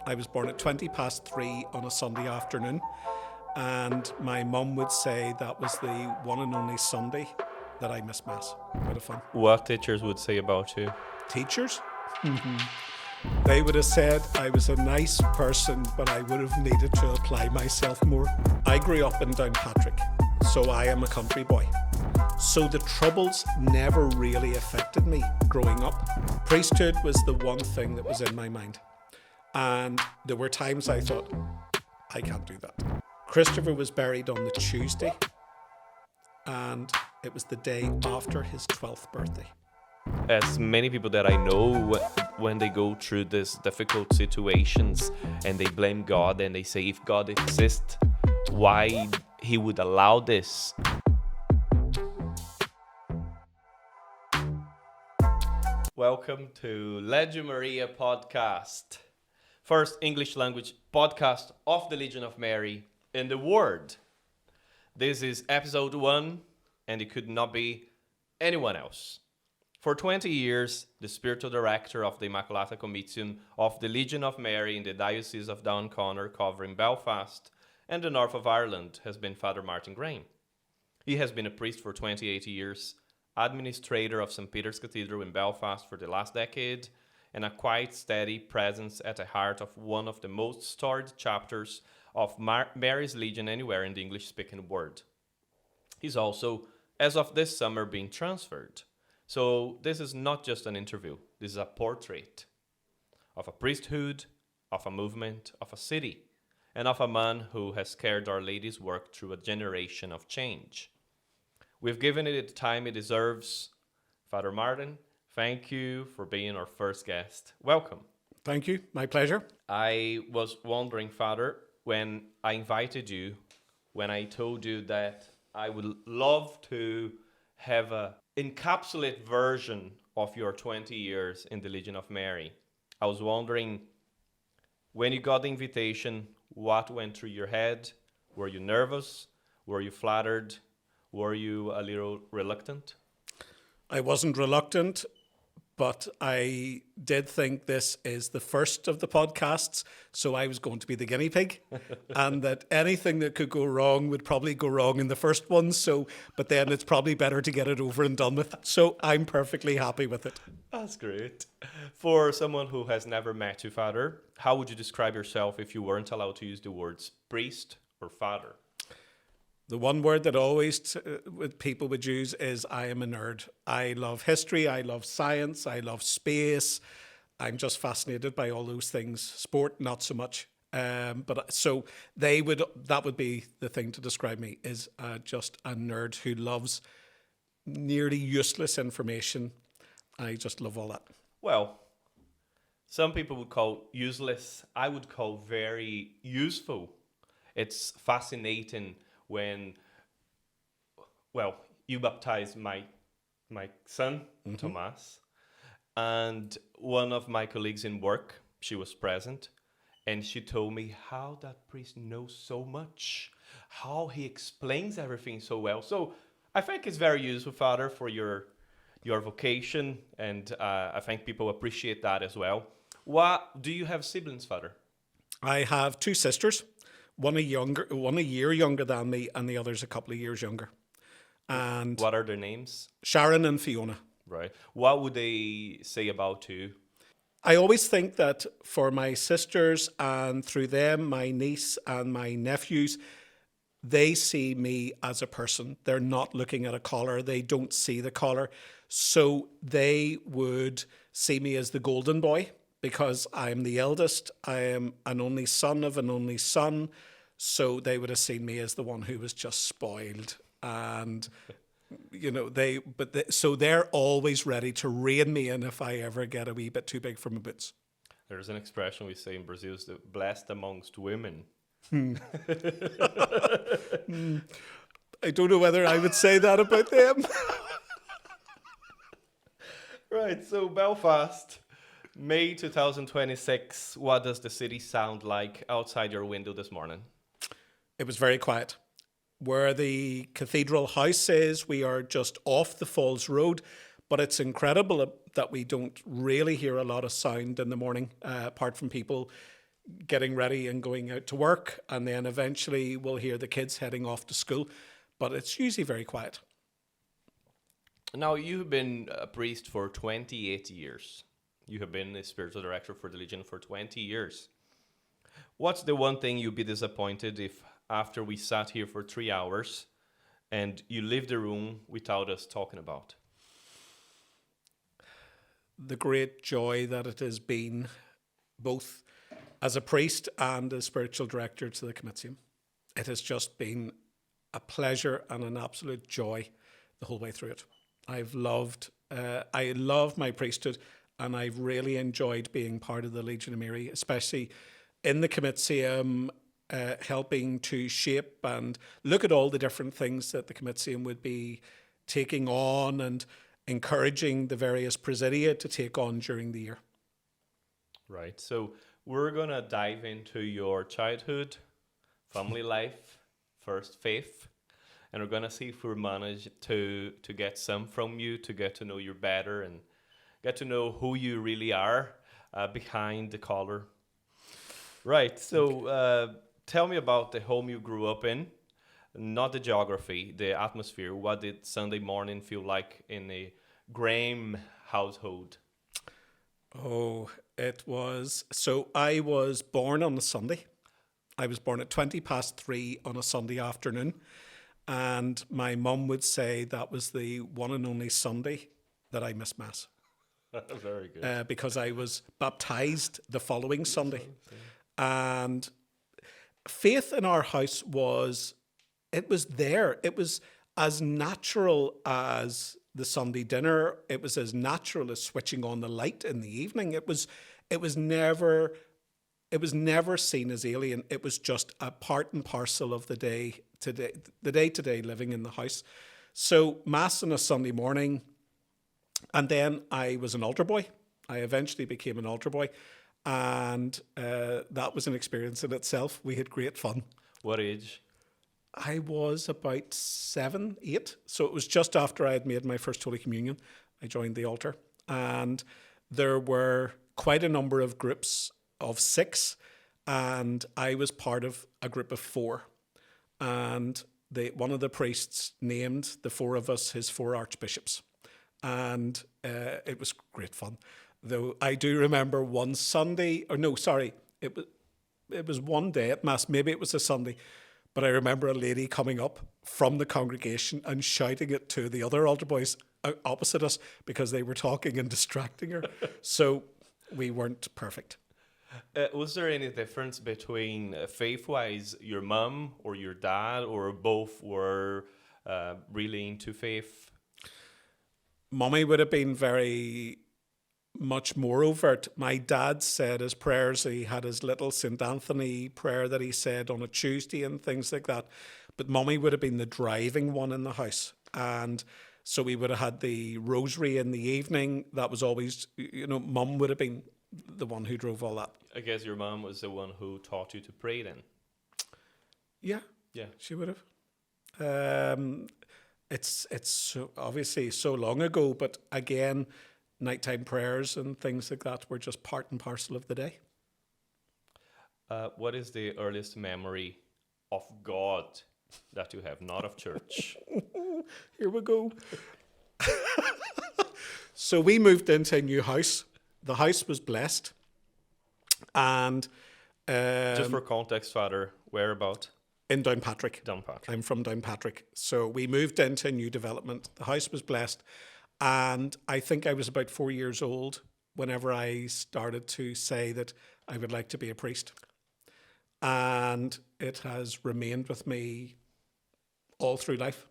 I was born at 3:20 on a Sunday afternoon, and my mum would say that was the one and only Sunday that I missed Mass. Bit of fun. What teachers would say about you? Teachers? They would have said I was a nice person, but I would have needed to apply myself more. I grew up in Downpatrick, so I am a country boy. So the Troubles never really affected me growing up. Priesthood was the one thing that was in my mind. And there were times I thought, I can't do that. Christopher was buried on the Tuesday, and it was the day after his 12th birthday. As many people that I know, when they go through these difficult situations and they blame God and they say, if God exists, why he would allow this? Welcome to Legio Mariae Podcast, first English language podcast of the Legion of Mary in the world. This is episode 1, and it could not be anyone else. For 20 years, the spiritual director of the Immaculata Commission of the Legion of Mary in the Diocese of Down, covering Belfast and the north of Ireland, has been Father Martin Graham. He has been a priest for 28 years, administrator of St. Peter's Cathedral in Belfast for the last decade, and a quite steady presence at the heart of one of the most storied chapters of Mary's Legion anywhere in the English-speaking world. He's also, as of this summer, being transferred. So this is not just an interview, this is a portrait of a priesthood, of a movement, of a city, and of a man who has carried Our Lady's work through a generation of change. We've given it the time it deserves. Father Martin, thank you for being our first guest. Welcome. Thank you. My pleasure. I was wondering, Father, when I invited you, when I told you that I would love to have a encapsulate version of your 20 years in the Legion of Mary. I was wondering, when you got the invitation, what went through your head? Were you nervous? Were you flattered? Were you a little reluctant? I wasn't reluctant, but I did think this is the first of the podcasts, so I was going to be the guinea pig, and that anything that could go wrong would probably go wrong in the first one. But then it's probably better to get it over and done with. So I'm perfectly happy with it. That's great. For someone who has never met you, Father, how would you describe yourself if you weren't allowed to use the words priest or father? The one word that always people would use is I am a nerd. I love history, I love science, I love space. I'm just fascinated by all those things. Sport, not so much. That would be the thing to describe me, is just a nerd who loves nearly useless information. I just love all that. Well, some people would call useless. I would call very useful. It's fascinating when, you baptized my son, Thomas, and one of my colleagues in work, she was present, and she told me how that priest knows so much, how he explains everything so well. So I think it's very useful, Father, for your vocation, and I think people appreciate that as well. Do you have siblings, Father? I have 2 sisters. One a year younger than me, and the other's a couple of years younger. And what are their names? Sharon and Fiona. Right. What would they say about you? I always think that for my sisters, and through them, my niece and my nephews, they see me as a person. They're not looking at a collar. They don't see the collar. So they would see me as the golden boy, because I'm the eldest. I am an only son of an only son. So they would have seen me as the one who was just spoiled. And, so they're always ready to rein me in if I ever get a wee bit too big for my boots. There's an expression we say in Brazil, is blessed amongst women. I don't know whether I would say that about them. Right, so Belfast, May 2026, what does the city sound like outside your window this morning? It was very quiet. Where the Cathedral house is, we are just off the Falls Road, but it's incredible that we don't really hear a lot of sound in the morning, apart from people getting ready and going out to work, and then eventually we'll hear the kids heading off to school, but it's usually very quiet. Now, you've been a priest for 28 years. You have been a spiritual director for the Legion for 20 years. What's the one thing you'd be disappointed if after we sat here for 3 hours and you leave the room without us talking about? The great joy that it has been, both as a priest and as spiritual director to the Comitium. It has just been a pleasure and an absolute joy the whole way through it. I love my priesthood, and I've really enjoyed being part of the Legio Mariae, especially in the Comitium, helping to shape and look at all the different things that the Comitium would be taking on and encouraging the various presidia to take on during the year. Right. So we're going to dive into your childhood, family life, first faith, and we're going to see if we manage to get some from you, to get to know you better and get to know who you really are behind the collar. Right. So tell me about the home you grew up in, not the geography, the atmosphere. What did Sunday morning feel like in a Graham household? Oh, it was... So I was born on a Sunday. I was born at 3:20 on a Sunday afternoon. And my mum would say that was the one and only Sunday that I missed Mass. Very good. Because I was baptized the following Sunday. And faith in our house was there. It was as natural as the Sunday dinner. It was as natural as switching on the light in the evening. It was never seen as alien. It was just a part and parcel of the day-to-day living in the house. So Mass on a Sunday morning, and then I was an altar boy. I eventually became an altar boy, and that was an experience in itself. We had great fun. What age? I was about 7, 8. So it was just after I had made my first Holy Communion. I joined the altar, and there were quite a number of groups of 6, and I was part of a group of 4. And one of the priests named the 4 of us his 4 archbishops. And it was great fun. Though I do remember one Sunday, it was one day at Mass, maybe it was a Sunday, but I remember a lady coming up from the congregation and shouting it to the other altar boys opposite us because they were talking and distracting her. So we weren't perfect. Was there any difference between faith-wise, your mum or your dad, or both were really into faith? Mummy would have been very much more overt. My dad said his prayers. He had his little St. Anthony prayer that he said on a Tuesday and things like that. But Mummy would have been the driving one in the house. And so we would have had the rosary in the evening. That was always, Mum would have been the one who drove all that. I guess your mum was the one who taught you to pray then. Yeah, she would have. It's so, obviously so long ago, but again, nighttime prayers and things like that were just part and parcel of the day. What is the earliest memory of God that you have, not of church? Here we go. So we moved into a new house. The house was blessed. And just for context, Father, whereabout? In Downpatrick. Downpatrick. I'm from Downpatrick. So we moved into a new development. The house was blessed. And I think I was about 4 years old whenever I started to say that I would like to be a priest. And it has remained with me all through life.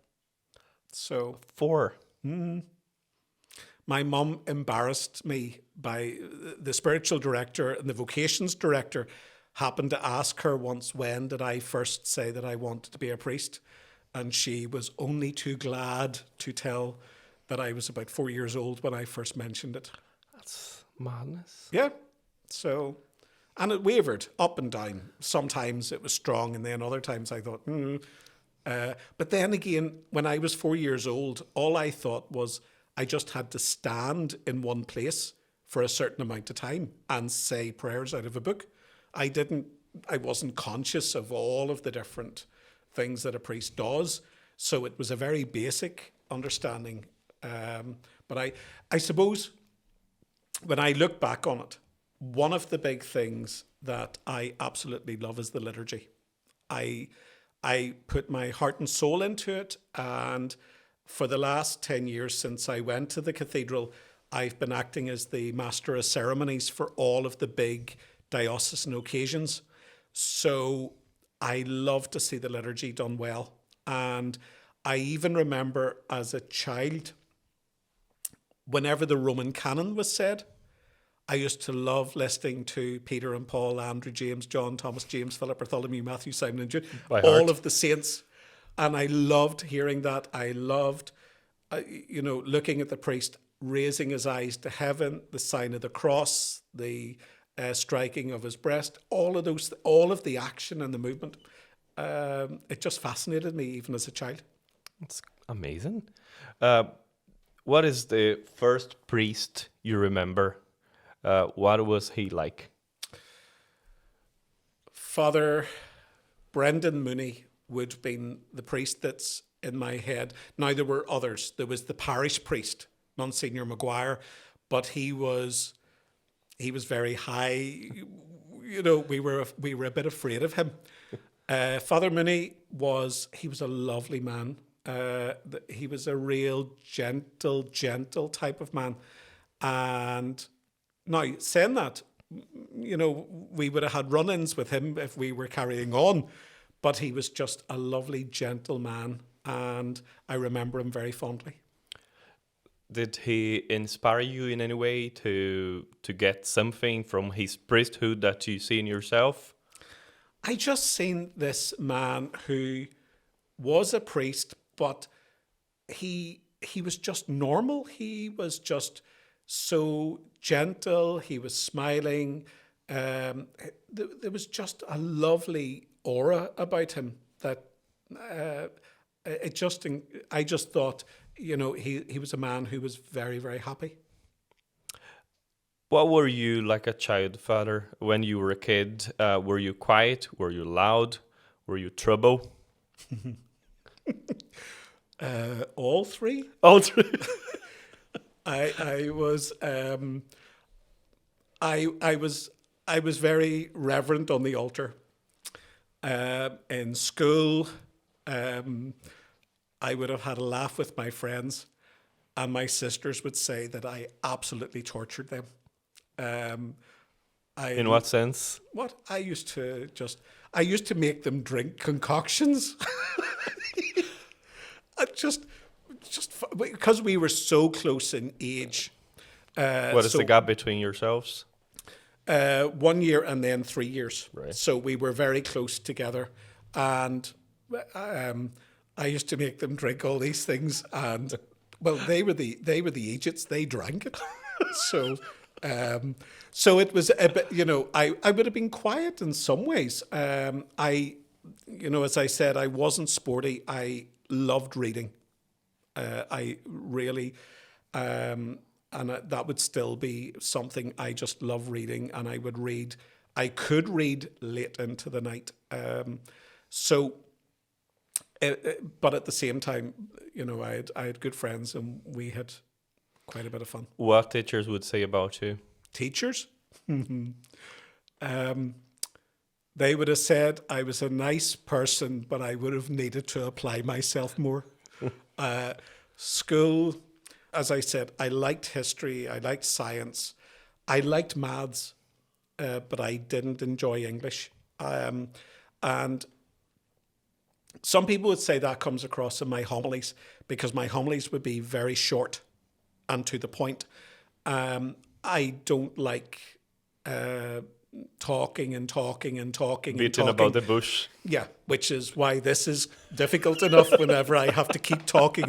So 4. My mum embarrassed me by the spiritual director and the vocations director happened to ask her once, when did I first say that I wanted to be a priest? And she was only too glad to tell that I was about 4 years old when I first mentioned it. That's madness. Yeah. So, and it wavered up and down. Sometimes it was strong, and then other times I thought, but then again, when I was 4 years old, all I thought was I just had to stand in one place for a certain amount of time and say prayers out of a book. I wasn't conscious of all of the different things that a priest does. So it was a very basic understanding. But I suppose when I look back on it, one of the big things that I absolutely love is the liturgy. I put my heart and soul into it, and for the last 10 years since I went to the Cathedral, I've been acting as the Master of Ceremonies for all of the big diocesan occasions. So I love to see the liturgy done well. And I even remember as a child, whenever the Roman canon was said, I used to love listening to Peter and Paul, Andrew, James, John, Thomas, James, Philip, Bartholomew, Matthew, Simon and Jude, all of the saints. And I loved hearing that. I loved, looking at the priest raising his eyes to heaven, the sign of the cross, the striking of his breast, all of the action and the movement. It just fascinated me even as a child. It's amazing. What is the first priest you remember? What was he like? Father Brendan Mooney would have been the priest that's in my head. Now, there were others. There was the parish priest, Monsignor Maguire, but he was very high. We were a bit afraid of him. Father Mooney was a lovely man. He was a real gentle type of man. And now, saying that, we would have had run-ins with him if we were carrying on, but he was just a lovely, gentle man, and I remember him very fondly. Did he inspire you in any way to get something from his priesthood that you see in yourself? I just seen this man who was a priest, but he was just normal. He was just so gentle. He was smiling. There was just a lovely aura about him that I just thought, he was a man who was very, very happy. What were you like a child, Father, when you were a kid? Were you quiet? Were you loud? Were you trouble? All three. All three. I was very reverent on the altar. In school, I would have had a laugh with my friends, and my sisters would say that I absolutely tortured them. In what sense? What I used to make them drink concoctions. just because we were so close in age. What is the gap between yourselves? 1 year and then 3 years. Right. So we were very close together, and I used to make them drink all these things, and well, they were the agents. They drank it. So it was a bit, I would have been quiet in some ways. As I said, I wasn't sporty. I loved reading. I really, and that would still be something. I just love reading, and I would read. I could read late into the night. But at the same time, I had good friends, and we had quite a bit of fun. What teachers would say about you? Teachers? They would have said I was a nice person, but I would have needed to apply myself more. School, as I said, I liked history, I liked science, I liked maths, but I didn't enjoy English. And some people would say that comes across in my homilies, because my homilies would be very short and to the point. I don't like talking. Beating about the bush. Yeah, which is why this is difficult enough whenever I have to keep talking.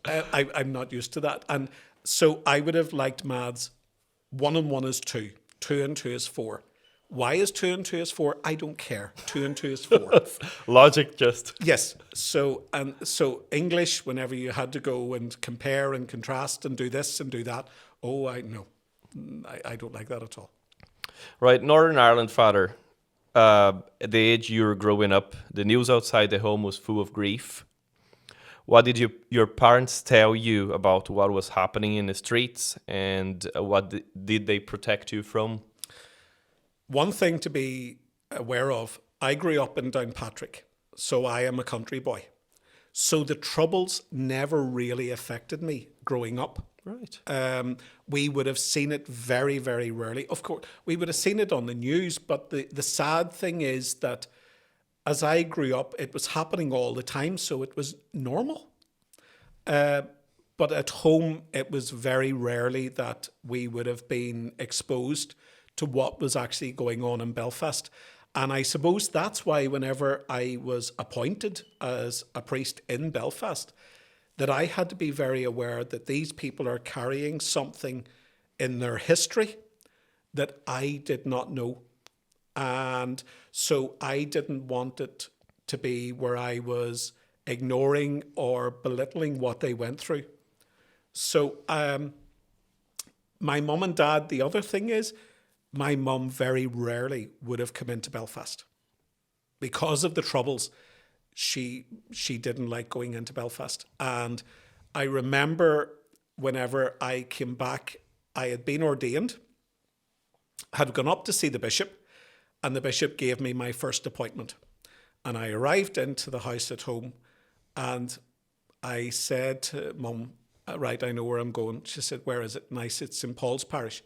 I'm not used to that. And so I would have liked maths. 1 and 1 is 2. 2 and 2 is 4. Why is 2 and 2 is 4? I don't care. 2 and 2 is 4. Logic just. Yes. So English, whenever you had to go and compare and contrast and do this and do that, I don't like that at all. Right, Northern Ireland, Father. At the age you were growing up, the news outside the home was full of grief. What did your parents tell you about what was happening in the streets, and what did they protect you from? One thing to be aware of, I grew up in Downpatrick, so I am a country boy. So the Troubles never really affected me growing up. Right. We would have seen it very, very rarely. Of course, we would have seen it on the news, but the sad thing is that as I grew up, it was happening all the time, so it was normal. But at home, it was very rarely that we would have been exposed to what was actually going on in Belfast. And I suppose that's why whenever I was appointed as a priest in Belfast, that I had to be very aware that these people are carrying something in their history that I did not know. And so I didn't want it to be where I was ignoring or belittling what they went through. So my mum and dad, the other thing is, my mum very rarely would have come into Belfast. Because of the Troubles, she didn't like going into Belfast. And I remember whenever I came back, I had been ordained, had gone up to see the bishop, and the bishop gave me my first appointment. And I arrived into the house at home, and I said to Mum, right, I know where I'm going. She said, where is it? And I said, St. Paul's Parish.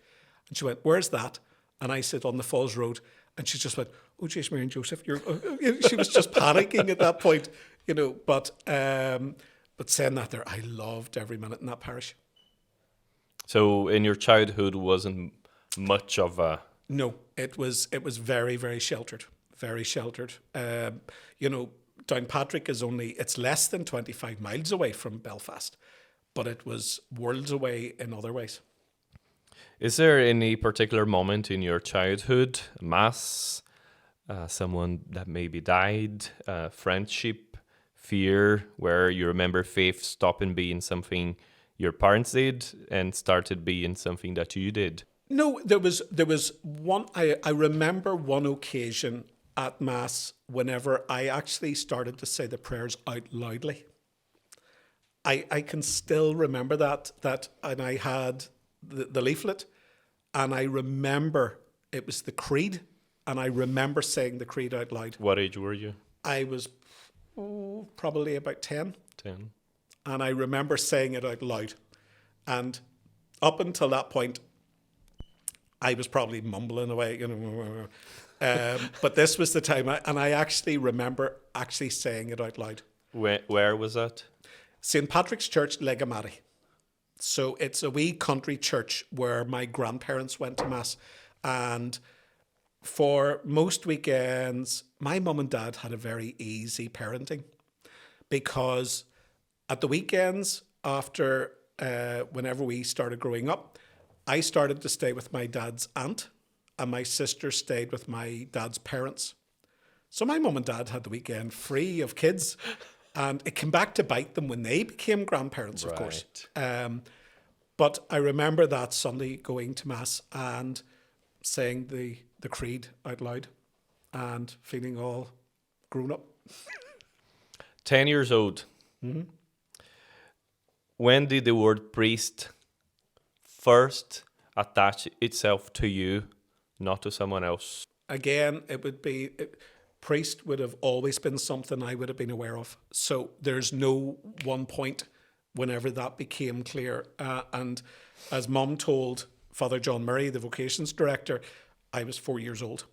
And she went, where's that? And I said, on the Falls Road. And she just went, oh, jeez, Mary and Joseph, she was just panicking at that point, But saying that there, I loved every minute in that parish. So in your childhood wasn't much of a... No, it was very, very sheltered, very sheltered. Downpatrick it's less than 25 miles away from Belfast, but it was worlds away in other ways. Is there any particular moment in your childhood, mass, someone that maybe died, friendship, fear, where you remember faith stopping being something your parents did and started being something that you did? No, there was one. I remember one occasion at Mass whenever I actually started to say the prayers out loudly. I can still remember that and I had the leaflet, and I remember it was the creed, and I remember saying the creed out loud. What age were you? I was probably about 10. 10. And I remember saying it out loud. And up until that point, I was probably mumbling away, but this was the time, I actually remember actually saying it out loud. Where was that? St. Patrick's Church, Legio Mariae. So it's a wee country church where my grandparents went to Mass. And for most weekends, my mum and dad had a very easy parenting, because at the weekends after, whenever we started growing up, I started to stay with my dad's aunt, and my sister stayed with my dad's parents. So my mum and dad had the weekend free of kids, and it came back to bite them when they became grandparents, of course. But I remember that Sunday going to Mass and saying the creed out loud and feeling all grown up. 10 years old. Mm-hmm. When did the word priest first attach itself to you, not to someone else? Again, priest would have always been something I would have been aware of. So there's no one point whenever that became clear. And as Mum told Father John Murray, the vocations director, I was 4 years old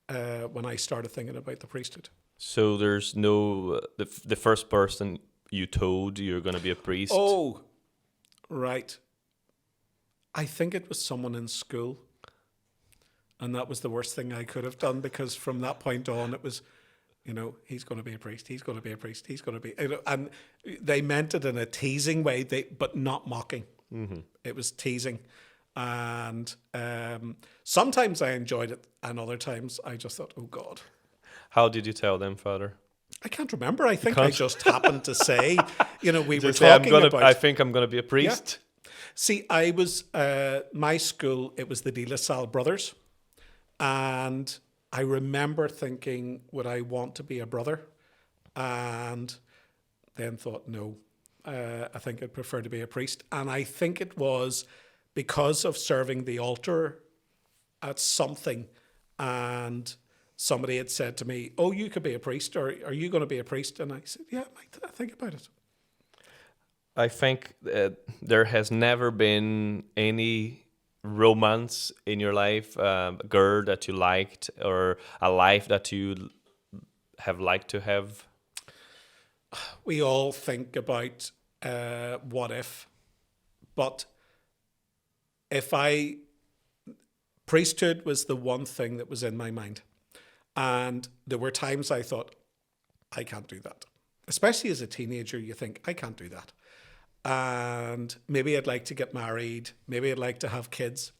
when I started thinking about the priesthood. So there's no, the first person you told you're going to be a priest? Oh, right. I think it was someone in school. And that was the worst thing I could have done, because from that point on, it was, he's going to be a priest, he's going to be a priest, he's going to be... And they meant it in a teasing way, but not mocking. Mm-hmm. It was teasing. And sometimes I enjoyed it, and other times I just thought, oh, God. How did you tell them, Father? I can't remember. I think I just happened to say, we were talking about... I think I'm going to be a priest. Yeah. See, I was... my school, it was the De La Salle brothers. And I remember thinking, would I want to be a brother? And then thought, no, I think I'd prefer to be a priest. And I think it was because of serving the altar at something, and somebody had said to me, oh, you could be a priest, or are you going to be a priest? And I said, yeah, I might think about it. I think there has never been any romance in your life, a girl that you liked, or a life that you have liked to have? We all think about what if, but priesthood was the one thing that was in my mind. And there were times I thought, I can't do that. Especially as a teenager, you think, I can't do that. And maybe I'd like to get married. Maybe I'd like to have kids.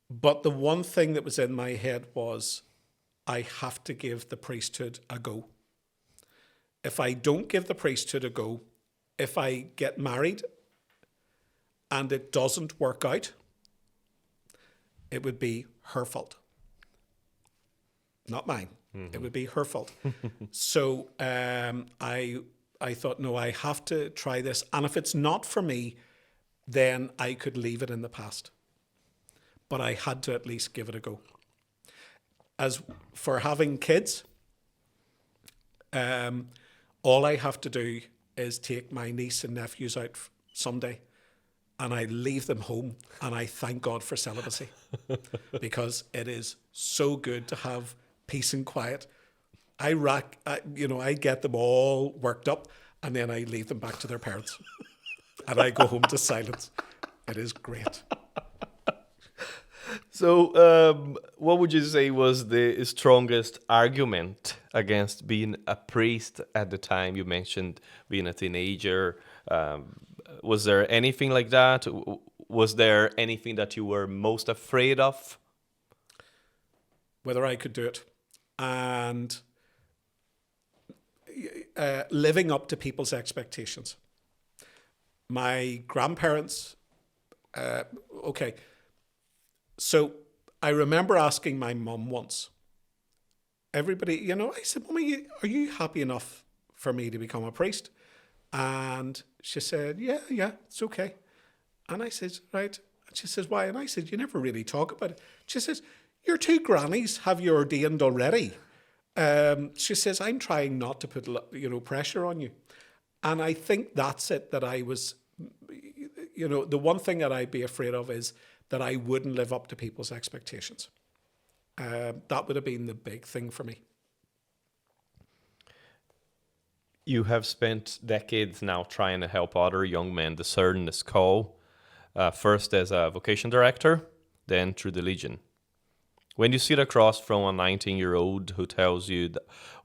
But the one thing that was in my head was, I have to give the priesthood a go. If I don't give the priesthood a go, if I get married and it doesn't work out, it would be her fault. Not mine. Mm-hmm. It would be her fault. So I thought, no, I have to try this. And if it's not for me, then I could leave it in the past. But I had to at least give it a go. As for having kids, all I have to do is take my niece and nephews out someday, and I leave them home, and I thank God for celibacy, because it is so good to have peace and quiet. I get them all worked up, and then I leave them back to their parents, and I go home to silence. It is great. So, what would you say was the strongest argument against being a priest at the time? You mentioned being a teenager. Was there anything like that? Was there anything that you were most afraid of? Whether I could do it. And living up to people's expectations. My grandparents, okay. So I remember asking my mum once, everybody, I said, Mummy, are you happy enough for me to become a priest? And she said, yeah, it's okay. And I said, right. And she says, why? And I said, you never really talk about it. She says, your two grannies have you ordained already. She says, I'm trying not to put, pressure on you. And I think that's it, that I was, the one thing that I'd be afraid of is that I wouldn't live up to people's expectations. That would have been the big thing for me. You have spent decades now trying to help other young men discern this call, first as a vocation director, then through the Legion. When you sit across from a 19-year-old who tells you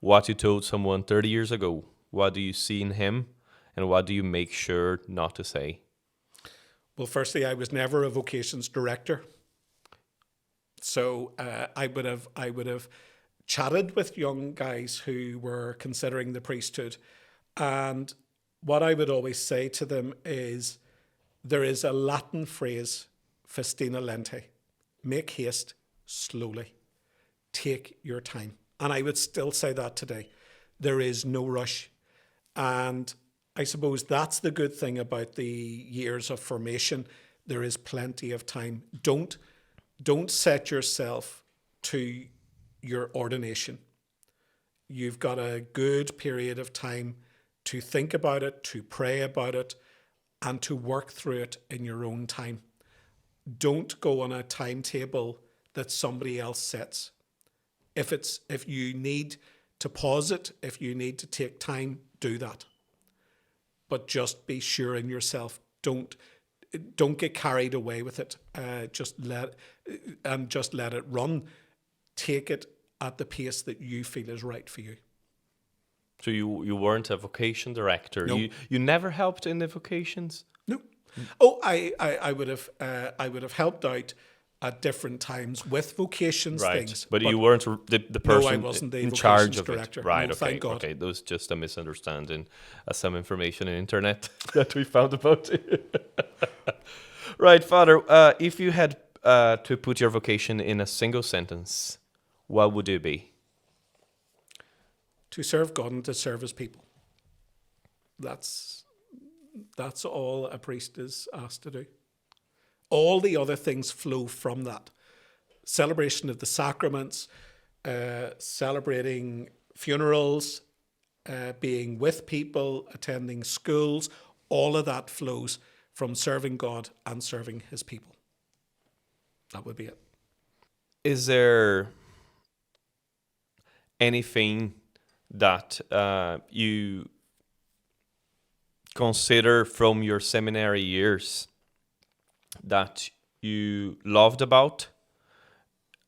what you told someone 30 years ago, what do you see in him, and what do you make sure not to say? Well, firstly, I was never a vocations director. So I would have chatted with young guys who were considering the priesthood. And what I would always say to them is, there is a Latin phrase, festina lente, make haste slowly, take your time. And I would still say that today. There is no rush. And I suppose that's the good thing about the years of formation. There is plenty of time. Don't set yourself to your ordination. You've got a good period of time to think about it, to pray about it, and to work through it in your own time. Don't go on a timetable that somebody else sets. If you need to pause it, if you need to take time, do that. But just be sure in yourself. Don't get carried away with it. Just let it run. Take it at the pace that you feel is right for you. So you weren't a vocation director. No. You never helped in the vocations? No. Oh, I would have helped out at different times with vocations things. But you weren't the person no, I wasn't the in charge of director. it. Right, no, okay. Thank God. Okay, that was just a misunderstanding. Some information on the internet that we found about it. Right, Father, if you had to put your vocation in a single sentence, what would it be? To serve God and to serve his people. That's all a priest is asked to do. All the other things flow from that. Celebration of the sacraments, celebrating funerals, being with people, attending schools, all of that flows from serving God and serving his people. That would be it. Is there anything that you consider from your seminary years that you loved about?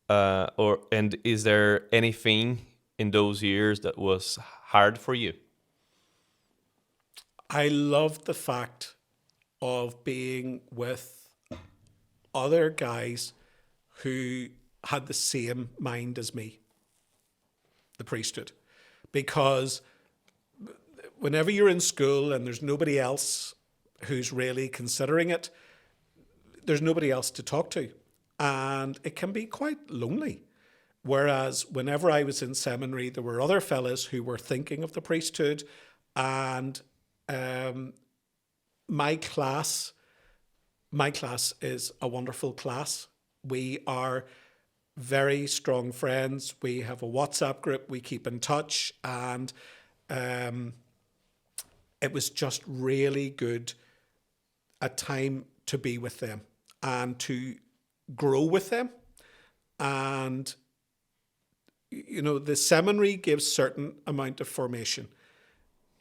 And is there anything in those years that was hard for you? I loved the fact of being with other guys who had the same mind as me, the priesthood. Because whenever you're in school and there's nobody else who's really considering it, there's nobody else to talk to. And it can be quite lonely. Whereas whenever I was in seminary, there were other fellas who were thinking of the priesthood, and my class is a wonderful class. We are very strong friends. We have a WhatsApp group. We keep in touch, and it was just really good a time to be with them and to grow with them. And you know, the seminary gives certain amount of formation.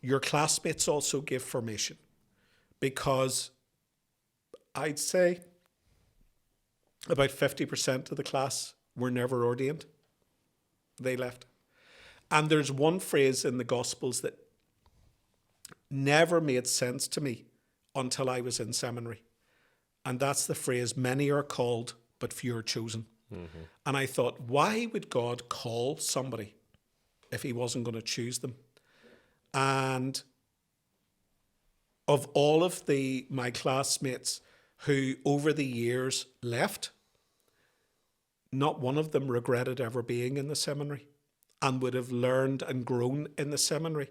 Your classmates also give formation, because I'd say about 50% of the class were never ordained. They left. And there's one phrase in the Gospels that never made sense to me until I was in seminary. And that's the phrase, many are called, but few are chosen. Mm-hmm. And I thought, why would God call somebody if he wasn't going to choose them? And of all of my classmates who over the years left, not one of them regretted ever being in the seminary and would have learned and grown in the seminary.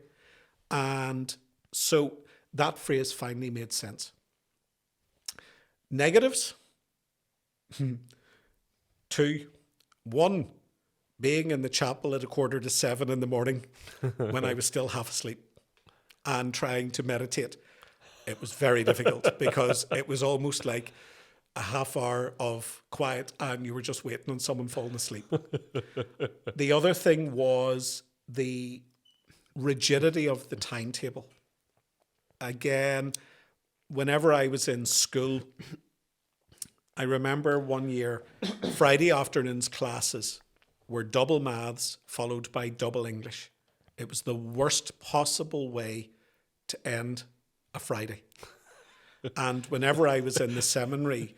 And so that phrase finally made sense. Negatives? 2. 1, being in the chapel at 6:45 in the morning when I was still half asleep and trying to meditate. It was very difficult because it was almost like a half hour of quiet and you were just waiting on someone falling asleep. The other thing was the rigidity of the timetable. Again, whenever I was in school, I remember one year, Friday afternoons classes were double maths followed by double English. It was the worst possible way to end a Friday. And whenever I was in the seminary,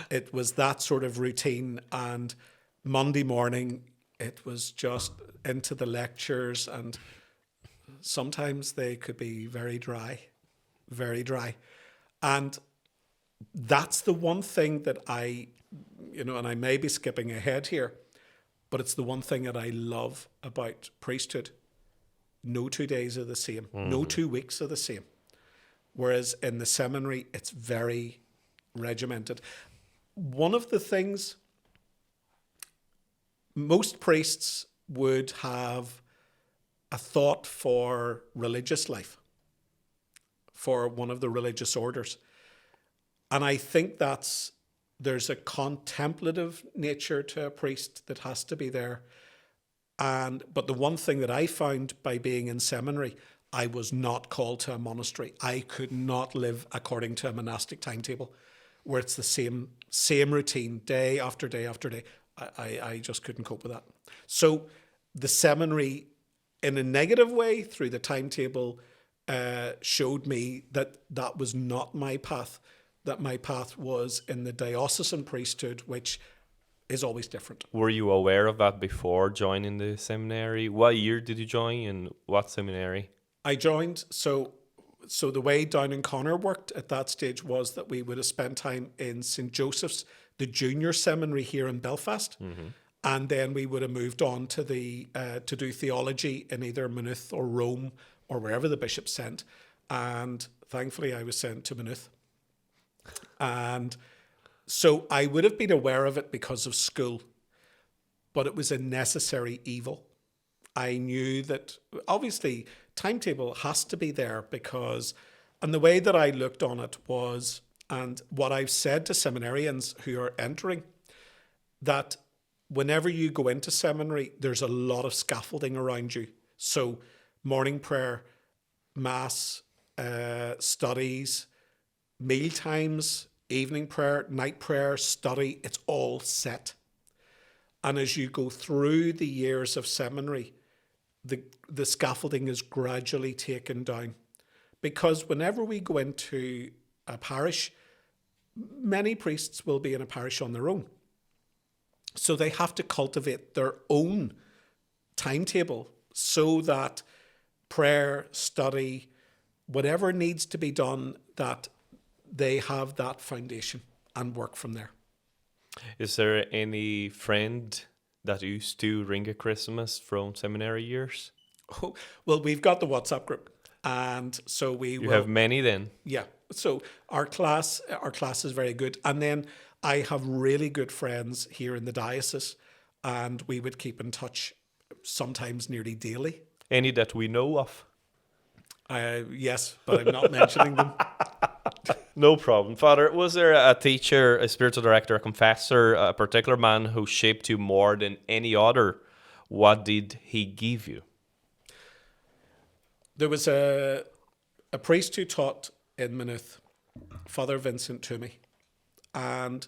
it was that sort of routine. And Monday morning, it was just into the lectures, and sometimes they could be very dry, very dry. And that's the one thing that and I may be skipping ahead here, but it's the one thing that I love about priesthood. No 2 days are the same. Mm. No 2 weeks are the same. Whereas in the seminary, it's very regimented. One of the things, most priests would have a thought for religious life, for one of the religious orders. And I think there's a contemplative nature to a priest that has to be there. But the one thing that I found by being in seminary, I was not called to a monastery. I could not live according to a monastic timetable where it's the same routine day after day after day. I just couldn't cope with that. So the seminary, in a negative way, through the timetable, showed me that was not my path. That my path was in the diocesan priesthood, which is always different. Were you aware of that before joining the seminary? What year did you join and what seminary? I joined, so the way Down in Connor worked at that stage was that we would have spent time in St. Joseph's, the the junior seminary here in Belfast. And then we would have moved on to to do theology in either Maynooth or Rome or wherever the bishop sent. And thankfully I was sent to Maynooth. And so I would have been aware of it because of school, but it was a necessary evil. I knew that obviously timetable has to be there because, and the way that I looked on it was, and what I've said to seminarians who are entering, that whenever you go into seminary, there's a lot of scaffolding around you. So morning prayer, mass, studies, meal times, evening prayer, night prayer, study, it's all set. And as you go through the years of seminary, the scaffolding is gradually taken down. Because whenever we go into a parish, many priests will be in a parish on their own. So they have to cultivate their own timetable so that prayer, study, whatever needs to be done, that they have that foundation and work from there. Is there any friend that used to ring a Christmas from seminary years? Oh, well, we've got the WhatsApp group, and so You have many then? Yeah. So our class is very good, and then I have really good friends here in the diocese, and we would keep in touch sometimes nearly daily. Any that we know of? Yes, but I'm not mentioning them. No problem. Father, was there a teacher, a spiritual director, a confessor, a particular man who shaped you more than any other? What did he give you? There was a priest who taught in Maynooth, Father Vincent Toomey, and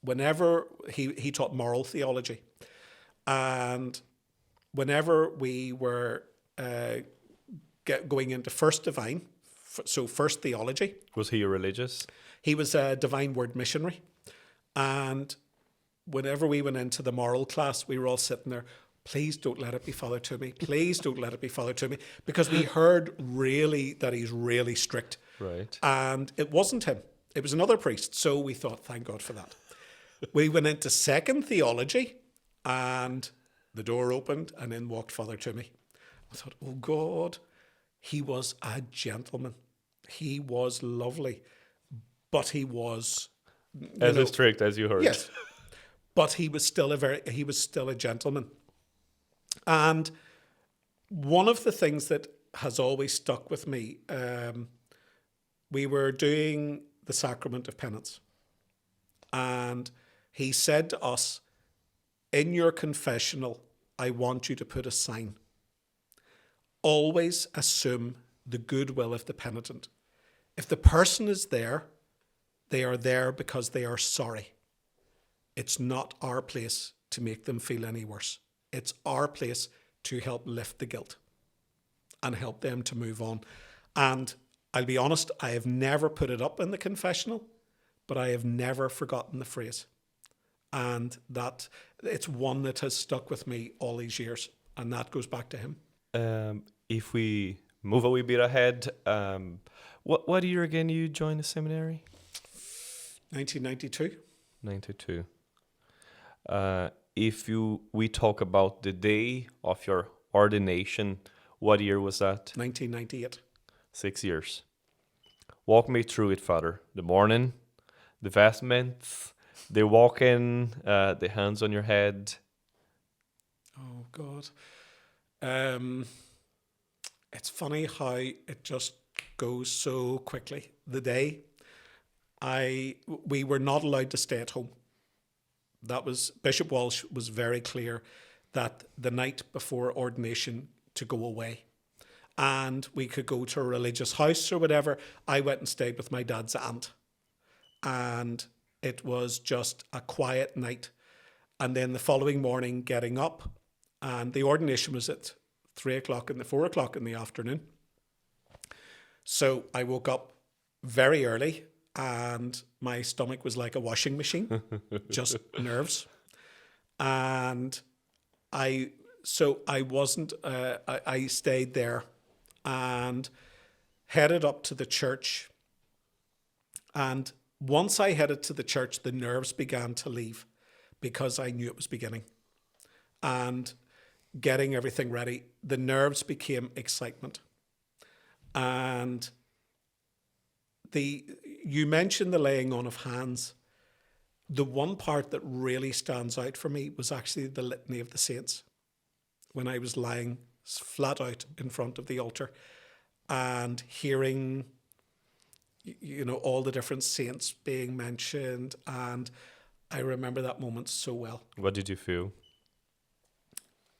whenever he taught moral theology, and whenever we were going into first divine, so first theology. Was he a religious? He was a divine word missionary, and whenever we went into the moral class, we were all sitting there, please don't let it be Father Toomey. Please don't let it be Father Toomey. Because we heard really that he's really strict. Right. And it wasn't him. It was another priest. So we thought, thank God for that. We went into second theology and the door opened and in walked Father Toomey. I thought, oh God, he was a gentleman. He was lovely. But he was... As strict as you heard. Yes. But he was still a gentleman. And one of the things that has always stuck with me, we were doing the sacrament of penance. And he said to us, in your confessional, I want you to put a sign. Always assume the goodwill of the penitent. If the person is there, they are there because they are sorry. It's not our place to make them feel any worse. It's our place to help lift the guilt and help them to move on. And I'll be honest, I have never put it up in the confessional, but I have never forgotten the phrase. And that it's one that has stuck with me all these years, and that goes back to him. If we move a wee bit ahead, what year again you joined the seminary? 1992. 92. If we talk about the day of your ordination, what year was that? 1998. 6 years. Walk me through it, Father. The morning, the vestments, the walk-in, the hands on your head. Oh, God. It's funny how it just goes so quickly. The day, we were not allowed to stay at home. That was, Bishop Walsh was very clear that the night before ordination to go away. And we could go to a religious house or whatever. I went and stayed with my dad's aunt. And it was just a quiet night. And then the following morning getting up, and the ordination was at 4 o'clock in the afternoon. So I woke up very early and my stomach was like a washing machine, just nerves. And I stayed there and headed up to the church. And once I headed to the church, the nerves began to leave because I knew it was beginning. And getting everything ready, the nerves became excitement. And you mentioned the laying on of hands. The one part that really stands out for me was actually the Litany of the Saints, when I was lying flat out in front of the altar and hearing, all the different saints being mentioned. And I remember that moment so well. What did you feel?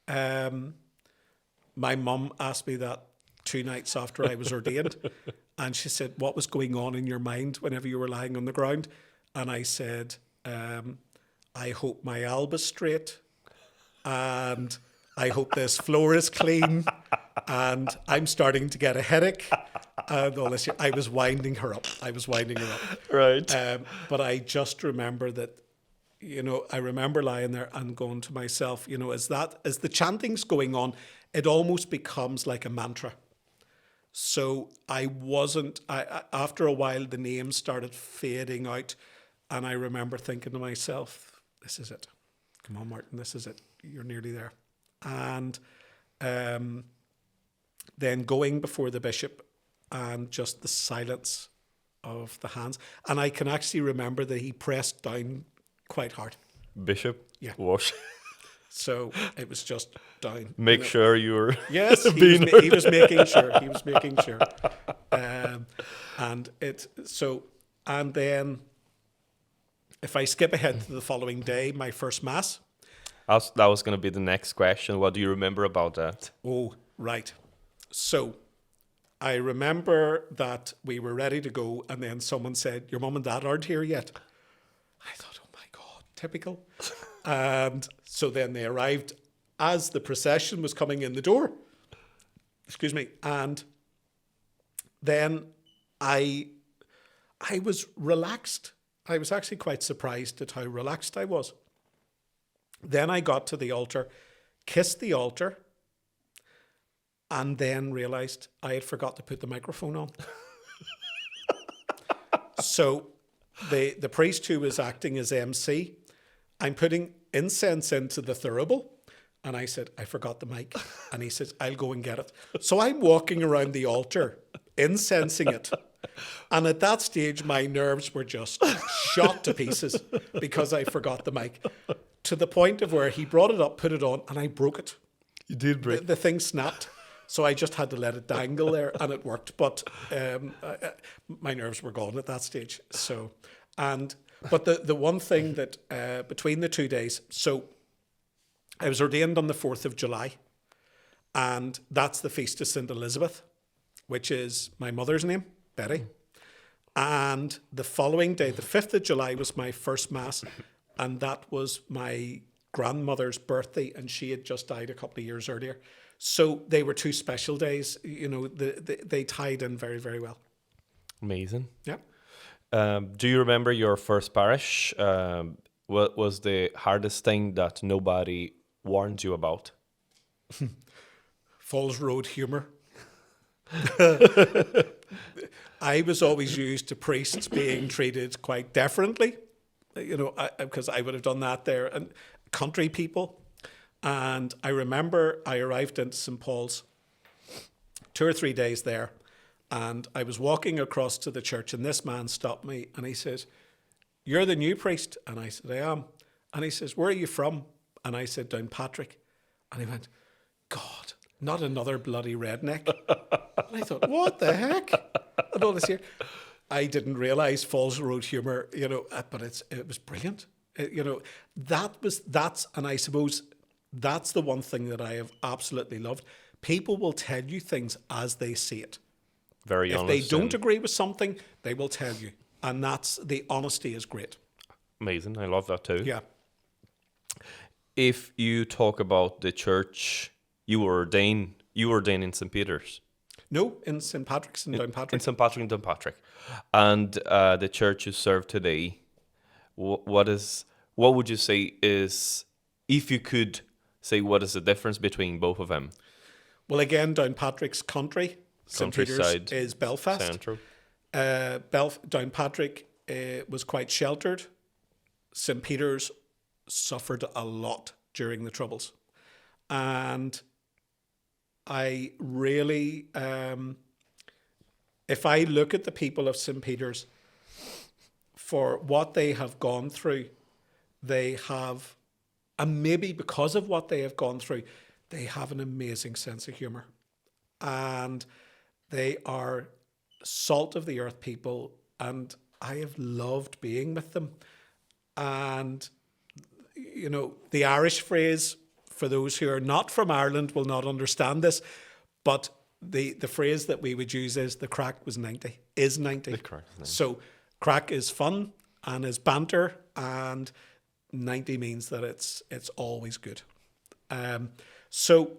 My mum asked me that 2 nights after I was ordained, and she said, what was going on in your mind whenever you were lying on the ground? And I said, I hope my alba's straight, and I hope this floor is clean, and I'm starting to get a headache, and all this. I was winding her up. Right. But I just remember that, I remember lying there and going to myself, as the chanting's going on, it almost becomes like a mantra. So after a while, the names started fading out, and I remember thinking to myself, this is it. Come on, Martin, this is it. You're nearly there. And then going before the bishop and just the silence of the hands. And I can actually remember that he pressed down quite hard. Bishop? Yeah. Wash. So it was just down. Make sure you were. Yes, he was making sure. He was making sure. And then if I skip ahead to the following day, my first Mass. That was going to be the next question. What do you remember about that? Oh, right. So I remember that we were ready to go, and then someone said, your mum and dad aren't here yet. I thought, oh my God, typical. And so then they arrived as the procession was coming in the door. Excuse me. And then I was relaxed. I was actually quite surprised at how relaxed I was. Then I got to the altar, kissed the altar, and then realised I had forgot to put the microphone on. So the priest who was acting as MC, I'm putting incense into the thurible, and I said, I forgot the mic. And he says, I'll go and get it. So I'm walking around the altar, incensing it. And at that stage, my nerves were just shot to pieces because I forgot the mic. To the point of where he brought it up, put it on, and I broke it. You did break the thing snapped. So I just had to let it dangle there, and it worked. But my nerves were gone at that stage. But the one thing that between the 2 days, so I was ordained on the 4th of July, and that's the feast of St. Elizabeth, which is my mother's name, Betty. And the following day, the 5th of July, was my first Mass, and that was my grandmother's birthday, and she had just died a couple of years earlier. So they were 2 special days. They tied in very, very well. Amazing. Yeah. Do you remember your first parish? What was the hardest thing that nobody warned you about? Falls Road humour. I was always used to priests being treated quite differently, because I would have done that there, and country people. And I remember I arrived into St. Paul's 2 or 3 days there, and I was walking across to the church, and this man stopped me, and he says, you're the new priest? And I said, I am. And he says, where are you from? And I said, Downpatrick. And he went, God, not another bloody redneck. And I thought, what the heck? And all this here. I didn't realise Falls Road humour, but it was brilliant. And I suppose that's the one thing that I have absolutely loved. People will tell you things as they see it. Very honest. If they don't agree with something, they will tell you. And the honesty is great. Amazing. I love that too. Yeah. If you talk about the church, you were ordained in St. Peter's. No, in St. Patrick's and Downpatrick. In St. Patrick and Downpatrick. And the church you serve today, what would you say is, if you could say, what is the difference between both of them? Well, again, Downpatrick's country. St. Peter's is Belfast. Central. Downpatrick was quite sheltered. St. Peter's suffered a lot during the Troubles. And I really, if I look at the people of St. Peter's, for what they have gone through, they have, and maybe because of what they have gone through, they have an amazing sense of humour. And they are salt of the earth people, and I have loved being with them. And, you know, the Irish phrase, for those who are not from Ireland will not understand this, but the phrase that we would use is the crack was 90, is 90. The crack is 90. So crack is fun and is banter, and 90 means that it's always good. So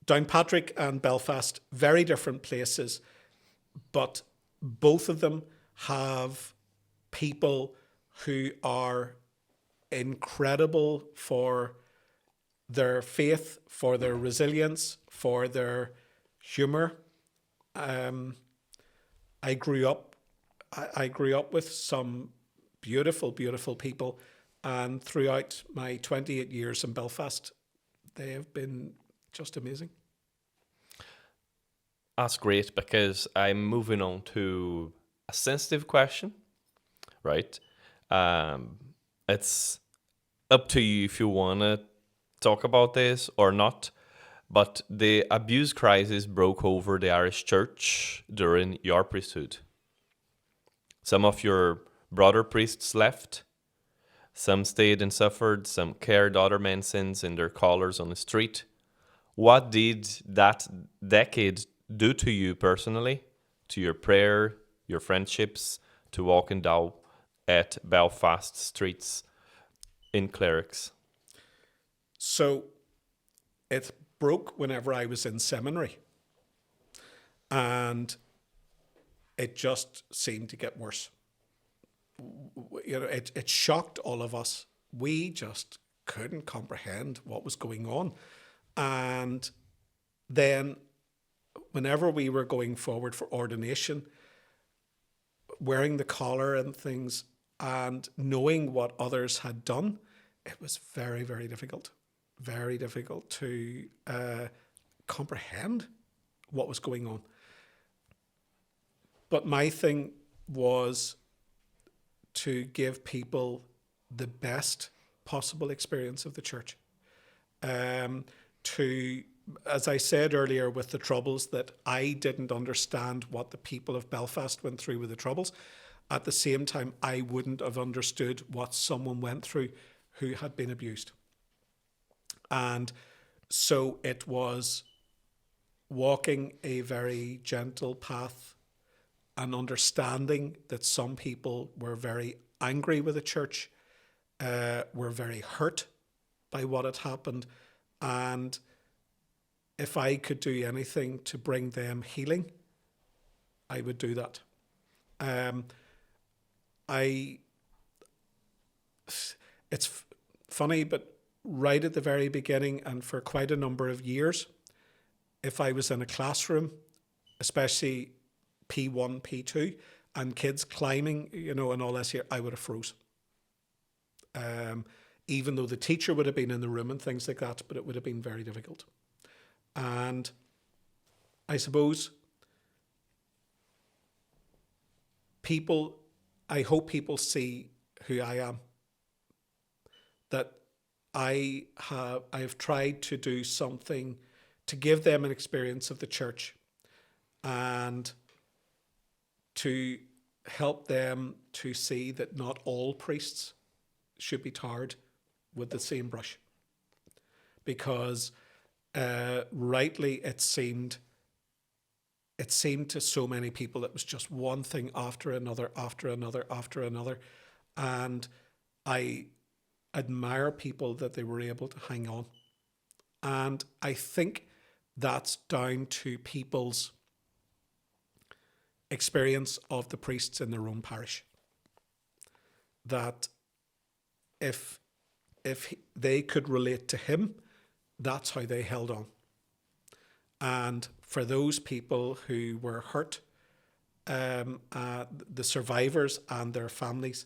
Downpatrick and Belfast, very different places, but both of them have people who are incredible for their faith, for their resilience, for their humour. I grew up with some beautiful, beautiful people, and throughout my 28 years in Belfast, they have been just amazing. That's great, because I'm moving on to a sensitive question, right? It's up to you if you want to talk about this or not, but the abuse crisis broke over the Irish Church during your priesthood. Some of your brother priests left, some stayed and suffered, some carried other men's sins in their collars on the street. What did that decade do to you personally, to your prayer, your friendships, to walking down at Belfast streets in clerics? So it broke whenever I was in seminary, and it just seemed to get worse. You know, it shocked all of us. We just couldn't comprehend what was going on. And then whenever we were going forward for ordination, wearing the collar and things and knowing what others had done, it was very, very difficult. Very difficult to comprehend what was going on. But my thing was to give people the best possible experience of the church. As I said earlier with the Troubles, that I didn't understand what the people of Belfast went through with the Troubles. At the same time, I wouldn't have understood what someone went through who had been abused. And so it was walking a very gentle path and understanding that some people were very angry with the church, were very hurt by what had happened. And if I could do anything to bring them healing, I would do that. It's funny, but right at the very beginning and for quite a number of years, if I was in a classroom, especially P1, P2, and kids climbing, you know, and all this here, I would have froze. Even though the teacher would have been in the room and things like that, but it would have been very difficult. And I suppose I hope people see who I am. That I have tried to do something to give them an experience of the church and to help them to see that not all priests should be tarred with the same brush. Because rightly it seemed to so many people it was just one thing after another, after another, after another. And I admire people that they were able to hang on. And I think that's down to people's experience of the priests in their own parish. That if they could relate to him, that's how they held on. And for those people who were hurt, the survivors and their families.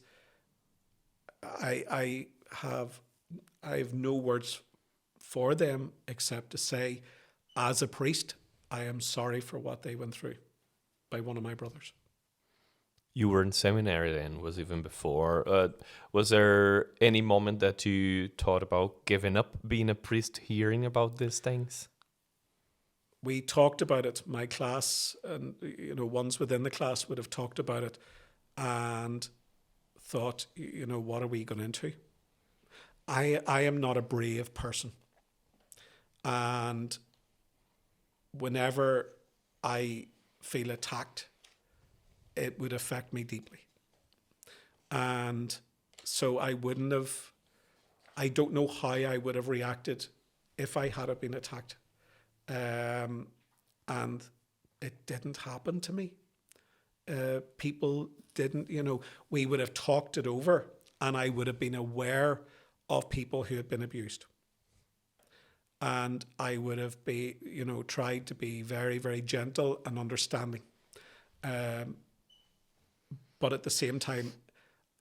I have no words for them except to say, as a priest, I am sorry for what they went through by one of my brothers. You were in seminary then, was even before. Was there any moment that you thought about giving up being a priest, hearing about these things? We talked about it. My class and ones within the class would have talked about it and thought, what are we going into? I am not a brave person. And whenever I feel attacked, it would affect me deeply. And so I don't know how I would have reacted if I had been attacked. And it didn't happen to me. People didn't, we would have talked it over and I would have been aware of people who had been abused. And I would have tried to be very, very gentle and understanding. But at the same time,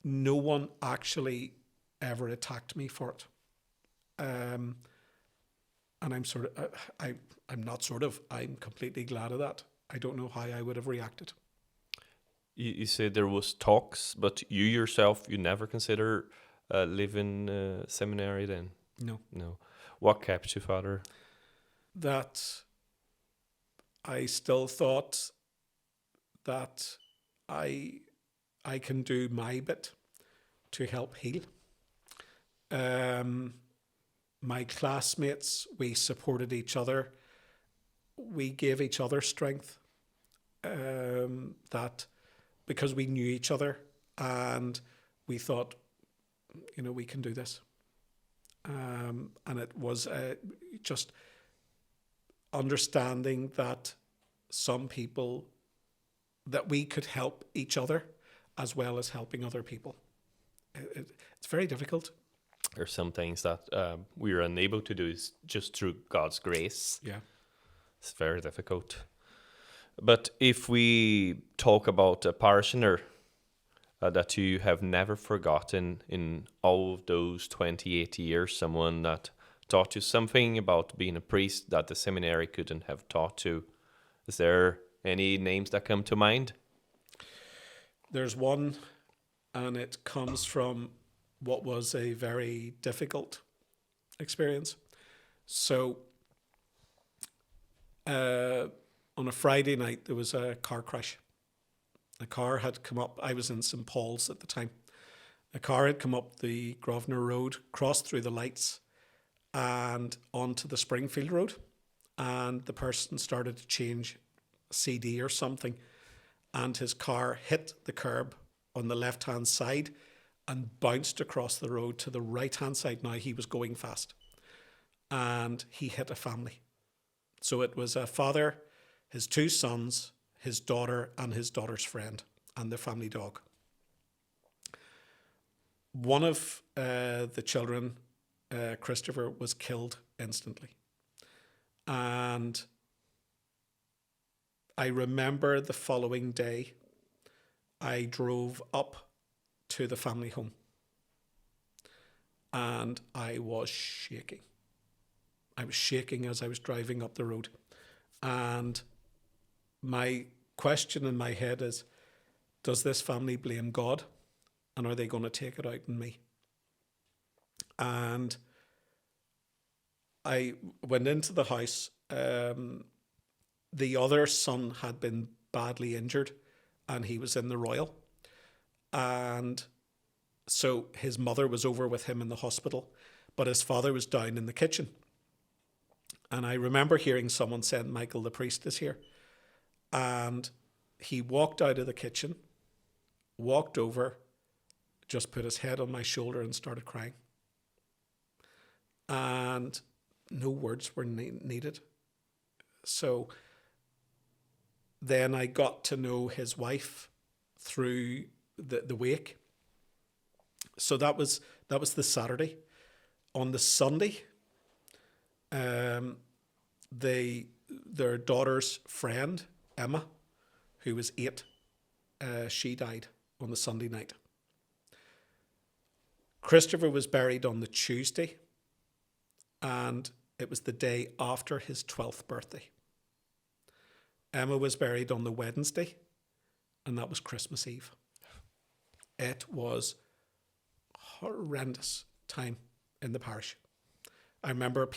no one actually ever attacked me for it. And I'm I'm completely glad of that. I don't know how I would have reacted. You said there was talks, but you yourself, you never consider leaving seminary then? No. What kept you, Father? That I still thought that I can do my bit to help heal. My classmates, we supported each other. We gave each other strength. That because we knew each other and we thought, we can do this. And it was just understanding that some people, that we could help each other as well as helping other people. It's very difficult. There's some things that we are unable to do is just through God's grace. Yeah. It's very difficult. But if we talk about a parishioner that you have never forgotten in all of those 28 years, someone that taught you something about being a priest that the seminary couldn't have taught you, is there any names that come to mind? There's one, and it comes from what was a very difficult experience. So, on a Friday night, there was a car crash. A car had come up. I was in St. Paul's at the time. A car had come up the Grosvenor Road, crossed through the lights, and onto the Springfield Road. And the person started to change a CD or something, and his car hit the curb on the left-hand side and bounced across the road to the right-hand side. Now, he was going fast. And he hit a family. So it was a father, his two sons, his daughter, and his daughter's friend, and their family dog. One of the children, Christopher, was killed instantly. And I remember the following day, I drove up to the family home. And I was shaking. I was shaking as I was driving up the road. And my question in my head is, does this family blame God? And are they going to take it out on me? And I went into the house. The other son had been badly injured and he was in the Royal. And so his mother was over with him in the hospital, but his father was down in the kitchen. And I remember hearing someone say, Michael, the priest is here. And he walked out of the kitchen, walked over, just put his head on my shoulder and started crying. And no words were needed. So then I got to know his wife through the wake. So that was the Saturday. On the Sunday, their daughter's friend, Emma, who was 8, she died on the Sunday night. Christopher was buried on the Tuesday, and it was the day after his 12th birthday. Emma was buried on the Wednesday, and that was Christmas Eve. It was a horrendous time in the parish. I remember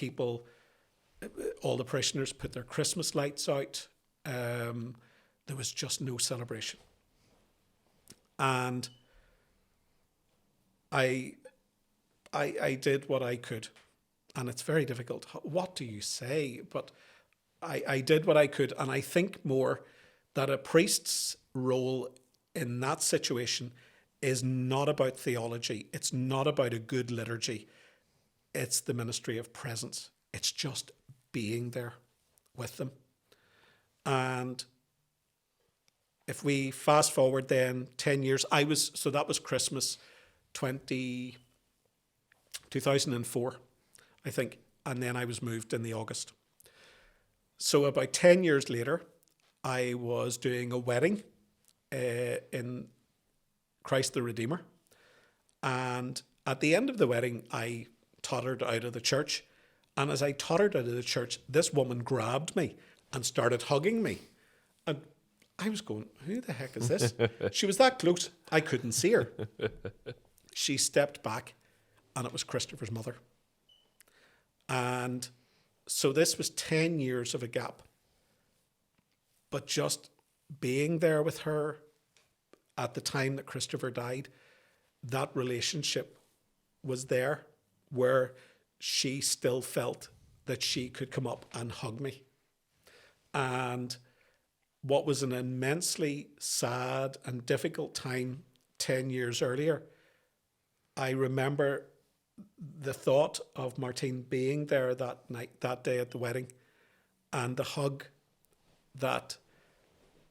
all the parishioners put their Christmas lights out. There was just no celebration. And I did what I could. And it's very difficult. What do you say? But I did what I could. And I think more that a priest's role in that situation is not about theology. It's not about a good liturgy. It's the ministry of presence. It's just being there with them. And if we fast forward then 10 years, so that was Christmas 2004, I think. And then I was moved in the August. So about 10 years later, I was doing a wedding in Christ the Redeemer. And at the end of the wedding, I tottered out of the church. And as I tottered out of the church, this woman grabbed me and started hugging me. And I was going, who the heck is this? She was that close, I couldn't see her. She stepped back, and it was Christopher's mother. And so this was 10 years of a gap. But just being there with her at the time that Christopher died, that relationship was there where she still felt that she could come up and hug me. And what was an immensely sad and difficult time 10 years earlier, I remember the thought of Martine being there that night, that day at the wedding, and the hug that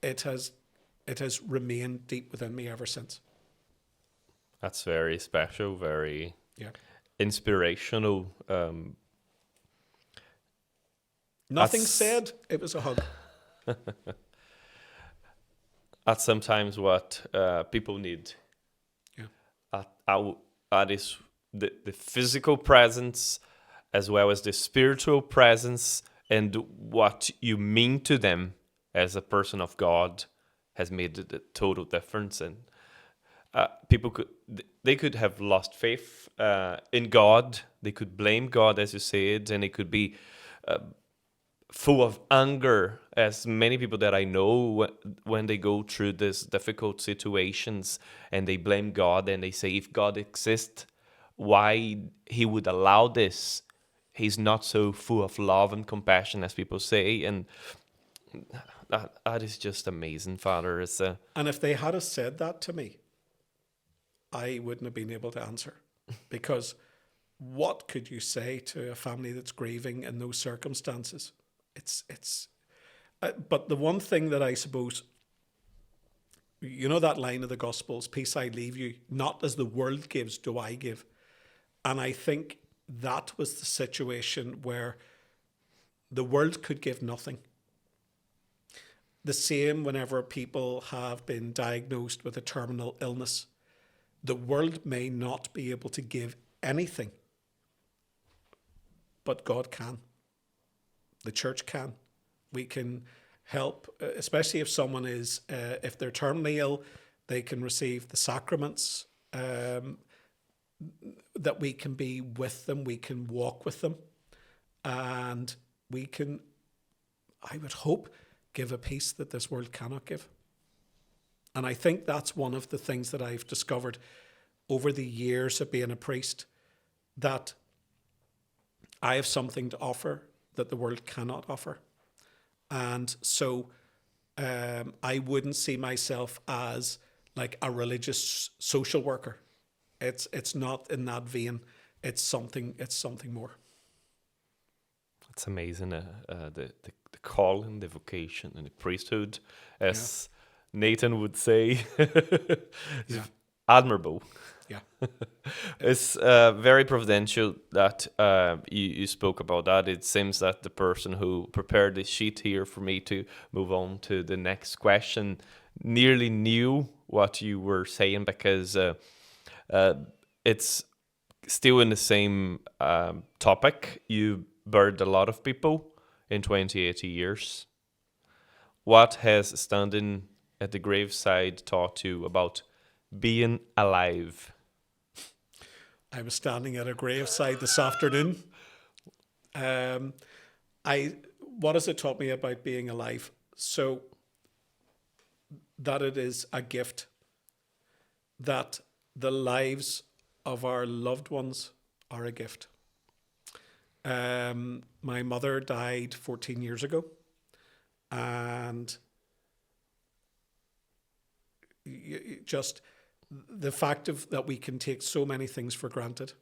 it has remained deep within me ever since. That's very special, very inspirational. Nothing said, it was a hug. That's sometimes what people need. Yeah. That is the physical presence as well as the spiritual presence, and what you mean to them as a person of God has made the total difference. And people could have lost faith in God. They could blame God, as you said, and it could be full of anger, as many people that I know, when they go through these difficult situations and they blame God and they say, if God exists, why he would allow this? He's not so full of love and compassion as people say. And that is just amazing, Father. And if they had said that to me, I wouldn't have been able to answer, because what could you say to a family that's grieving in those circumstances? But the one thing that I suppose, you know that line of the Gospels, peace I leave you, not as the world gives do I give. And I think that was the situation where the world could give nothing. The same whenever people have been diagnosed with a terminal illness. The world may not be able to give anything, but God can. The church can. We can help, especially if someone is, if they're terminally ill, they can receive the sacraments, that we can be with them, we can walk with them, and we can, I would hope, give a peace that this world cannot give. And I think that's one of the things that I've discovered over the years of being a priest, that I have something to offer that the world cannot offer. And so I wouldn't see myself as like a religious social worker. It's not in that vein. It's something more. It's amazing, the calling, the vocation, and the priesthood, as Nathan would say. admirable. Yeah. It's very providential that you spoke about that. It seems that the person who prepared this sheet here for me to move on to the next question nearly knew what you were saying, because it's still in the same topic. You buried a lot of people in 80 years. What has standing at the graveside taught you about being alive? I was standing at a graveside this afternoon. What has it taught me about being alive? So that it is a gift, that the lives of our loved ones are a gift. My mother died 14 years ago, and just the fact that we can take so many things for granted.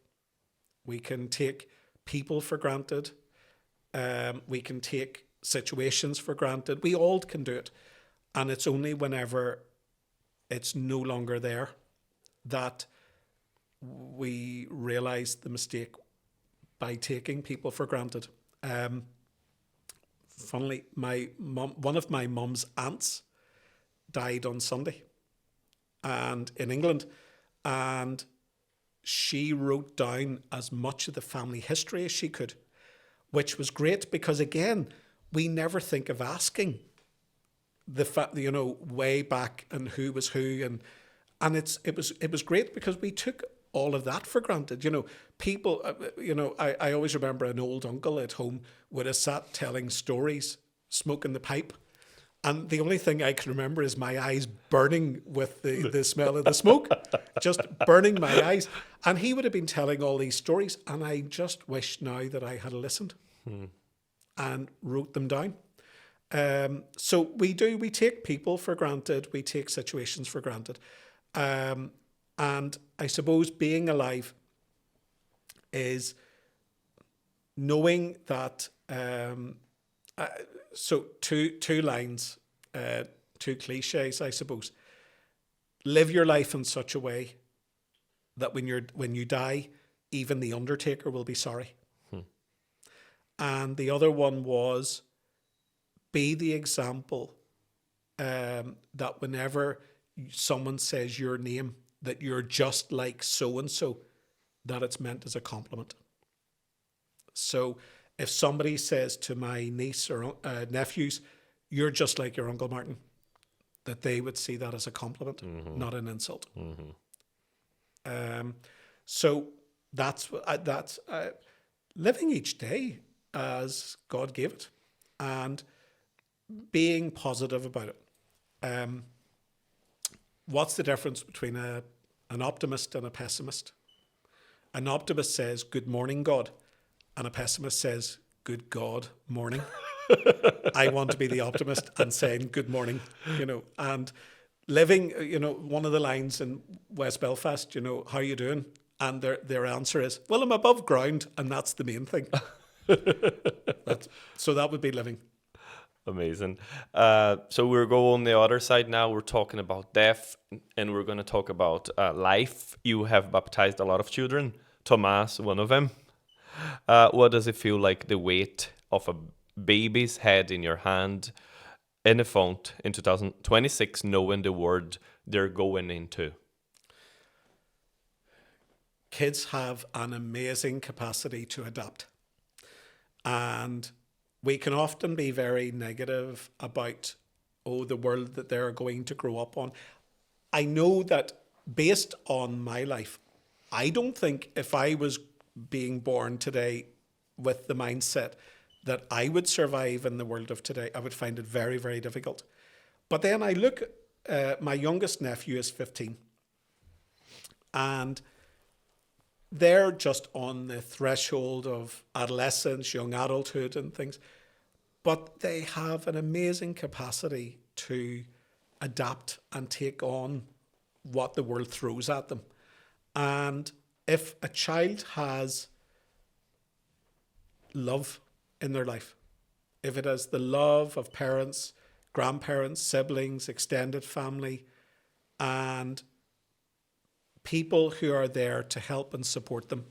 We can take people for granted. We can take situations for granted. We all can do it. And it's only whenever it's no longer there that we realize the mistake by taking people for granted. Funnily, one of my mum's aunts died on Sunday, and in England, and she wrote down as much of the family history as she could, which was great, because again, we never think of asking the fact, way back and who was who, and it was great because we took all of that for granted. People, I always remember an old uncle at home would have sat telling stories, smoking the pipe. And the only thing I can remember is my eyes burning with the smell of the smoke, just burning my eyes. And he would have been telling all these stories. And I just wish now that I had listened and wrote them down. So we take people for granted. We take situations for granted. And I suppose being alive is knowing that, so two lines, two cliches, I suppose. Live your life in such a way that when you die, even the undertaker will be sorry. And the other one was, be the example that whenever someone says your name, that you're just like so-and-so, that it's meant as a compliment. So if somebody says to my niece or nephews, you're just like your Uncle Martin, that they would see that as a compliment, not an insult. So that's living each day as God gave it and being positive about it. What's the difference between an optimist and a pessimist? An optimist says, good morning, God. And a pessimist says, good God, morning. I want to be the optimist and saying good morning, and living, one of the lines in West Belfast, how are you doing? And their answer is, well, I'm above ground, and that's the main thing. So that would be living. Amazing. So we're going on the other side now. We're talking about death, and we're going to talk about life. You have baptized a lot of children. Thomas, one of them. What does it feel like, the weight of a baby's head in your hand in a font in 2026, knowing the world they're going into? Kids have an amazing capacity to adapt. And we can often be very negative about, the world that they're going to grow up on. I know that based on my life, I don't think if I was being born today with the mindset that I would survive in the world of today, I would find it very, very difficult. But then I look, my youngest nephew is 15, and they're just on the threshold of adolescence, young adulthood and things. But they have an amazing capacity to adapt and take on what the world throws at them. And if a child has love in their life, if it has the love of parents, grandparents, siblings, extended family, and people who are there to help and support them,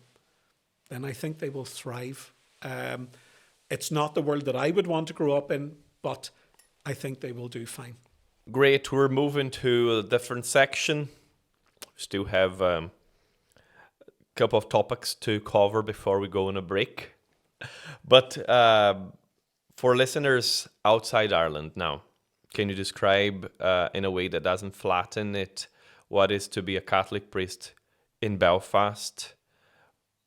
then I think they will thrive. It's not the world that I would want to grow up in, but I think they will do fine. Great. We're moving to a different section. We still have a couple of topics to cover before we go on a break. But for listeners outside Ireland now, can you describe in a way that doesn't flatten it what is to be a Catholic priest in Belfast?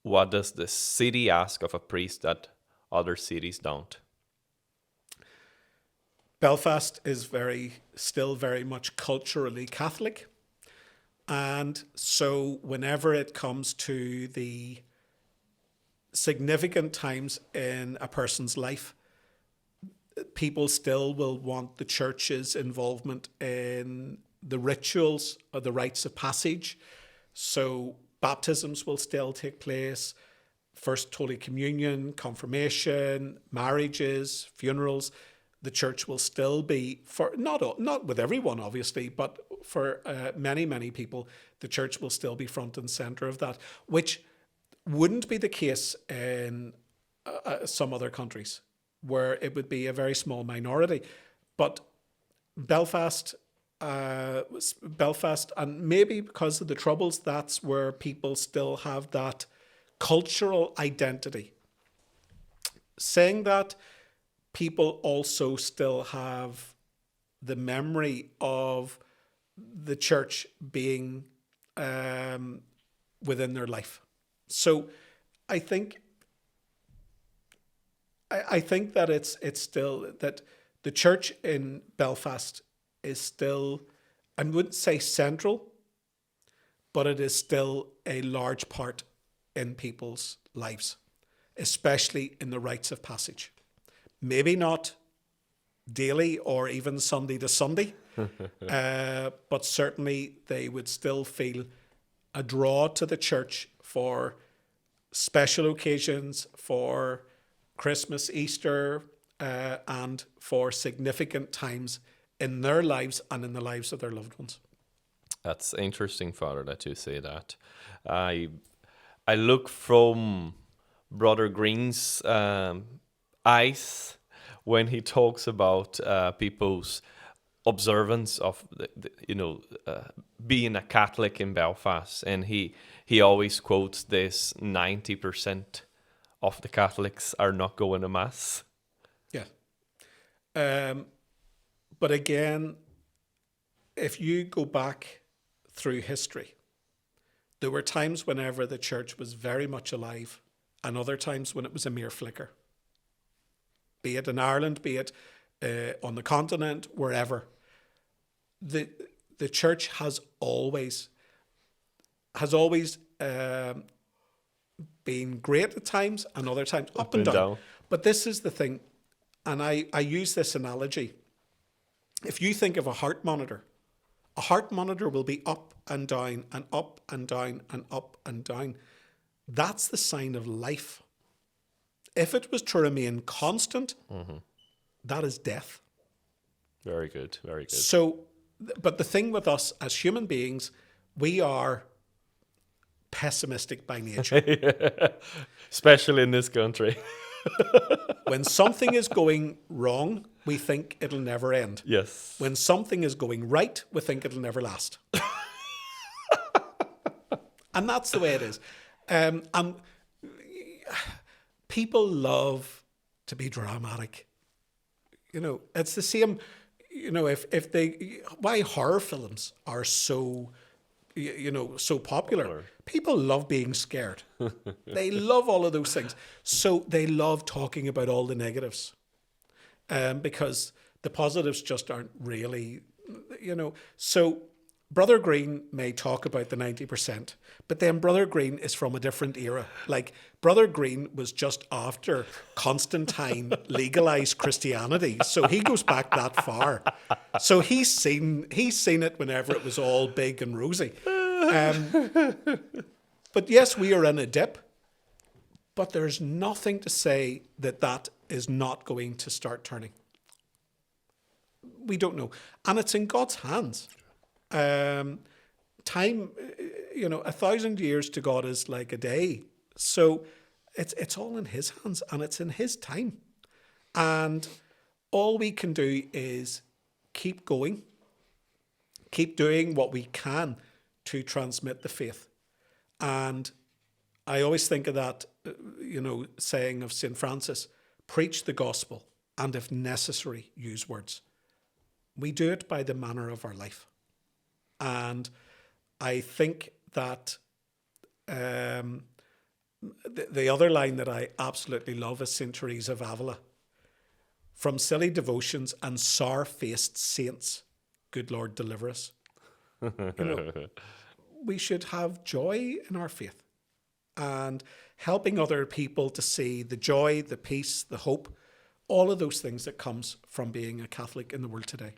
What does the city ask of a priest that other cities don't? Belfast is still very much culturally Catholic. And so whenever it comes to the significant times in a person's life, people still will want the church's involvement in the rituals or the rites of passage. So baptisms will still take place, First Holy Communion, confirmation, marriages, funerals. The church will still be, for not with everyone obviously, but for many, many people, the church will still be front and centre of that, which wouldn't be the case in some other countries, where it would be a very small minority. But Belfast, and maybe because of the Troubles, that's where people still have that cultural identity. Saying that, people also still have the memory of the church being within their life. So I think that it's still that the church in Belfast is still, I wouldn't say central, but it is still a large part in people's lives, especially in the rites of passage. Maybe not daily or even Sunday to Sunday, but certainly they would still feel a draw to the church for special occasions, for Christmas, Easter, and for significant times in their lives and in the lives of their loved ones. That's interesting, Father, that you say that. I look from Brother Green's eyes when he talks about people's observance of being a Catholic in Belfast, and he always quotes this: 90% of the Catholics are not going to mass. Yeah. But again, if you go back through history, there were times whenever the church was very much alive, and other times when it was a mere flicker. Be it in Ireland, be it on the continent, wherever. The church has always been great at times, and other times up and down. But this is the thing, and I use this analogy. If you think of a heart monitor will be up and down and up and down and up and down. That's the sign of life. If it was to remain constant, that is death. Very good, very good. So, but the thing with us as human beings, we are pessimistic by nature. Especially in this country. When something is going wrong, we think it'll never end. Yes. When something is going right, we think it'll never last. And that's the way it is. And people love to be dramatic. It's the same, why horror films are so popular. People love being scared. They love all of those things. So they love talking about all the negatives. Because the positives just aren't really, So Brother Green may talk about the 90%, but then Brother Green is from a different era. Like, Brother Green was just after Constantine legalized Christianity, so he goes back that far. So he's seen it whenever it was all big and rosy. But yes, we are in a dip, but there's nothing to say that is not going to start turning. We don't know, and it's in God's hands. Time, 1,000 years to God is like a day. So it's all in his hands and it's in his time. And all we can do is keep going, keep doing what we can to transmit the faith. And I always think of that, saying of St. Francis, preach the gospel, and if necessary, use words. We do it by the manner of our life. And I think that the other line that I absolutely love is St. Teresa of Avila. From silly devotions and sour-faced saints, good Lord, deliver us. We should have joy in our faith and helping other people to see the joy, the peace, the hope, all of those things that comes from being a Catholic in the world today.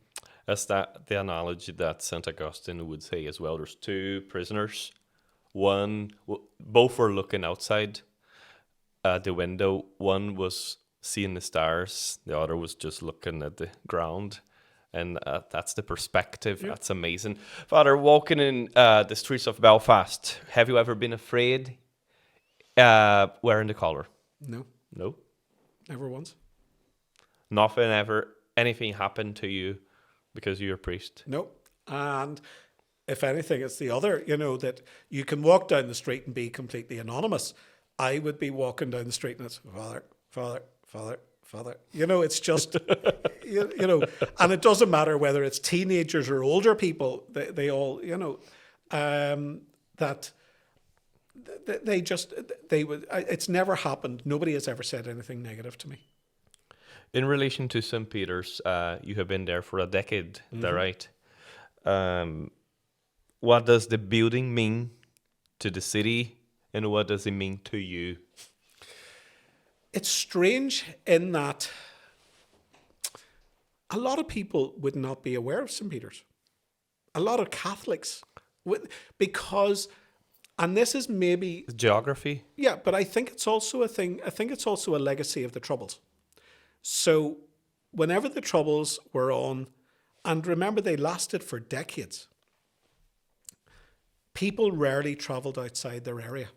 Is that the analogy that St. Augustine would say as well? There's two prisoners. Both were looking outside the window. One was seeing the stars. The other was just looking at the ground. And that's the perspective. Yeah. That's amazing. Father, walking in the streets of Belfast, have you ever been afraid wearing the collar? No. No? Never once. Nothing ever, anything happened to you because you're a priest? No. And if anything, it's the other, that you can walk down the street and be completely anonymous. I would be walking down the street and it's Father, Father, Father, Father. It's just, and it doesn't matter whether it's teenagers or older people, they all, that they would, it's never happened. Nobody has ever said anything negative to me. In relation to St. Peter's, you have been there for a decade, is that right? What does the building mean to the city, and what does it mean to you? It's strange in that a lot of people would not be aware of St. Peter's. A lot of Catholics because, and this is maybe geography. Yeah, but I think it's also a thing. I think it's also a legacy of the Troubles. So whenever the Troubles were on, and remember they lasted for decades, people rarely travelled outside their area.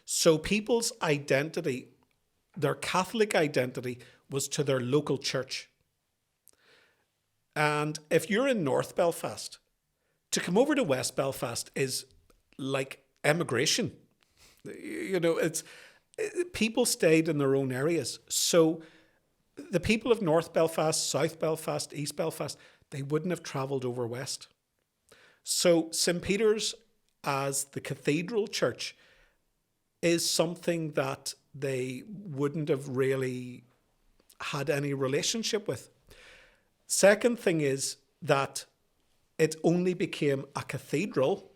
So people's identity, their Catholic identity, was to their local church. And if you're in North Belfast, to come over to West Belfast is like emigration. People stayed in their own areas. So the people of North Belfast, South Belfast, East Belfast, they wouldn't have travelled over west. So St. Peter's as the cathedral church is something that they wouldn't have really had any relationship with. Second thing is that it only became a cathedral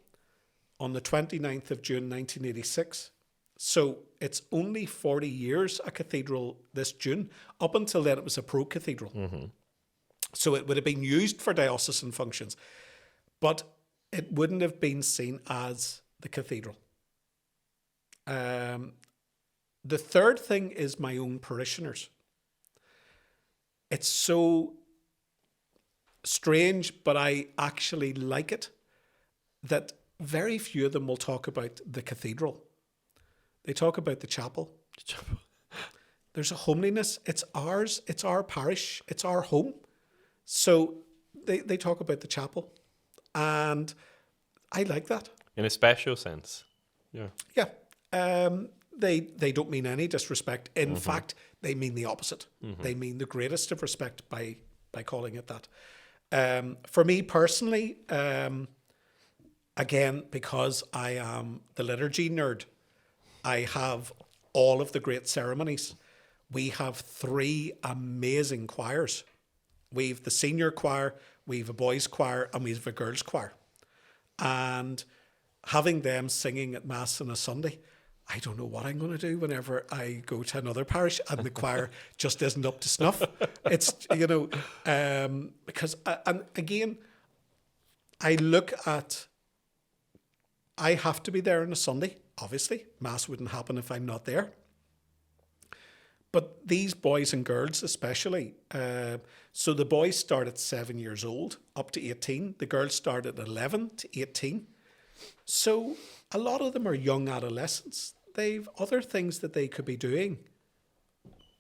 on the 29th of June 1986. So it's only 40 years a cathedral this June. Up until then, it was a pro-cathedral. Mm-hmm. So it would have been used for diocesan functions, but it wouldn't have been seen as the cathedral. The third thing is my own parishioners. It's so strange, but I actually like it, that very few of them will talk about the cathedral. They talk about the chapel. There's a homeliness. It's ours. It's our parish. It's our home. So they talk about the chapel. And I like that. In a special sense. Yeah. Yeah. They don't mean any disrespect. In fact, they mean the opposite. Mm-hmm. They mean the greatest of respect by calling it that. For me personally, again, because I am the liturgy nerd, I have all of the great ceremonies. We have 3 amazing choirs. We've the senior choir, we've a boys' choir, and we've a girls' choir. And having them singing at Mass on a Sunday, I don't know what I'm going to do whenever I go to another parish and the choir just isn't up to snuff. It's, because, and again, I look at, I have to be there on a Sunday, obviously. Mass wouldn't happen if I'm not there. But these boys and girls especially, so the boys start at 7 years old, up to 18. The girls start at 11 to 18. So a lot of them are young adolescents. They've other things that they could be doing,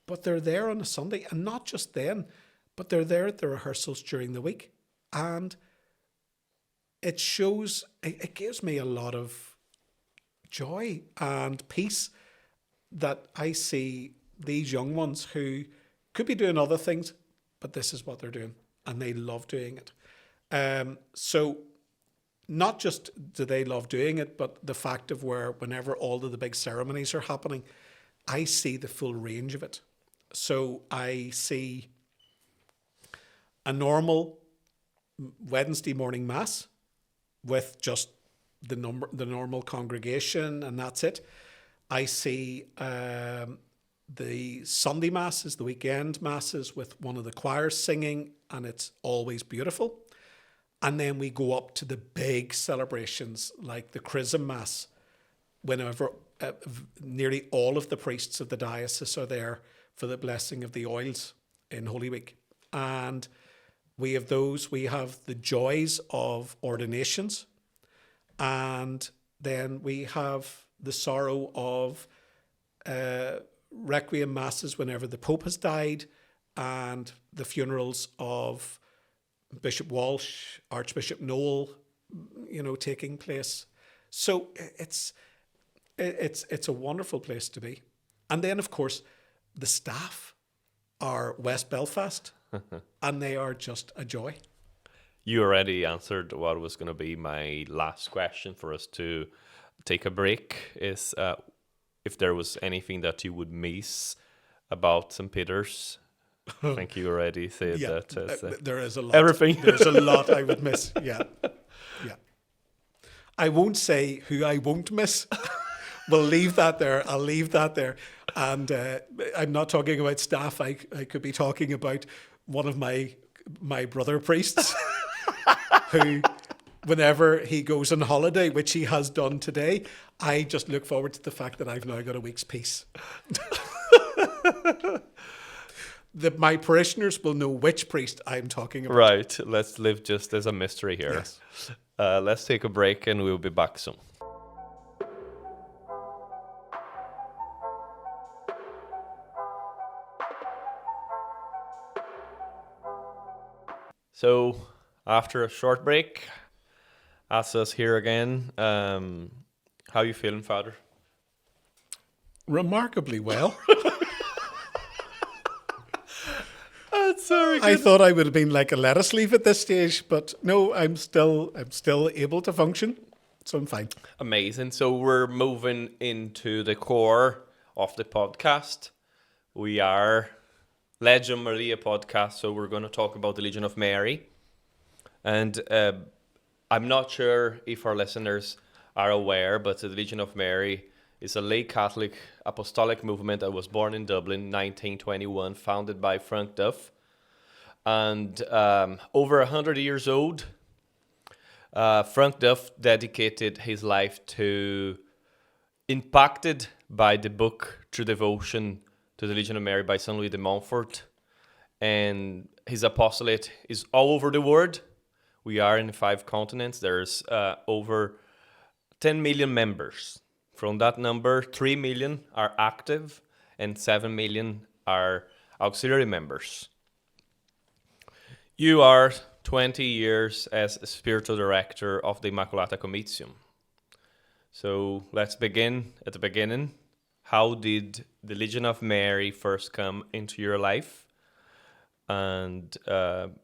but they're there on a Sunday, and not just then, but they're there at the rehearsals during the week. And it shows, it gives me a lot of joy and peace that I see these young ones who could be doing other things, but this is what they're doing, and they love doing it. So not just do they love doing it, but the fact of whenever all of the big ceremonies are happening, I see the full range of it. So I see a normal Wednesday morning mass with just the normal congregation, and that's it. I see the Sunday masses, the weekend masses with one of the choirs singing, and it's always beautiful. And then we go up to the big celebrations like the Chrism Mass, whenever nearly all of the priests of the diocese are there for the blessing of the oils in Holy Week. And we have those, we have the joys of ordinations, and then we have the sorrow of requiem masses whenever the Pope has died, and the funerals of Bishop Walsh, Archbishop Noel, taking place. So it's a wonderful place to be. And then, of course, the staff are West Belfast, and they are just a joy. You already answered what was going to be my last question for us to take a break, is if there was anything that you would miss about St. Peter's. I think you already said that. There is a lot. Everything. There's a lot I would miss. Yeah. I won't say who I won't miss. We'll leave that there. I'll leave that there. And I'm not talking about staff. I could be talking about one of my brother priests who, whenever he goes on holiday, which he has done today, I just look forward to the fact that I've now got a week's peace. My parishioners will know which priest I'm talking about. Right. Let's live just as a mystery here. Yes. Let's take a break and we'll be back soon. So, after a short break, as us here again, how you feeling, Father? Remarkably well. Sorry, I thought I would have been like a lettuce leaf at this stage, but no, I'm still able to function, so I'm fine. Amazing. So we're moving into the core of the podcast. We are Legio Mariae Podcast, so we're going to talk about the Legion of Mary. And I'm not sure if our listeners are aware, but the Legion of Mary is a lay Catholic apostolic movement that was born in Dublin in 1921, founded by Frank Duff. And over 100 years old, Frank Duff dedicated his life to, impacted by the book True Devotion to the Legion of Mary by St. Louis de Montfort. And his apostolate is all over the world. We are in 5 continents. There's over 10 million members. From that number, 3 million are active and 7 million are auxiliary members. You are 20 years as spiritual director of the Immaculata Comitium. So let's begin at the beginning. How did the Legion of Mary first come into your life? And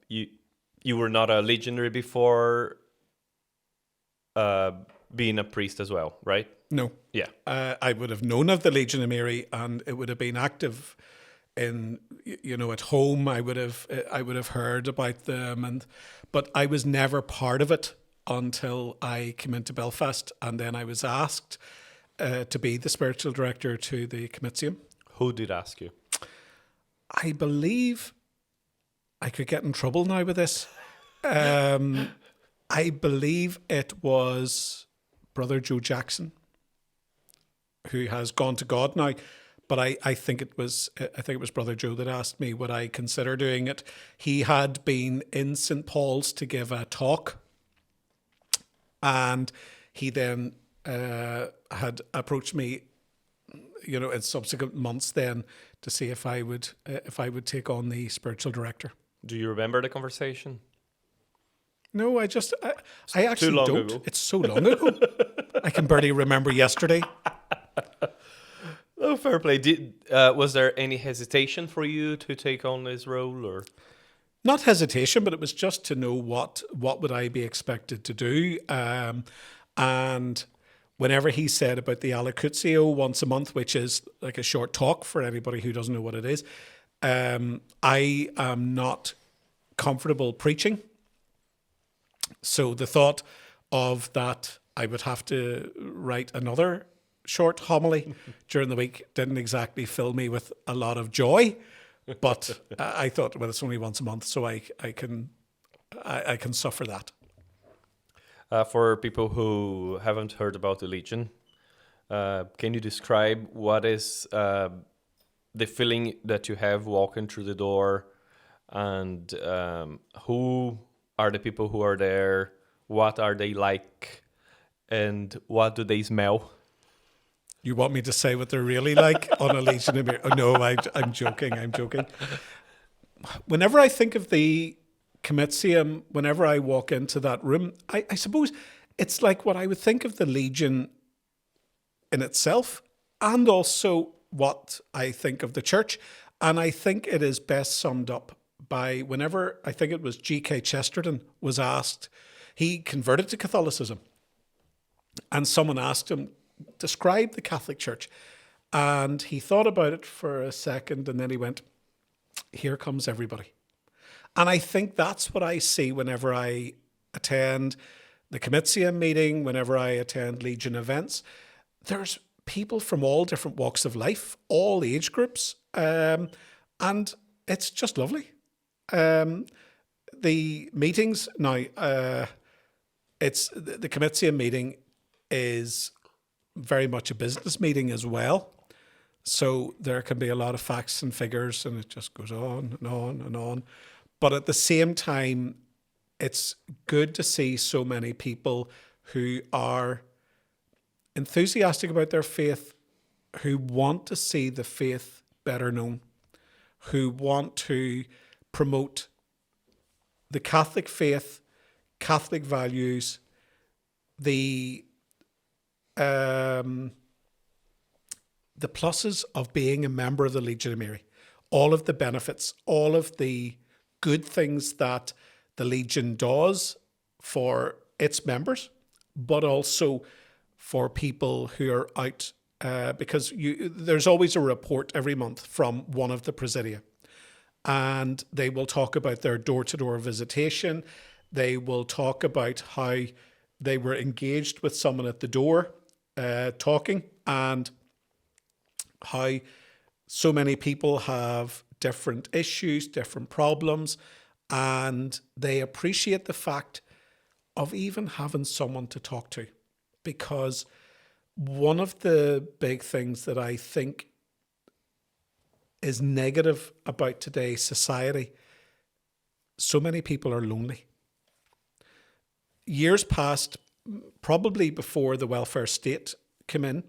you were not a legionary before being a priest as well, right? No. Yeah. I would have known of the Legion of Mary, and it would have been active in, at home. I would have heard about them, but I was never part of it until I came into Belfast, and then I was asked to be the spiritual director to the Comitium. Who did ask you? I believe I could get in trouble now with this. I believe it was Brother Joe Jackson, who has gone to God now. But I think it was Brother Joe that asked me would I consider doing it. He had been in St. Paul's to give a talk, and he then had approached me, in subsequent months then to see if I would take on the spiritual director. Do you remember the conversation? No, I actually long don't. ago. It's so long ago. I can barely remember yesterday. Oh, fair play. Was there any hesitation for you to take on this role, or? Not hesitation, but it was just to know what would I be expected to do. And whenever he said about the allocutio once a month, which is like a short talk for anybody who doesn't know what it is, I am not comfortable preaching. So the thought of that I would have to write another short homily during the week didn't exactly fill me with a lot of joy. But I thought, well, it's only once a month, so I can suffer that. For people who haven't heard about the Legion, can you describe what is the feeling that you have walking through the door, and who are the people who are there? What are they like, and what do they smell? You want me to say what they're really like on a Legion of Mariae? Oh, no, I'm joking. Whenever I think of the Comitium, whenever I walk into that room, I suppose it's like what I would think of the Legion in itself, and also what I think of the church. And I think it is best summed up by whenever, I think it was G.K. Chesterton was asked, he converted to Catholicism, and someone asked him, describe the Catholic Church. And he thought about it for a second, and then he went, here comes everybody. And I think that's what I see whenever I attend the Comitium meeting, whenever I attend Legion events. There's people from all different walks of life, all age groups, and it's just lovely. The meetings now, it's the Comitium meeting is very much a business meeting as well. So there can be a lot of facts and figures, and it just goes on and on and on. But at the same time, it's good to see so many people who are enthusiastic about their faith, who want to see the faith better known, who want to promote the Catholic faith, Catholic values, the pluses of being a member of the Legio Mariae, all of the benefits, all of the good things that the Legion does for its members, but also for people who are out, because there's always a report every month from one of the presidia, and they will talk about their door-to-door visitation. They will talk about how they were engaged with someone at the door, talking, and how so many people have different issues, different problems, and they appreciate the fact of even having someone to talk to. Because one of the big things that I think is negative about today's society, so many people are lonely. Years past, probably before the welfare state came in,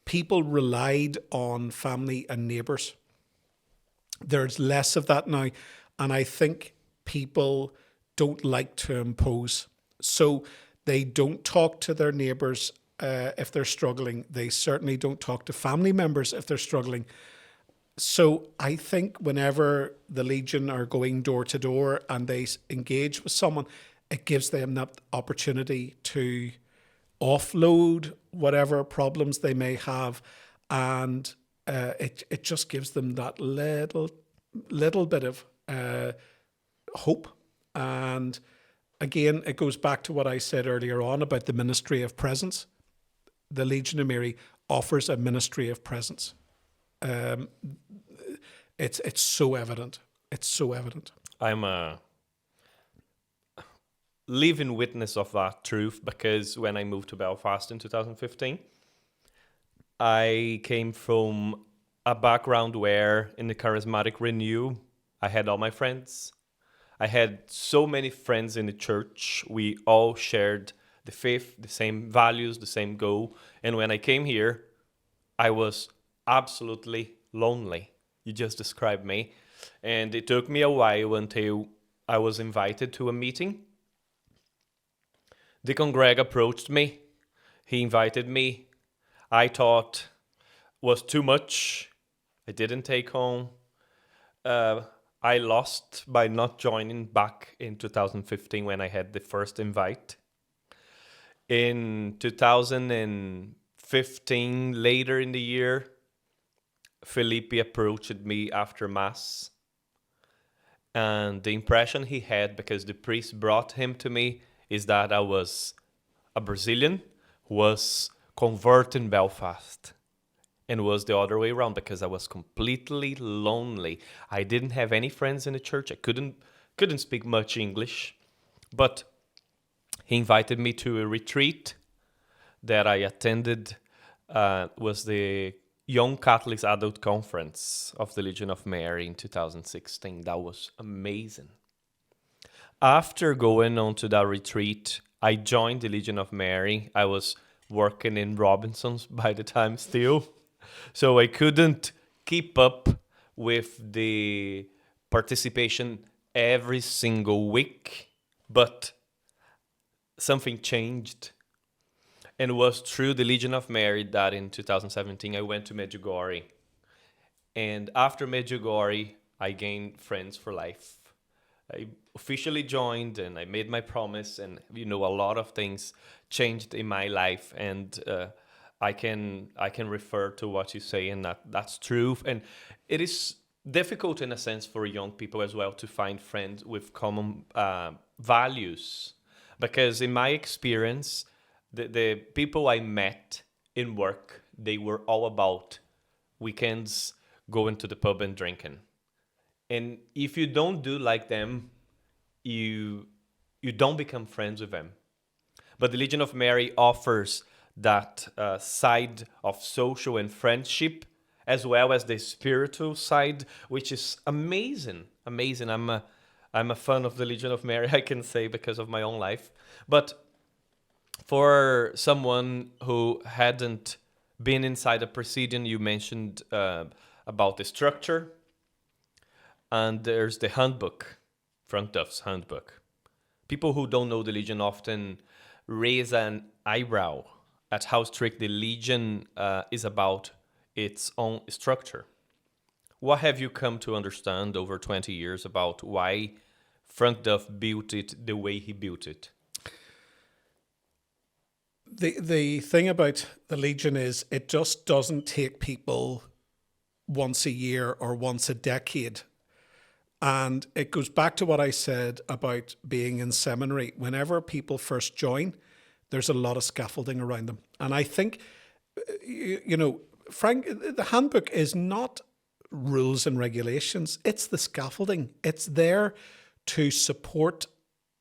people relied on family and neighbours. There's less of that now, and I think people don't like to impose. So they don't talk to their neighbours if they're struggling. They certainly don't talk to family members if they're struggling. So I think whenever the Legion are going door to door and they engage with someone, it gives them that opportunity to offload whatever problems they may have, and it just gives them that little bit of hope. And again, it goes back to what I said earlier on about the ministry of presence. The Legion Mariae offers a ministry of presence. It's so evident. It's so evident. I'm a living witness of that truth, because when I moved to Belfast in 2015, I came from a background where in the charismatic renew, I had all my friends. I had so many friends in the church. We all shared the faith, the same values, the same goal. And when I came here, I was absolutely lonely. You just described me. And it took me a while until I was invited to a meeting. Deacon Greg approached me. He invited me. I thought was too much. I didn't take home. I lost by not joining back in 2015 when I had the first invite. In 2015, later in the year, Felipe approached me after Mass. And the impression he had, because the priest brought him to me, is that I was a Brazilian who was converted in Belfast. And was the other way around, because I was completely lonely. I didn't have any friends in the church. I couldn't speak much English. But he invited me to a retreat that I attended. Was the Young Catholics Adult Conference of the Legion of Mary in 2016. That was amazing. After going on to that retreat, I joined the Legion of Mary. I was working in Robinson's by the time still. So I couldn't keep up with the participation every single week, but something changed. And it was through the Legion of Mary that in 2017 I went to Medjugorje. And after Medjugorje, I gained friends for life. I officially joined and I made my promise, and a lot of things changed in my life, and I can refer to what you say, and that's true. And it is difficult in a sense for young people as well to find friends with common values, because in my experience, the people I met in work, they were all about weekends going to the pub and drinking. And if you don't do like them, you don't become friends with them. But the Legion of Mary offers that side of social and friendship, as well as the spiritual side, which is amazing. Amazing. I'm a fan of the Legion of Mary, I can say, because of my own life. But for someone who hadn't been inside a presidium, you mentioned about the structure. And there's the handbook, Frank Duff's handbook. People who don't know the Legion often raise an eyebrow at how strict the Legion is about its own structure. What have you come to understand over 20 years about why Frank Duff built it the way he built it? The thing about the Legion is it just doesn't take people once a year or once a decade. And it goes back to what I said about being in seminary. Whenever people first join, there's a lot of scaffolding around them. And I think, Frank, the handbook is not rules and regulations. It's the scaffolding. It's there to support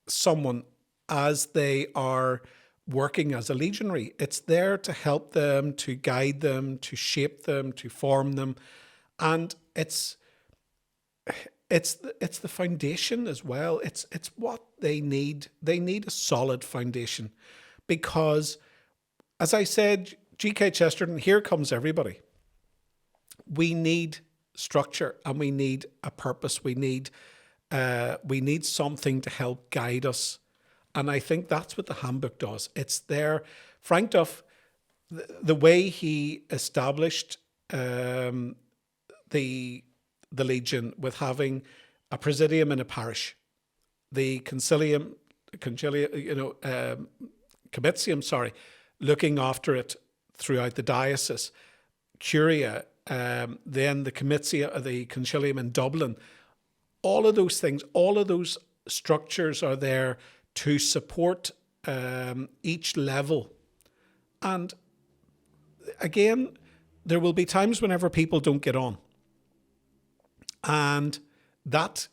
someone as they are working as a legionary. It's there to help them, to guide them, to shape them, to form them. And it's the foundation as well. It's what they need. They need a solid foundation, because, as I said, G.K. Chesterton, here comes everybody. We need structure and we need a purpose. We need something to help guide us. And I think that's what the handbook does. It's there. Frank Duff, the way he established the Legion with having a presidium in a parish, the comitium, looking after it throughout the diocese, Curia, then the concilium in Dublin. All of those things, all of those structures are there to support each level. And again, there will be times whenever people don't get on. And that,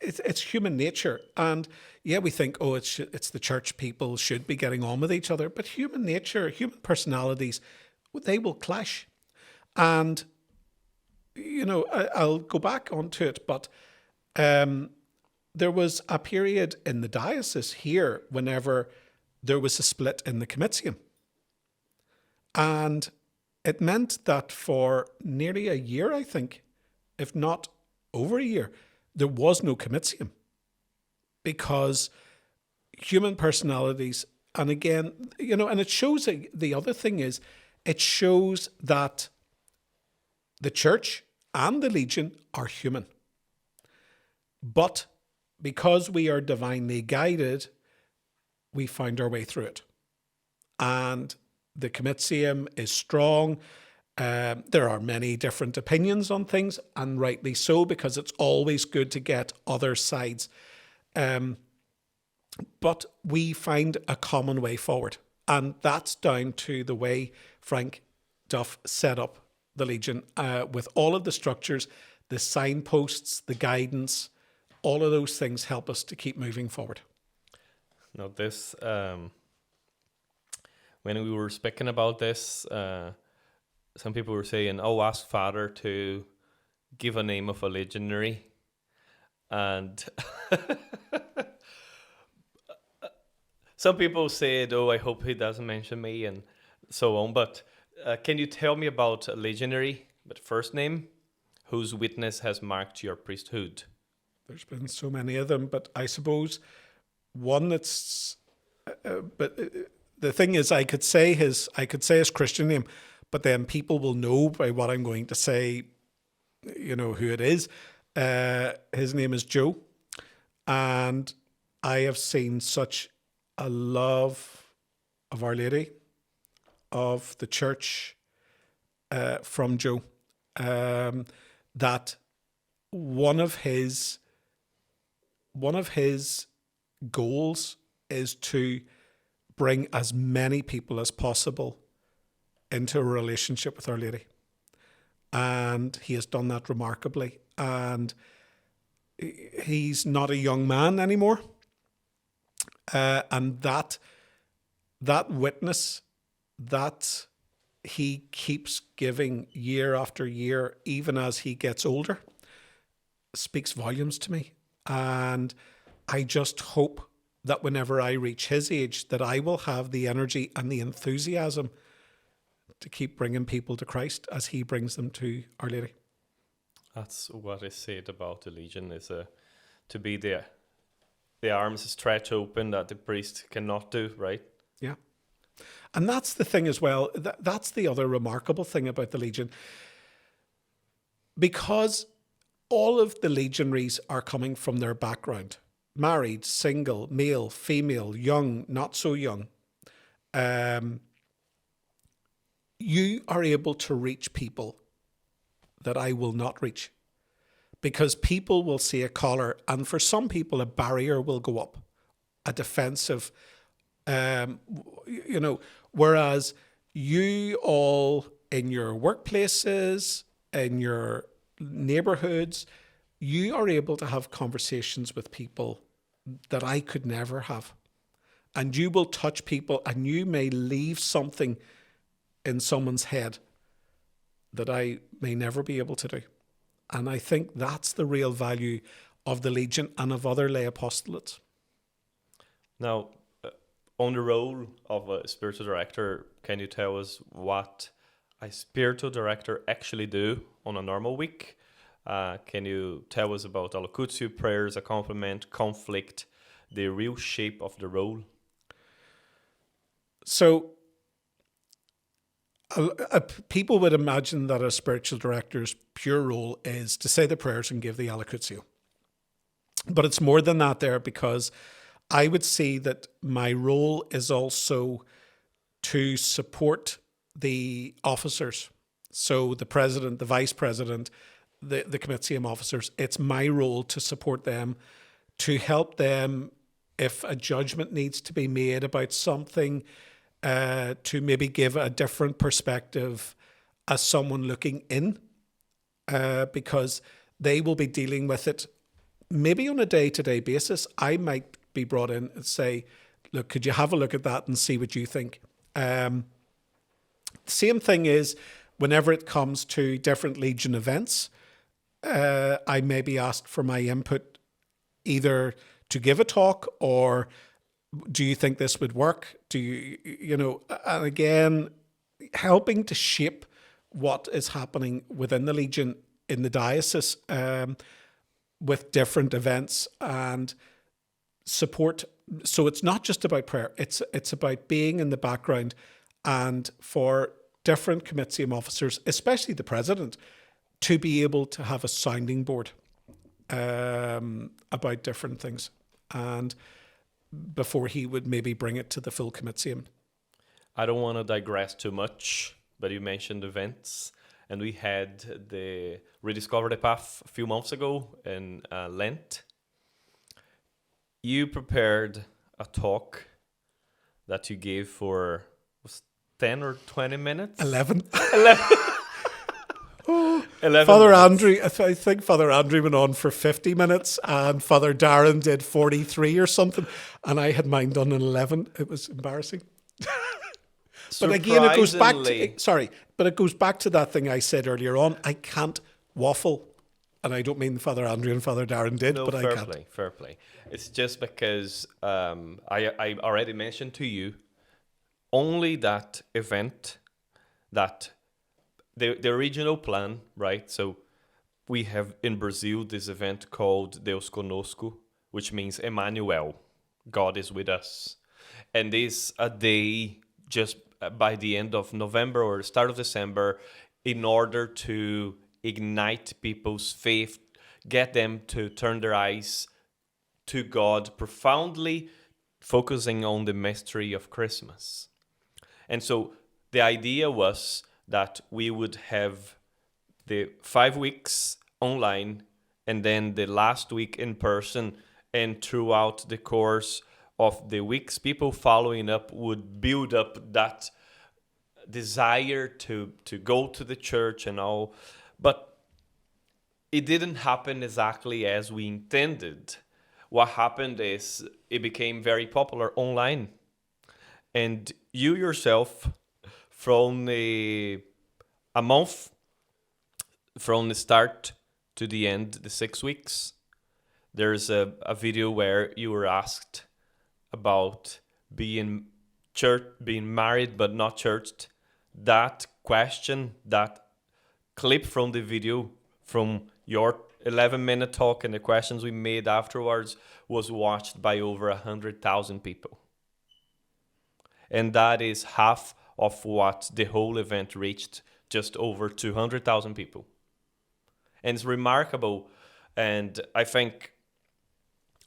it's human nature. And yeah, we think, it's the church people should be getting on with each other. But human nature, human personalities, they will clash. And, I'll go back onto it, but there was a period in the diocese here whenever there was a split in the comitium. And it meant that for nearly a year, I think, if not over a year, there was no comitium. Because human personalities, and again, and it shows, the other thing is, it shows that the church and the Legion are human. But because we are divinely guided, we find our way through it. And the comitium is strong. There are many different opinions on things, and rightly so, because it's always good to get other sides. But we find a common way forward. And that's down to the way Frank Duff set up the Legion, with all of the structures, the signposts, the guidance, all of those things help us to keep moving forward. Now this, when we were speaking about this, some people were saying, ask Father to give a name of a legionary. And some people said, I hope he doesn't mention me and so on. But can you tell me about a legionary, but first name, whose witness has marked your priesthood? There's been so many of them, but I suppose one that's... the thing is, I could say his Christian name, but then people will know by what I'm going to say, who it is. His name is Joe, and I have seen such a love of Our Lady, of the church, from Joe, that one of his goals is to bring as many people as possible into a relationship with Our Lady. And he has done that remarkably. And he's not a young man anymore. And that witness that he keeps giving year after year, even as he gets older, speaks volumes to me. And I just hope that whenever I reach his age, that I will have the energy and the enthusiasm to keep bringing people to Christ as he brings them to Our Lady. That's what is said about the Legion, is to be the arms stretched open that the priest cannot do, right? Yeah. And that's the thing as well. That's the other remarkable thing about the Legion. Because all of the legionaries are coming from their background. Married, single, male, female, young, not so young. You are able to reach people that I will not reach. Because people will see a collar, and for some people a barrier will go up. A defensive, whereas you all in your workplaces, in your neighborhoods, you are able to have conversations with people that I could never have. And you will touch people, and you may leave something in someone's head that I may never be able to do. And I think that's the real value of the Legion and of other lay apostolates. Now, on the role of a spiritual director, can you tell us what a spiritual director actually do on a normal week? Can you tell us about allocutio, prayers, accompaniment, conflict, the real shape of the role? So, people would imagine that a spiritual director's pure role is to say the prayers and give the allocutio. But it's more than that there, because I would see that my role is also to support the officers. So the president, the vice president, the comitium officers, it's my role to support them, to help them if a judgment needs to be made about something, to maybe give a different perspective as someone looking in, because they will be dealing with it maybe on a day-to-day basis. I might be brought in and say, look, could you have a look at that and see what you think? Same thing is whenever it comes to different Legion events, I may be asked for my input, either to give a talk or do you think this would work? Do you, and again, helping to shape what is happening within the Legion in the diocese with different events and support. So it's not just about prayer. It's about being in the background, and for different comitium officers, especially the president, to be able to have a sounding board about different things, and before he would maybe bring it to the full comitium. I don't want to digress too much, but you mentioned events, and we had the Rediscover the Path a few months ago in Lent. You prepared a talk that you gave for 10 or 20 minutes? 11. 11 Father minutes. Andrew, I think Father Andrew went on for 50 minutes and Father Darren did 43 or something, and I had mine done in 11. It was embarrassing. But again, it goes back to that thing I said earlier on. I can't waffle, and I don't mean Father Andrew and Father Darren did, No, but I can't. Fair play. It's just because I already mentioned to you only that event, that the original plan, right? So we have in Brazil this event called Deus Conosco, which means Emmanuel, God is with us. And this a day just by the end of November or the start of December, in order to ignite people's faith, get them to turn their eyes to God profoundly, focusing on the mystery of Christmas. And so the idea was that we would have the 5 weeks online and then the last week in person, and throughout the course of the weeks, people following up would build up that desire to go to the church and all. But it didn't happen exactly as we intended. What happened is it became very popular online. And you yourself, from a month, from the start to the end, the 6 weeks, there's a video where you were asked about being married but not churched. That question, that clip from the video, from your 11-minute talk and the questions we made afterwards, was watched by over 100,000 people. And that is half of what the whole event reached, just over 200,000 people. And it's remarkable. And I think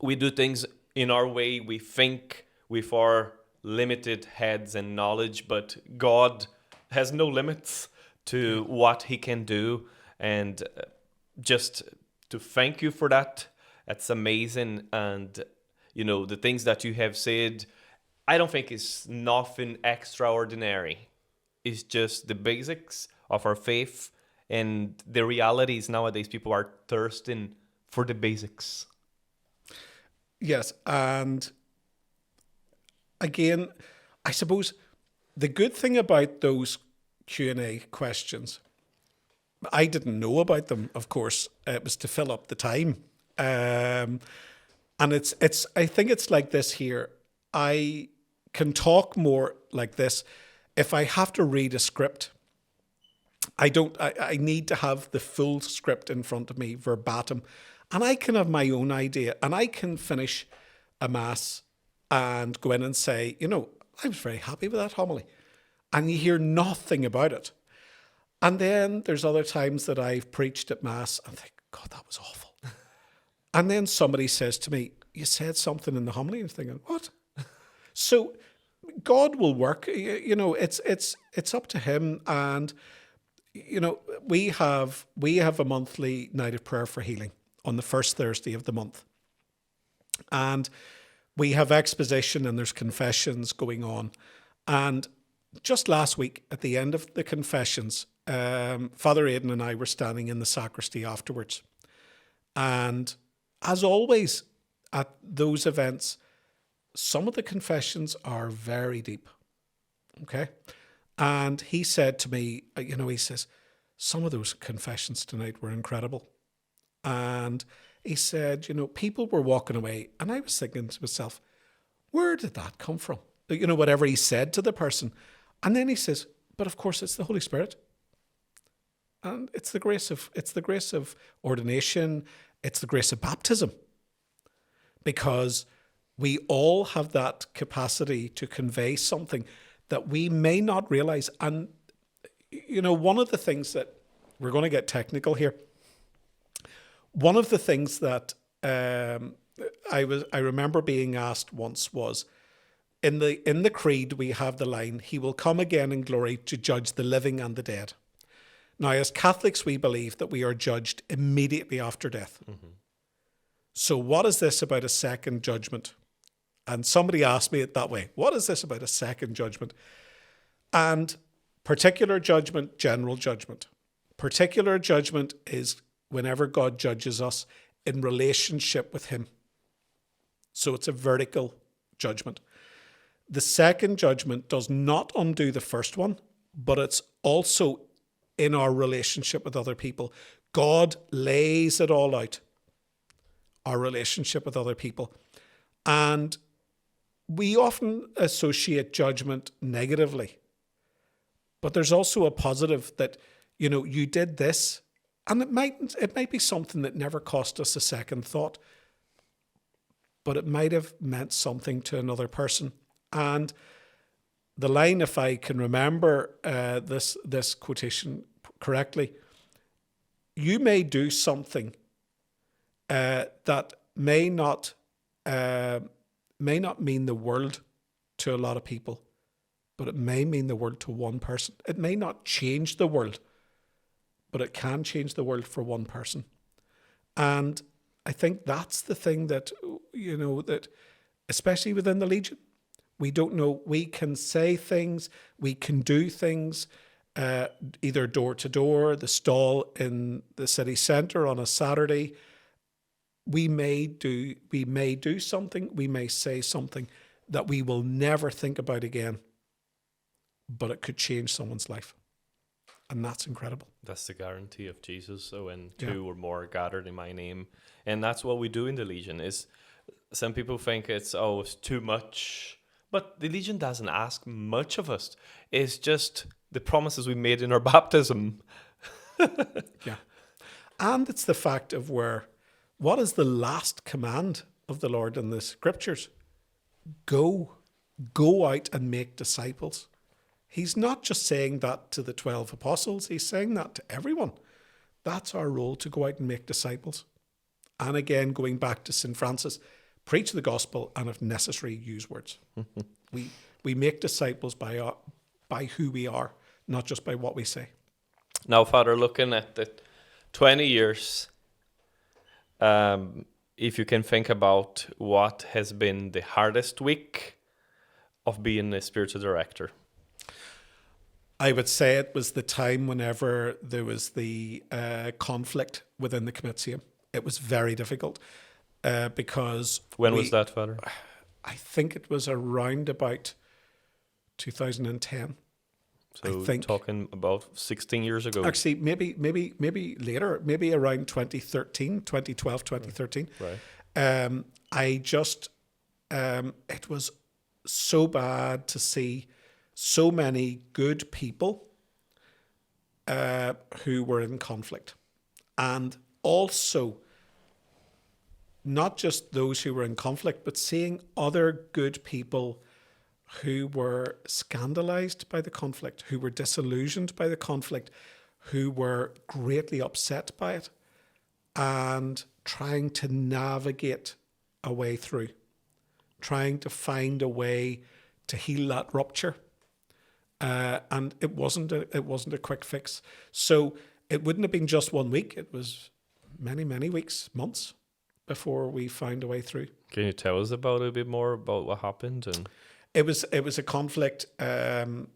we do things in our way. We think with our limited heads and knowledge, but God has no limits to what he can do. And just to thank you for that. That's amazing. And, the things that you have said, I don't think it's nothing extraordinary. It's just the basics of our faith, and the reality is nowadays people are thirsting for the basics. Yes, and again, I suppose the good thing about those Q&A questions, I didn't know about them, of course. It was to fill up the time. And it's. I think it's like this here. I can talk more like this. If I have to read a script, I need to have the full script in front of me verbatim, and I can have my own idea, and I can finish a mass and go in and say, I was very happy with that homily, and you hear nothing about it. And then there's other times that I've preached at mass and think, God, that was awful. And then somebody says to me, you said something in the homily, and I'm thinking, what? So God will work. It's up to him. And we have a monthly night of prayer for healing on the first Thursday of the month, and we have exposition and there's confessions going on. And just last week, at the end of the confessions, Father Aidan and I were standing in the sacristy afterwards, and as always at those events, some of the confessions are very deep. Okay. And he said to me, he says, some of those confessions tonight were incredible. And he said, people were walking away. And I was thinking to myself, where did that come from? You know, whatever he said to the person. And then he says, but of course it's the Holy Spirit. And it's the grace of ordination, it's the grace of baptism. Because we all have that capacity to convey something that we may not realize. And, you know, one of the things that, we're going to get technical here. One of the things that I remember being asked once was, in the creed we have the line, "He will come again in glory to judge the living and the dead." Now, as Catholics, we believe that we are judged immediately after death. Mm-hmm. So what is this about a second judgment? And somebody asked me it that way. What is this about a second judgment? And particular judgment, general judgment. Particular judgment is whenever God judges us in relationship with him. So it's a vertical judgment. The second judgment does not undo the first one, but it's also in our relationship with other people. God lays it all out, our relationship with other people. And we often associate judgment negatively. But there's also a positive that, you know, you did this, and it might be something that never cost us a second thought, but it might have meant something to another person. And the line, if I can remember this quotation correctly, you may do something that may not mean the world to a lot of people, but it may mean the world to one person. It may not change the world, but it can change the world for one person. And I think that's the thing that, you know, that especially within the Legion, we don't know. We can say things, we can do things, either door to door, the stall in the city centre on a Saturday. We may do something, we may say something that we will never think about again, but it could change someone's life. And that's incredible. That's the guarantee of Jesus. So when two or more are gathered in my name. And that's what we do in the Legion. Is some people think it's too much. But the Legion doesn't ask much of us. It's just the promises we made in our baptism. Yeah. And it's the fact of what is the last command of the Lord in the scriptures? Go out and make disciples. He's not just saying that to the 12 apostles, he's saying that to everyone. That's our role, to go out and make disciples. And again, going back to St. Francis, preach the gospel and if necessary, use words. We make disciples by who we are, not just by what we say. Now, Father, looking at the 20 years, if you can think about what has been the hardest week of being a spiritual director. I would say it was the time whenever there was the conflict within the Comitium. It was very difficult because... When was that, Father? I think it was around about 2010. So I think, talking about 16 years ago. Actually, maybe later, maybe around 2012, 2013. Right. I just, it was so bad to see so many good people who were in conflict. And also, not just those who were in conflict, but seeing other good people who were scandalized by the conflict, who were disillusioned by the conflict, who were greatly upset by it, and trying to navigate a way through, trying to find a way to heal that rupture. And it wasn't a quick fix. So it wouldn't have been just 1 week. It was many, many weeks, months before we found a way through. Can you tell us about a bit more about what happened? And It was a conflict. It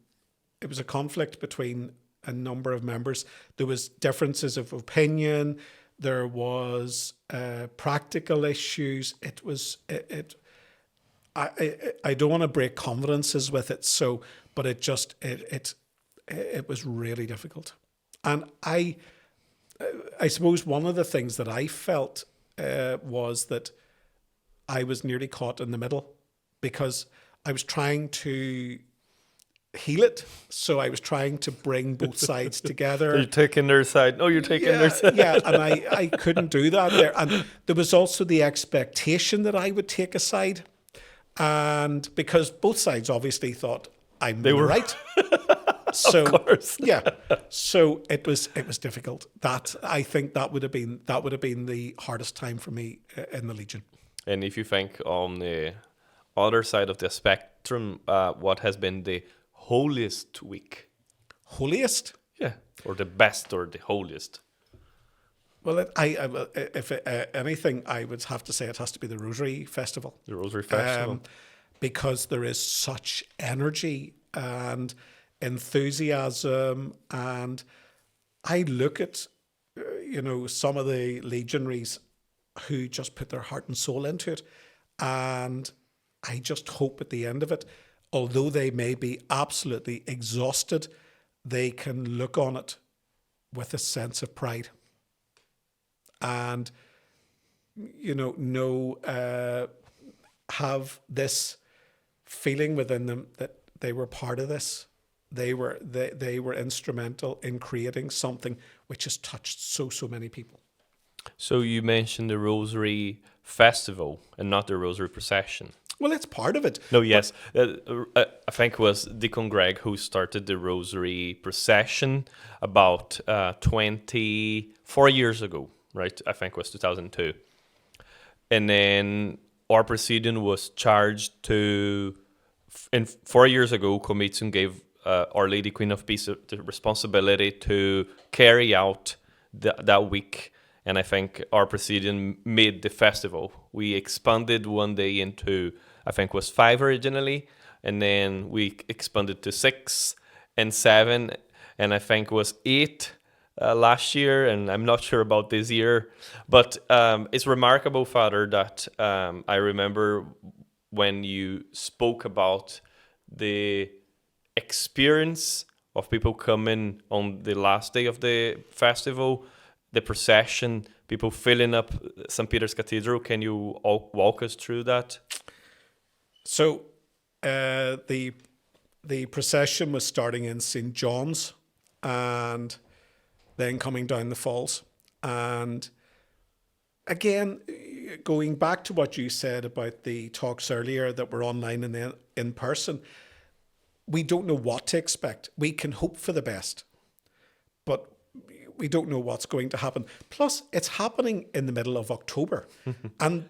was a conflict between a number of members. There was differences of opinion. There was practical issues. It was I don't want to break confidences with it. So, but it was really difficult. And I suppose one of the things that I felt was that I was nearly caught in the middle, because I was trying to heal it. So I was trying to bring both sides together. You're taking their side. No, you're taking their side. Yeah, and I couldn't do that there. And there was also the expectation that I would take a side. And because both sides obviously thought they were right. So, of course. Yeah. So it was difficult. I think that would have been the hardest time for me in the Legion. And if you think on the other side of the spectrum, what has been the holiest week? Holiest? Yeah, or the best, or the holiest. Well, if anything, I would have to say it has to be the Rosary Festival. The Rosary Festival. Because there is such energy and enthusiasm, and I look at some of the legionaries who just put their heart and soul into it, and I just hope at the end of it, although they may be absolutely exhausted, they can look on it with a sense of pride and have this feeling within them that they were part of this. They were instrumental in creating something which has touched so many people. So you mentioned the Rosary Festival and not the Rosary Procession. Well, it's part of it. No, yes. I think it was Deacon Greg who started the Rosary Procession about 24 years ago, right? I think it was 2002. And then our Presidium was charged to, 4 years ago, Commission gave Our Lady Queen of Peace the responsibility to carry out that week. And I think our Presidium made the festival. We expanded one day into, I think it was 5 originally, and then we expanded to 6 and 7, and I think it was 8 last year, and I'm not sure about this year. But it's remarkable, Father, that I remember when you spoke about the experience of people coming on the last day of the festival, the procession, people filling up St. Peter's Cathedral. Can you walk us through that? So the procession was starting in St. John's and then coming down the falls. And again, going back to what you said about the talks earlier that were online and then in person, we don't know what to expect. We can hope for the best, but we don't know what's going to happen. Plus, it's happening in the middle of October. And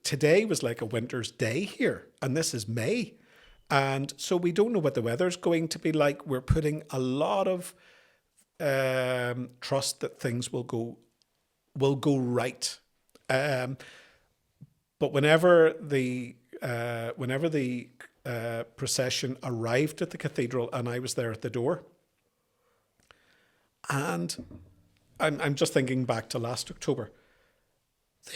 today was like a winter's day here, and this is May. And so we don't know what the weather's going to be like. We're putting a lot of trust that things will go right. But whenever the procession arrived at the cathedral, and I was there at the door, and I'm just thinking back to last October.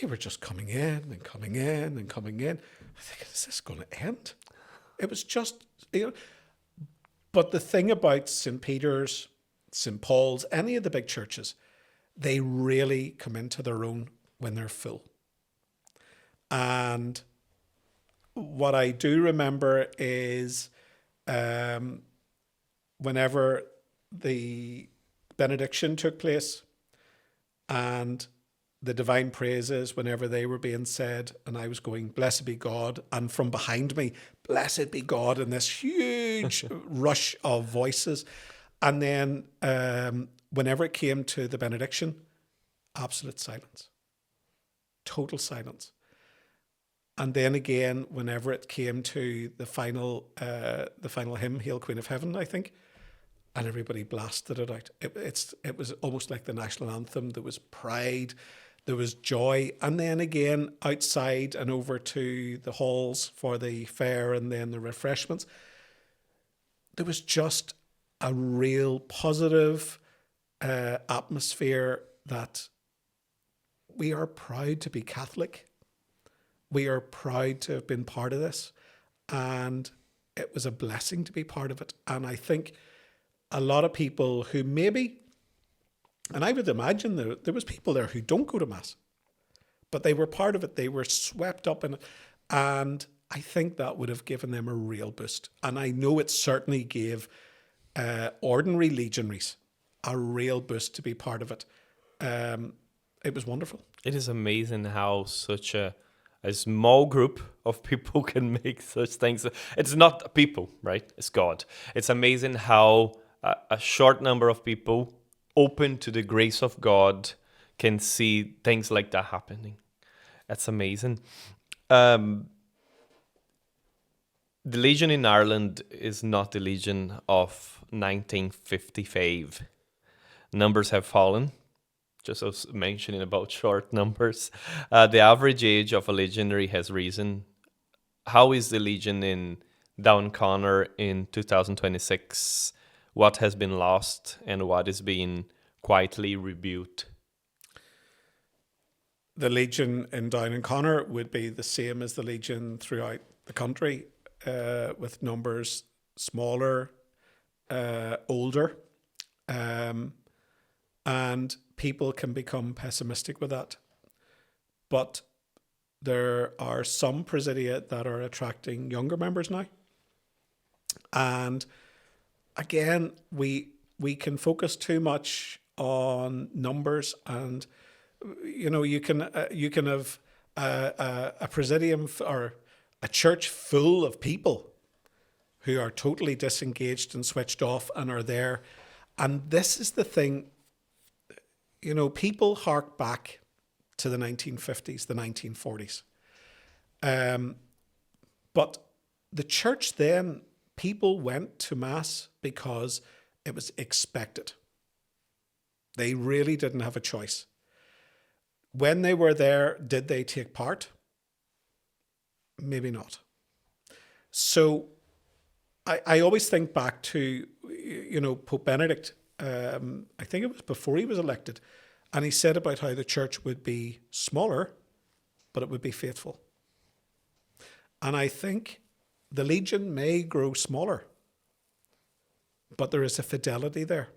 They were just coming in and coming in and coming in. I think, is this going to end? It was just, But the thing about St. Peter's, St. Paul's, any of the big churches, they really come into their own when they're full. And what I do remember is whenever the benediction took place and the divine praises, whenever they were being said, and I was going, blessed be God, and from behind me, blessed be God, and this huge rush of voices. And then whenever it came to the benediction, absolute silence, total silence. And then again, whenever it came to the final hymn, Hail Queen of Heaven, I think, and everybody blasted it out. It was almost like the national anthem. There was pride, there was joy, and then again outside and over to the halls for the fair and then the refreshments. There was just a real positive atmosphere that we are proud to be Catholic. We are proud to have been part of this, and it was a blessing to be part of it. And I think a lot of people who maybe, and I would imagine there was people there who don't go to Mass, but they were part of it. They were swept up in it. And I think that would have given them a real boost. And I know it certainly gave ordinary legionaries a real boost to be part of it. It was wonderful. It is amazing how such a small group of people can make such things. It's not people, right? It's God. It's amazing how a short number of people open to the grace of God can see things like that happening. That's amazing. The Legion in Ireland is not the Legion of 1955. Numbers have fallen. Just as mentioning about short numbers. The average age of a legionary has risen. How is the Legion in Downpatrick in 2026? What has been lost and what is being quietly rebuilt? The Legion in Downpatrick would be the same as the Legion throughout the country, with numbers smaller, older, and people can become pessimistic with that. But there are some presidia that are attracting younger members now. And again, we can focus too much on numbers, and you can have a presidium or a church full of people who are totally disengaged and switched off and are there. And this is the thing, people hark back to the 1950s, the 1940s. But the church then, people went to Mass because it was expected. They really didn't have a choice. When they were there, did they take part? Maybe not. So I always think back to, Pope Benedict. I think it was before he was elected. And he said about how the church would be smaller, but it would be faithful. And I think the Legion may grow smaller, but there is a fidelity there.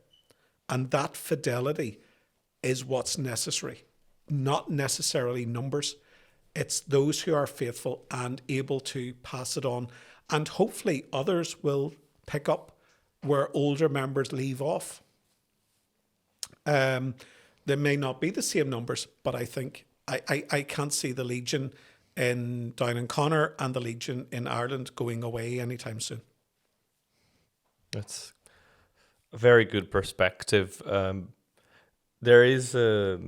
And that fidelity is what's necessary, not necessarily numbers. It's those who are faithful and able to pass it on. And hopefully others will pick up where older members leave off. There may not be the same numbers, but I think I can't see the Legion in Downpatrick and the Legion in Ireland going away anytime soon. That's a very good perspective. There is a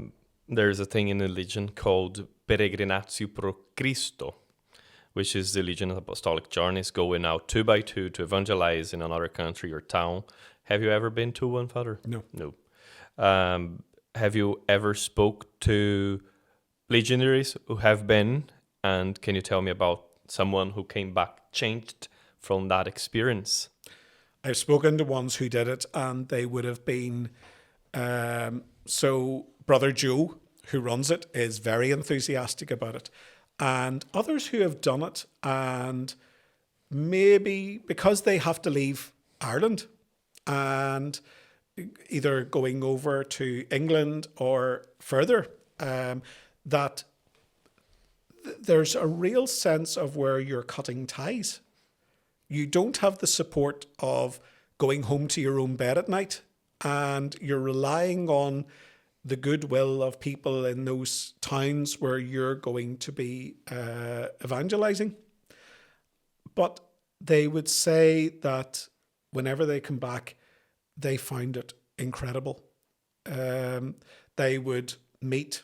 thing in the Legion called Peregrinatio pro Cristo, which is the Legion of Apostolic Journeys, going out 2 by 2 to evangelize in another country or town. Have you ever been to one, Father? No. Have you ever spoke to legionaries who have been? And can you tell me about someone who came back changed from that experience? I've spoken to ones who did it, and they would have been... So Brother Joe, who runs it, is very enthusiastic about it. And others who have done it, and maybe because they have to leave Ireland and either going over to England or further, that there's a real sense of where you're cutting ties. You don't have the support of going home to your own bed at night, and you're relying on the goodwill of people in those towns where you're going to be evangelizing. But they would say that whenever they come back, they find it incredible. They would meet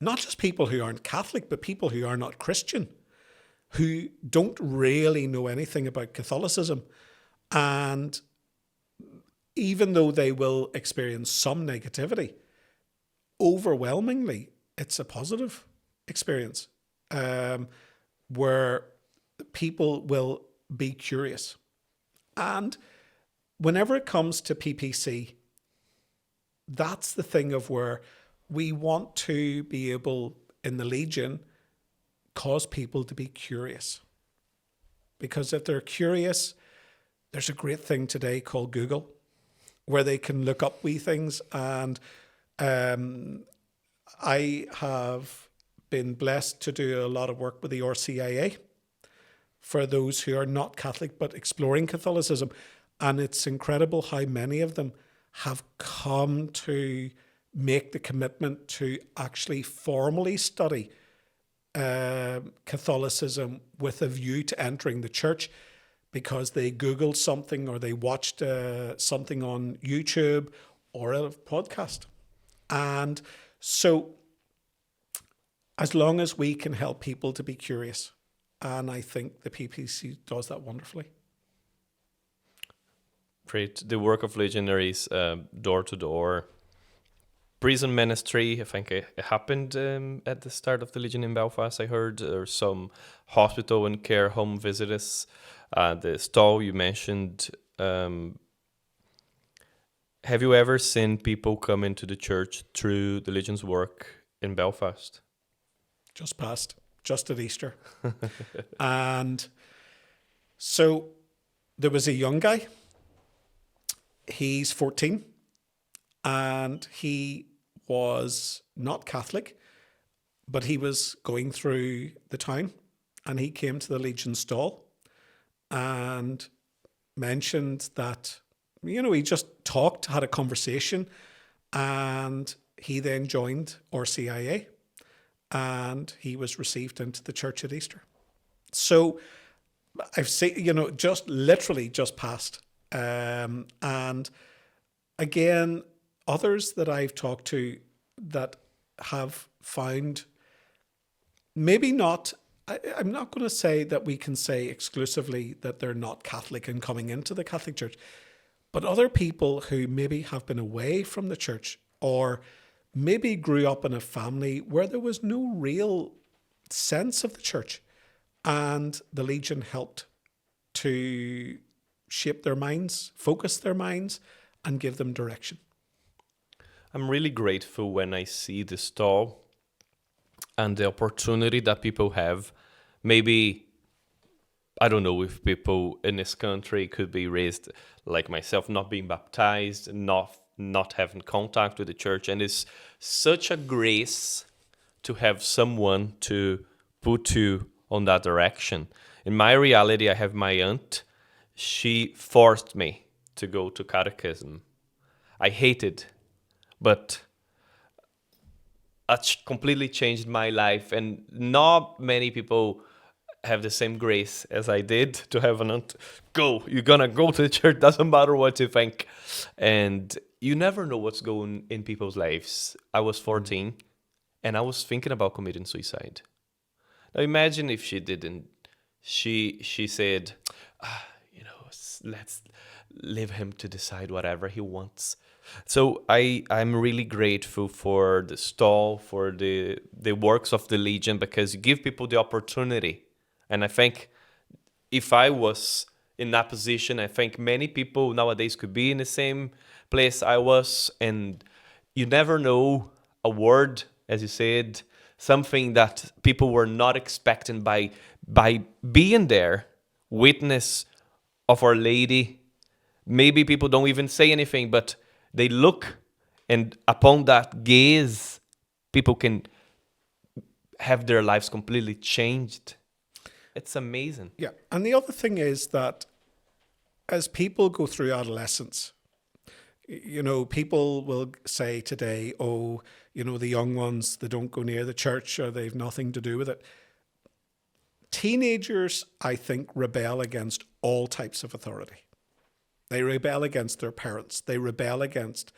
not just people who aren't Catholic, but people who are not Christian, who don't really know anything about Catholicism. And even though they will experience some negativity, overwhelmingly, it's a positive experience, where people will be curious. And whenever it comes to PPC, that's the thing of where we want to be able, in the Legion, cause people to be curious. Because if they're curious, there's a great thing today called Google, where they can look up wee things. And I have been blessed to do a lot of work with the RCIA for those who are not Catholic but exploring Catholicism. And it's incredible how many of them have come to make the commitment to actually formally study Catholicism with a view to entering the church, because they Googled something or they watched something on YouTube or a podcast. And so as long as we can help people to be curious, and I think the PPC does that wonderfully. Great. The work of legionaries, door to door. Prison ministry, I think it happened at the start of the Legion in Belfast, I heard. There some hospital and care home visitors. The stall you mentioned. Have you ever seen people come into the church through the Legion's work in Belfast? Just at Easter. And so there was a young guy. He's 14 and he was not Catholic, but he was going through the town and he came to the Legion stall and mentioned that, he just talked, had a conversation, and he then joined RCIA and he was received into the church at Easter. So I've seen, just passed. And again, others that I've talked to that have found maybe not, I'm not going to say that we can say exclusively that they're not Catholic and coming into the Catholic Church, but other people who maybe have been away from the church or maybe grew up in a family where there was no real sense of the church, and the Legion helped to shape their minds, focus their minds, and give them direction. I'm really grateful when I see the stall and the opportunity that people have. Maybe, I don't know if people in this country could be raised like myself, not being baptized, not having contact with the church. And it's such a grace to have someone to put you on that direction. In my reality, I have my aunt. She forced me to go to catechism. I hated, but it completely changed my life. And not many people have the same grace as I did to have an aunt. Go, you're gonna go to the church, doesn't matter what you think. And you never know what's going in people's lives. I was 14 and I was thinking about committing suicide. Now imagine if she didn't. She said, let's leave him to decide whatever he wants. So I'm really grateful for the stall, for the works of the Legion, because you give people the opportunity. And I think if I was in that position, I think many people nowadays could be in the same place I was. And you never know, a word, as you said, something that people were not expecting by being there, witness of Our Lady. Maybe people don't even say anything, but they look, and upon that gaze, people can have their lives completely changed. It's amazing. Yeah. And the other thing is that as people go through adolescence, people will say today, the young ones, they don't go near the church or they've nothing to do with it. Teenagers, I think, rebel against all types of authority. They rebel against their parents. They rebel against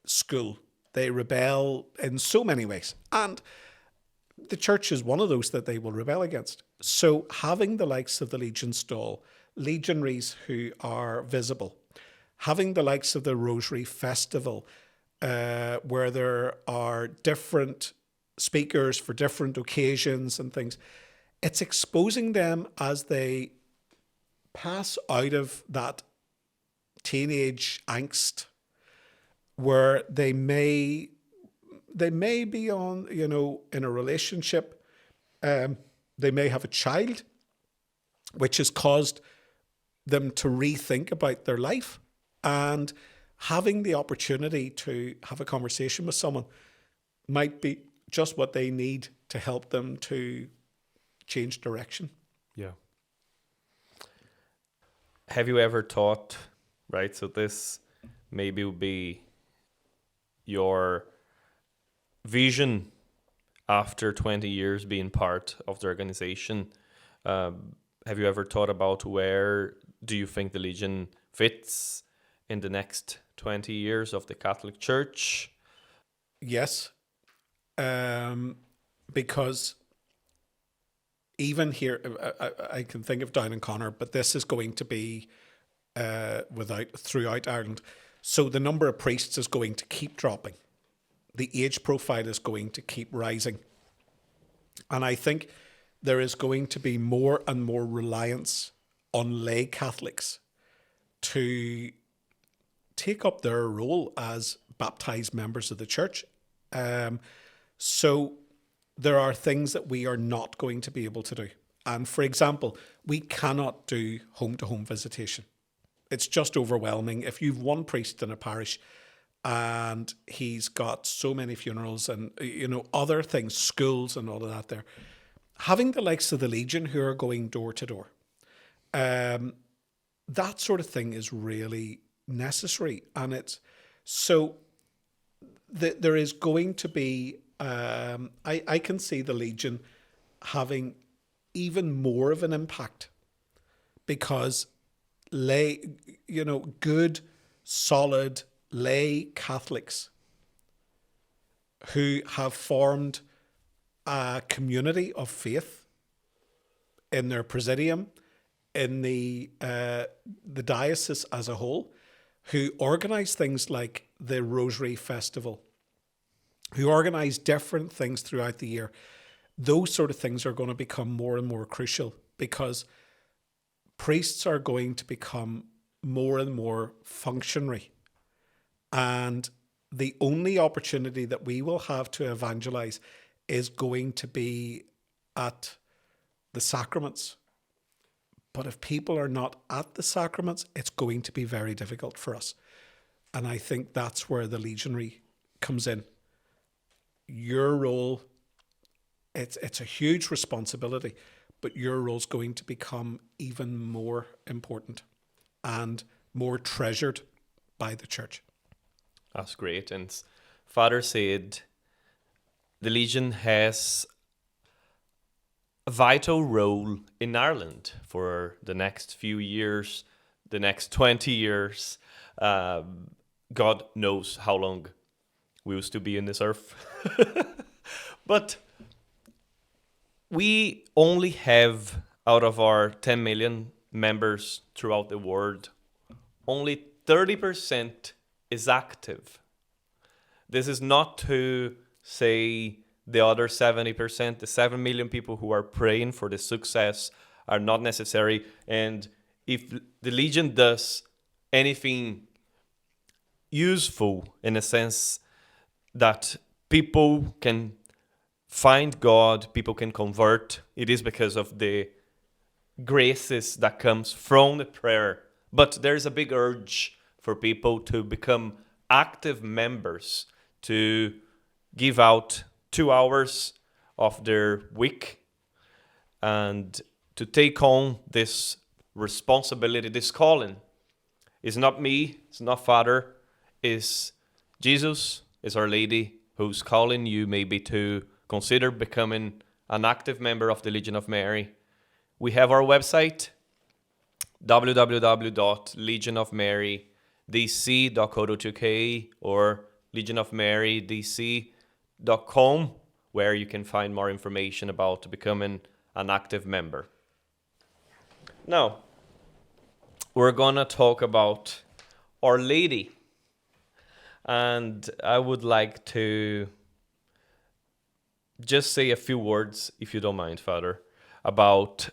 school. They rebel in so many ways. And the church is one of those that they will rebel against. So having the likes of the Legion stall, legionaries who are visible, having the likes of the Rosary Festival, where there are different speakers for different occasions and things, it's exposing them as they pass out of that teenage angst where they may be on, in a relationship. They may have a child, which has caused them to rethink about their life, and having the opportunity to have a conversation with someone might be just what they need to help them to change direction. Yeah. Have you ever thought, right? So this maybe will be your vision after 20 years being part of the organization. Have you ever thought about where do you think the Legion fits in the next 20 years of the Catholic Church? Yes, because even here, I can think of down in Connor, but this is going to be throughout Ireland. So the number of priests is going to keep dropping. The age profile is going to keep rising. And I think there is going to be more and more reliance on lay Catholics to take up their role as baptized members of the church. So there are things that we are not going to be able to do. And for example, we cannot do home-to-home visitation. It's just overwhelming. If you've one priest in a parish and he's got so many funerals and, other things, schools and all of that there, having the likes of the Legion who are going door to door, that sort of thing is really necessary. And it's so there is going to be, I can see the Legion having even more of an impact because good, solid lay Catholics who have formed a community of faith in their presidium, in the diocese as a whole, who organise things like the Rosary Festival, who organise different things throughout the year. Those sort of things are going to become more and more crucial because priests are going to become more and more functionary. And the only opportunity that we will have to evangelise is going to be at the sacraments. But if people are not at the sacraments, it's going to be very difficult for us. And I think that's where the legionary comes in. Your role, it's a huge responsibility, but your role is going to become even more important and more treasured by the church. That's great. And Father said the Legion has a vital role in Ireland for the next few years, the next 20 years. God knows how long we will still be in this earth. But we only have, out of our 10 million members throughout the world, only 30% is active. This is not to say the other 70%, the 7 million people who are praying for the success are not necessary. And if the Legion does anything useful in a sense that people can find God, people can convert, it is because of the graces that comes from the prayer. But there's a big urge for people to become active members, to give out 2 hours of their week and to take on this responsibility, this calling. It's not me, it's not Father, it's Jesus, it's Our Lady who's calling you maybe to consider becoming an active member of the Legion of Mary. We have our website, www.legionofmarydc.co.uk or legionofmarydc.com, where you can find more information about becoming an active member. Now, we're going to talk about Our Lady. And I would like to just say a few words, if you don't mind, Father, about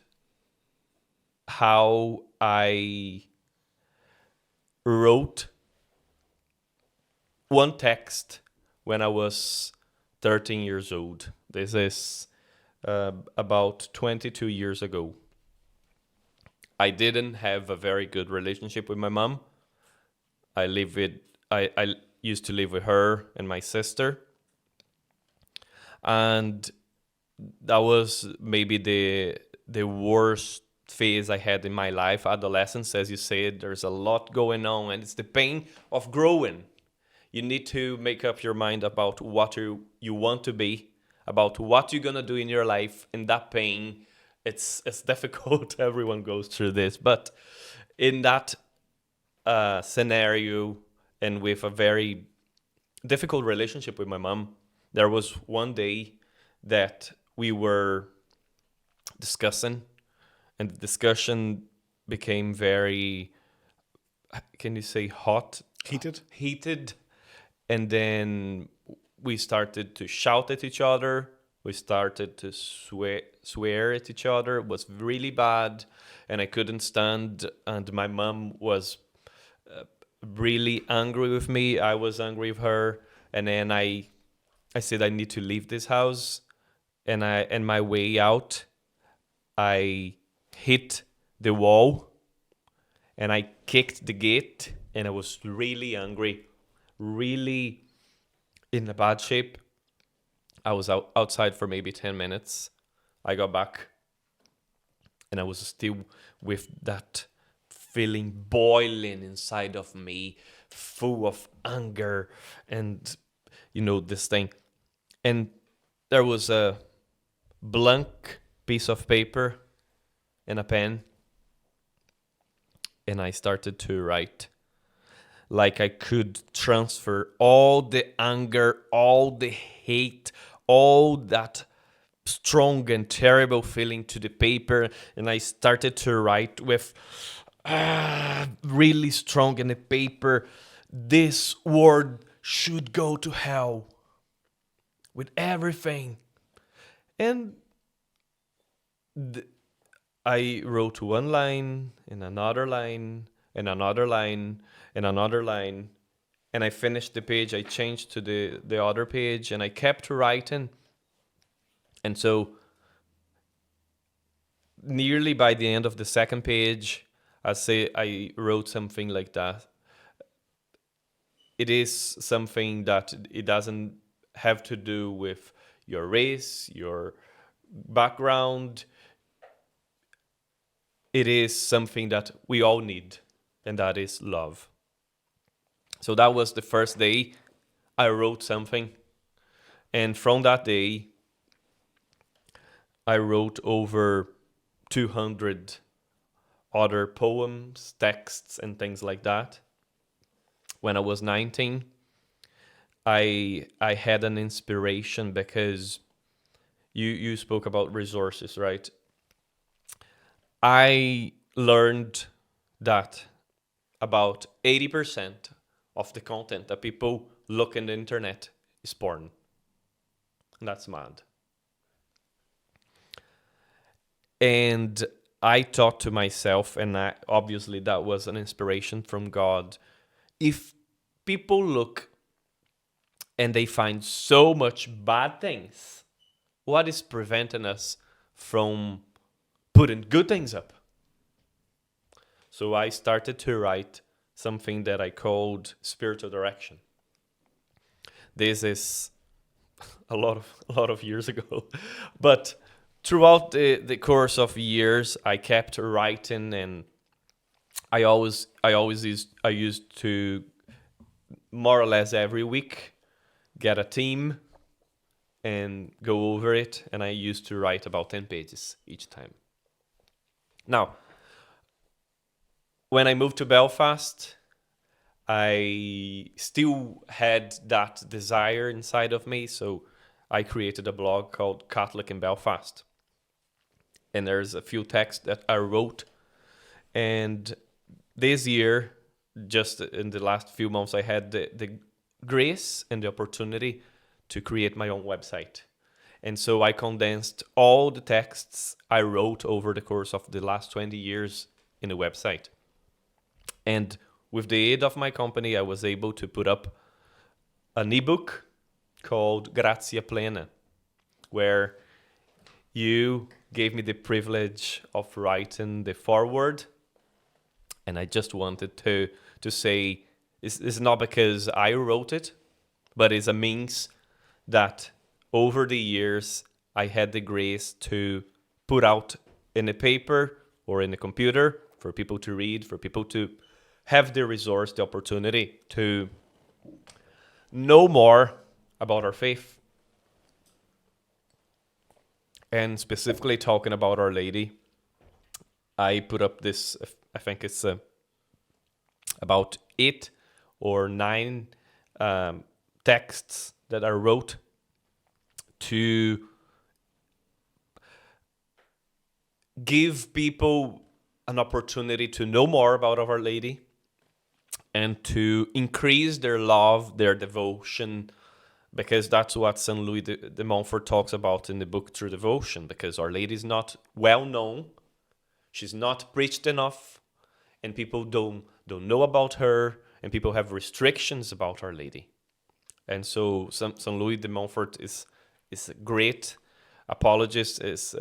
how I wrote one text when I was 13 years old. This is about 22 years ago. I didn't have a very good relationship with my mom. I used to live with her and my sister. And that was maybe the worst phase I had in my life. Adolescence, as you said, there's a lot going on, and it's the pain of growing. You need to make up your mind about what you want to be, about what you're gonna do in your life, and that pain, it's difficult. Everyone goes through this, but in that scenario, and with a very difficult relationship with my mom, there was one day that we were discussing, and the discussion became very, can you say hot? Heated. And then we started to shout at each other. We started to swear at each other. It was really bad, and I couldn't stand. And my mom was really angry with me. I was angry with her. And then I said I need to leave this house. And my way out, I hit the wall, and I kicked the gate, and I was really angry, really in a bad shape. I was outside for maybe 10 minutes. I got back, and I was still with that feeling boiling inside of me, full of anger and, this thing. And there was a blank piece of paper and a pen, and I started to write. Like I could transfer all the anger, all the hate, all that strong and terrible feeling to the paper, and I started to write with really strong in the paper, this word should go to hell with everything. And I wrote one line and another line and another line and another line, and I finished the page. I changed to the other page, and I kept writing. And so nearly by the end of the second page, I wrote something like that. It is something that it doesn't have to do with your race, your background. It is something that we all need, and that is love. So that was the first day I wrote something. And from that day, I wrote over 200 other poems, texts, and things like that. When I was 19, I had an inspiration because you spoke about resources, right? I learned that about 80% of the content that people look in the internet is porn. And that's mad. And I thought to myself, and obviously that was an inspiration from God, if people look and they find so much bad things, what is preventing us from putting good things up? So I started to write something that I called spiritual direction. This is a lot of years ago, but throughout the course of years, I kept writing, and I used to more or less every week get a team and go over it, and I used to write about 10 pages each time. Now, when I moved to Belfast, I still had that desire inside of me, so I created a blog called Catholic in Belfast. And there's a few texts that I wrote. And this year, just in the last few months, I had the grace and the opportunity to create my own website. And so I condensed all the texts I wrote over the course of the last 20 years in the website. And with the aid of my company, I was able to put up an ebook called Gratia, Plena, where you gave me the privilege of writing the foreword. And I just wanted to say, it's not because I wrote it, but it's a means that over the years, I had the grace to put out in a paper or in a computer for people to read, for people to have the resource, the opportunity to know more about our faith. And specifically talking about Our Lady, I put up this, I think it's about 8 or 9 texts that I wrote to give people an opportunity to know more about Our Lady and to increase their love, their devotion, because that's what St. Louis de Montfort talks about in the book True Devotion, because Our Lady is not well known, she's not preached enough, and people don't know about her, and people have restrictions about Our Lady. And so St. Louis de Montfort is a great apologist, is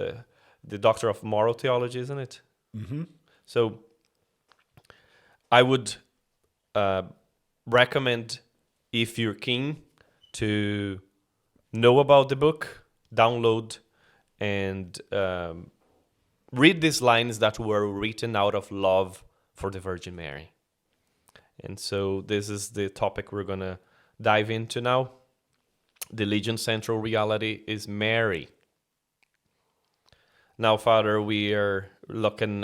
the doctor of moral theology, isn't it? Mm-hmm. So I would recommend, if you're keen to know about the book, download and read these lines that were written out of love for the Virgin Mary. And so this is the topic we're going to dive into now. The Legion's central reality is Mary. Now, Father, we are looking...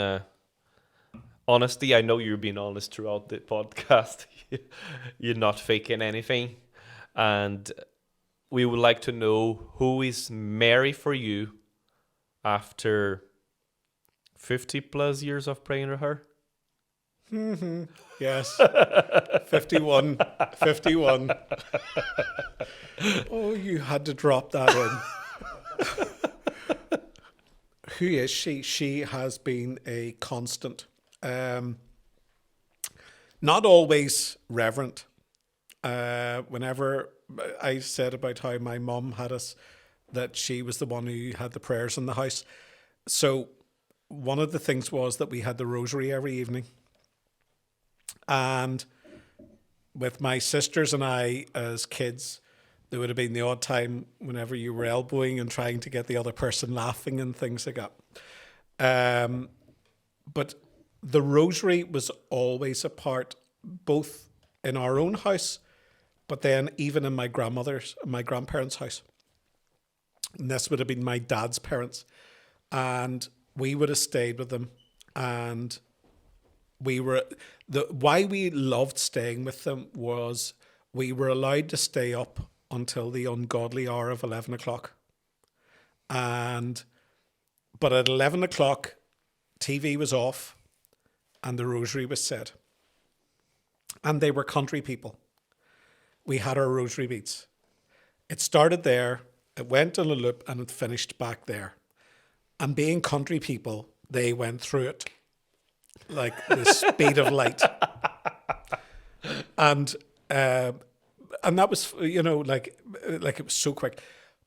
honesty, I know you're being honest throughout the podcast. You're not faking anything. And we would like to know, who is Mary for you after 50 plus years of praying to her? Mm-hmm. Yes. 51. Oh, you had to drop that in. Who is she? She has been a constant. Not always reverent. Whenever I said about how my mum had us, that she was the one who had the prayers in the house. So one of the things was that we had the rosary every evening. And with my sisters and I as kids, there would have been the odd time whenever you were elbowing and trying to get the other person laughing and things like that. But the rosary was always a part, both in our own house, but then even in my grandparents' house. And this would have been my dad's parents. And we would have stayed with them. And why we loved staying with them was we were allowed to stay up until the ungodly hour of 11 o'clock. But at 11 o'clock, TV was off and the rosary was said. And they were country people. We had our rosary beads. It started there, it went on a loop, and it finished back there. And being country people, they went through it like the speed of light. And that was, like it was so quick.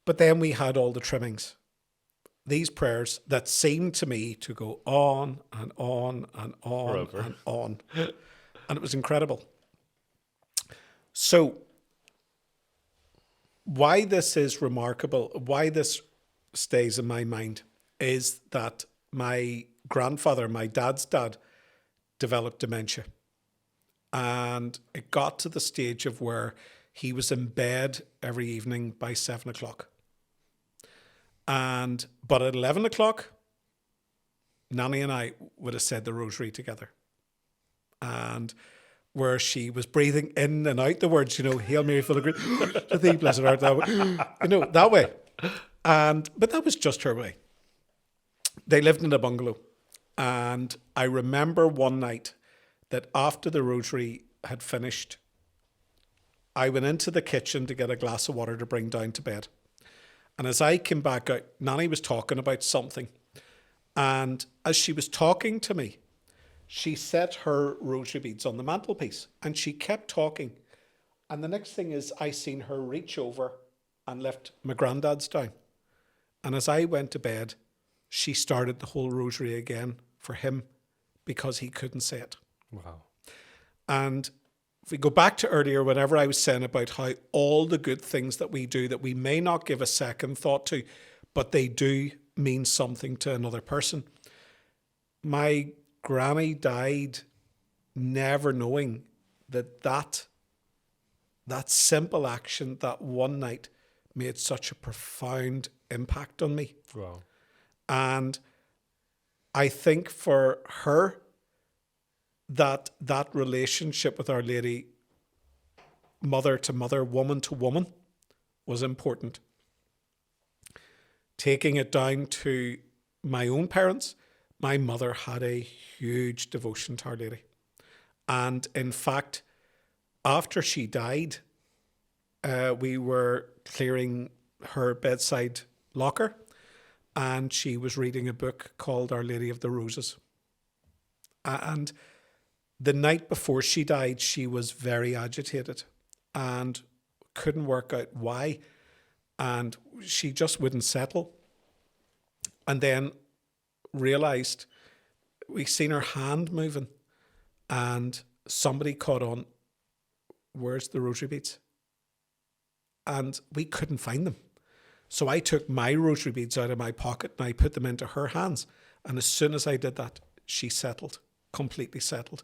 But then we had all the trimmings. These prayers that seemed to me to go on and on and on Forever. and on. And it was incredible. So why this is remarkable, why this stays in my mind, is that my grandfather, my dad's dad, developed dementia. And it got to the stage of where he was in bed every evening by 7 o'clock. But at 11 o'clock, Nanny and I would have said the rosary together. And where she was breathing in and out the words, Hail Mary, full of grace, to thee, blessed art thou, that way. But that was just her way. They lived in a bungalow. And I remember one night that after the rosary had finished, I went into the kitchen to get a glass of water to bring down to bed. And as I came back out, Nanny was talking about something. And as she was talking to me, she set her rosary beads on the mantelpiece and she kept talking. And the next thing is I seen her reach over and lift my granddad's down. And as I went to bed, she started the whole rosary again for him because he couldn't say it. Wow. And if we go back to earlier, whenever I was saying about how all the good things that we do that we may not give a second thought to, but they do mean something to another person. My granny died never knowing that simple action, that one night, made such a profound impact on me. Wow. And I think for her, that relationship with Our Lady, mother to mother, woman to woman, was important. Taking it down to my own parents, my mother had a huge devotion to Our Lady. And in fact, after she died, we were clearing her bedside locker, and she was reading a book called Our Lady of the Roses. And the night before she died, she was very agitated and couldn't work out why. And she just wouldn't settle. And then realised, we seen her hand moving, and somebody caught on, where's the rosary beads? And we couldn't find them. So I took my rosary beads out of my pocket and I put them into her hands. And as soon as I did that, she settled, completely settled.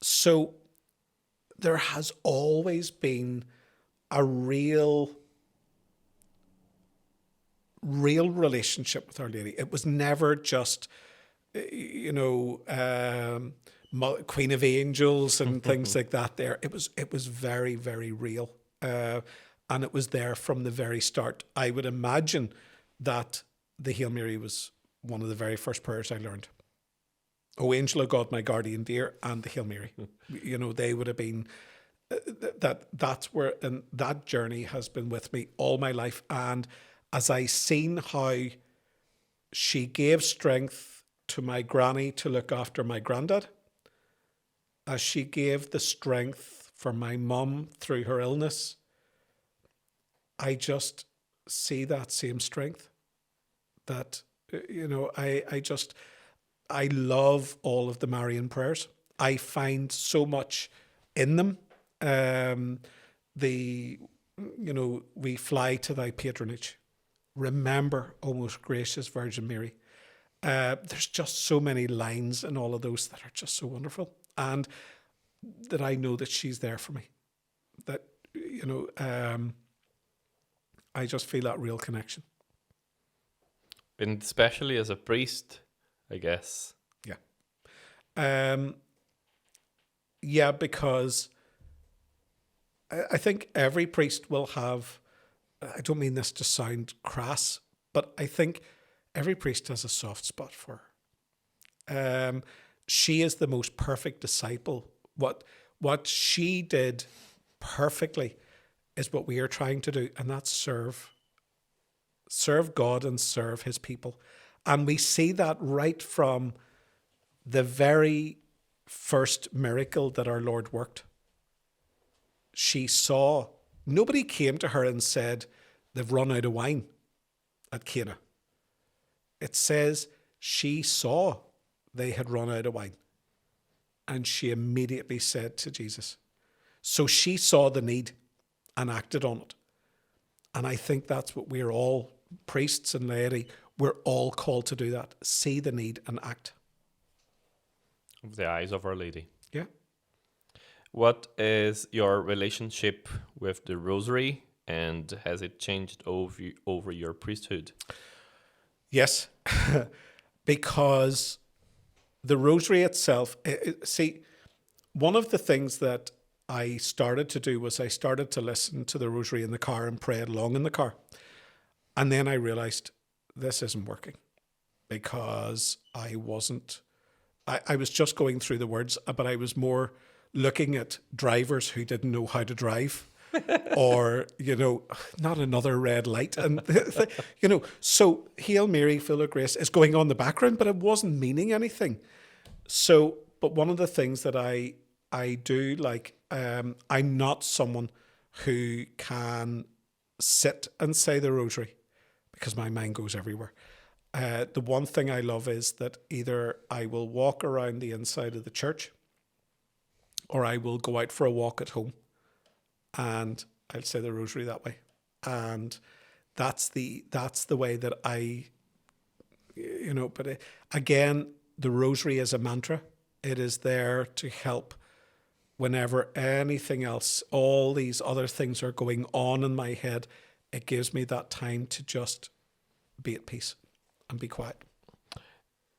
So there has always been a real relationship with Our Lady. It was never just, Queen of Angels and things like that there. It was very, very real. And it was there from the very start. I would imagine that the Hail Mary was one of the very first prayers I learned. O Angel of God, my guardian dear, and the Hail Mary. They would have been, that's where, and that journey has been with me all my life. And as I seen how she gave strength to my granny to look after my granddad, as she gave the strength for my mum through her illness, I just see that same strength. That, I love all of the Marian prayers. I find so much in them. We fly to thy patronage. Remember, O most gracious Virgin Mary. There's just so many lines in all of those that are just so wonderful. And that I know that she's there for me. That, I just feel that real connection. And especially as a priest, I guess. Yeah. Because I think every priest will have, I don't mean this to sound crass, but I think every priest has a soft spot for her. She is the most perfect disciple. What she did perfectly is what we are trying to do, and that's serve God and serve his people. And we see that right from the very first miracle that our Lord worked. She saw, nobody came to her and said, they've run out of wine at Cana. It says she saw they had run out of wine. And she immediately said to Jesus. So she saw the need and acted on it. And I think that's what we're all, priests and laity, we're all called to do that. See the need and act. With the eyes of Our Lady. Yeah. What is your relationship with the Rosary, and has it changed over your priesthood? Yes, because the Rosary itself, see, one of the things that I started to do was I started to listen to the Rosary in the car and pray it along in the car. And then I realized this isn't working, because I was just going through the words, but I was more looking at drivers who didn't know how to drive. Or, not another red light. And, so Hail Mary, full of grace is going on in the background, but it wasn't meaning anything. So, but one of the things that I do, like, I'm not someone who can sit and say the Rosary because my mind goes everywhere. The one thing I love is that either I will walk around the inside of the church, or I will go out for a walk at home and I'll say the rosary that way. And that's the way that I, but again, the rosary is a mantra. It is there to help whenever anything else, all these other things are going on in my head. It gives me that time to just be at peace and be quiet.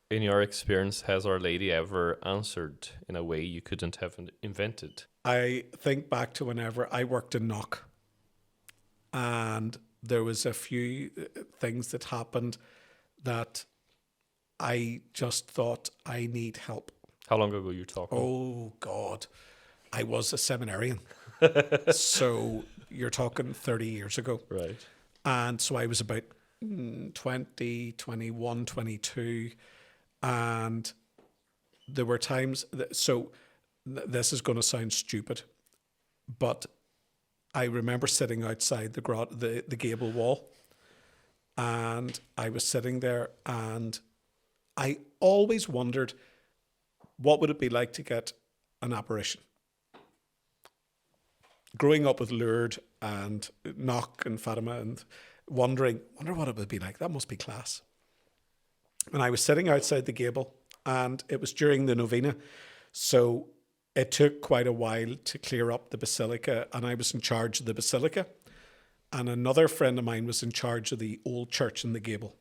In your experience, has Our Lady ever answered in a way you couldn't have invented? I think back to whenever I worked in Knock, and there was a few things that happened that I just thought, I need help. How long ago you talking? Oh, God. I was a seminarian. So you're talking 30 years ago. Right. And so I was about 20, 21, 22. And there were times, this is going to sound stupid, but I remember sitting outside the gable wall, and I was sitting there, and I always wondered, what would it be like to get an apparition? Growing up with Lourdes and Knock and Fatima, and wonder what it would be like. That must be class. And I was sitting outside the gable, and it was during the novena, so it took quite a while to clear up the basilica, and I was in charge of the basilica, and another friend of mine was in charge of the old church in the gable.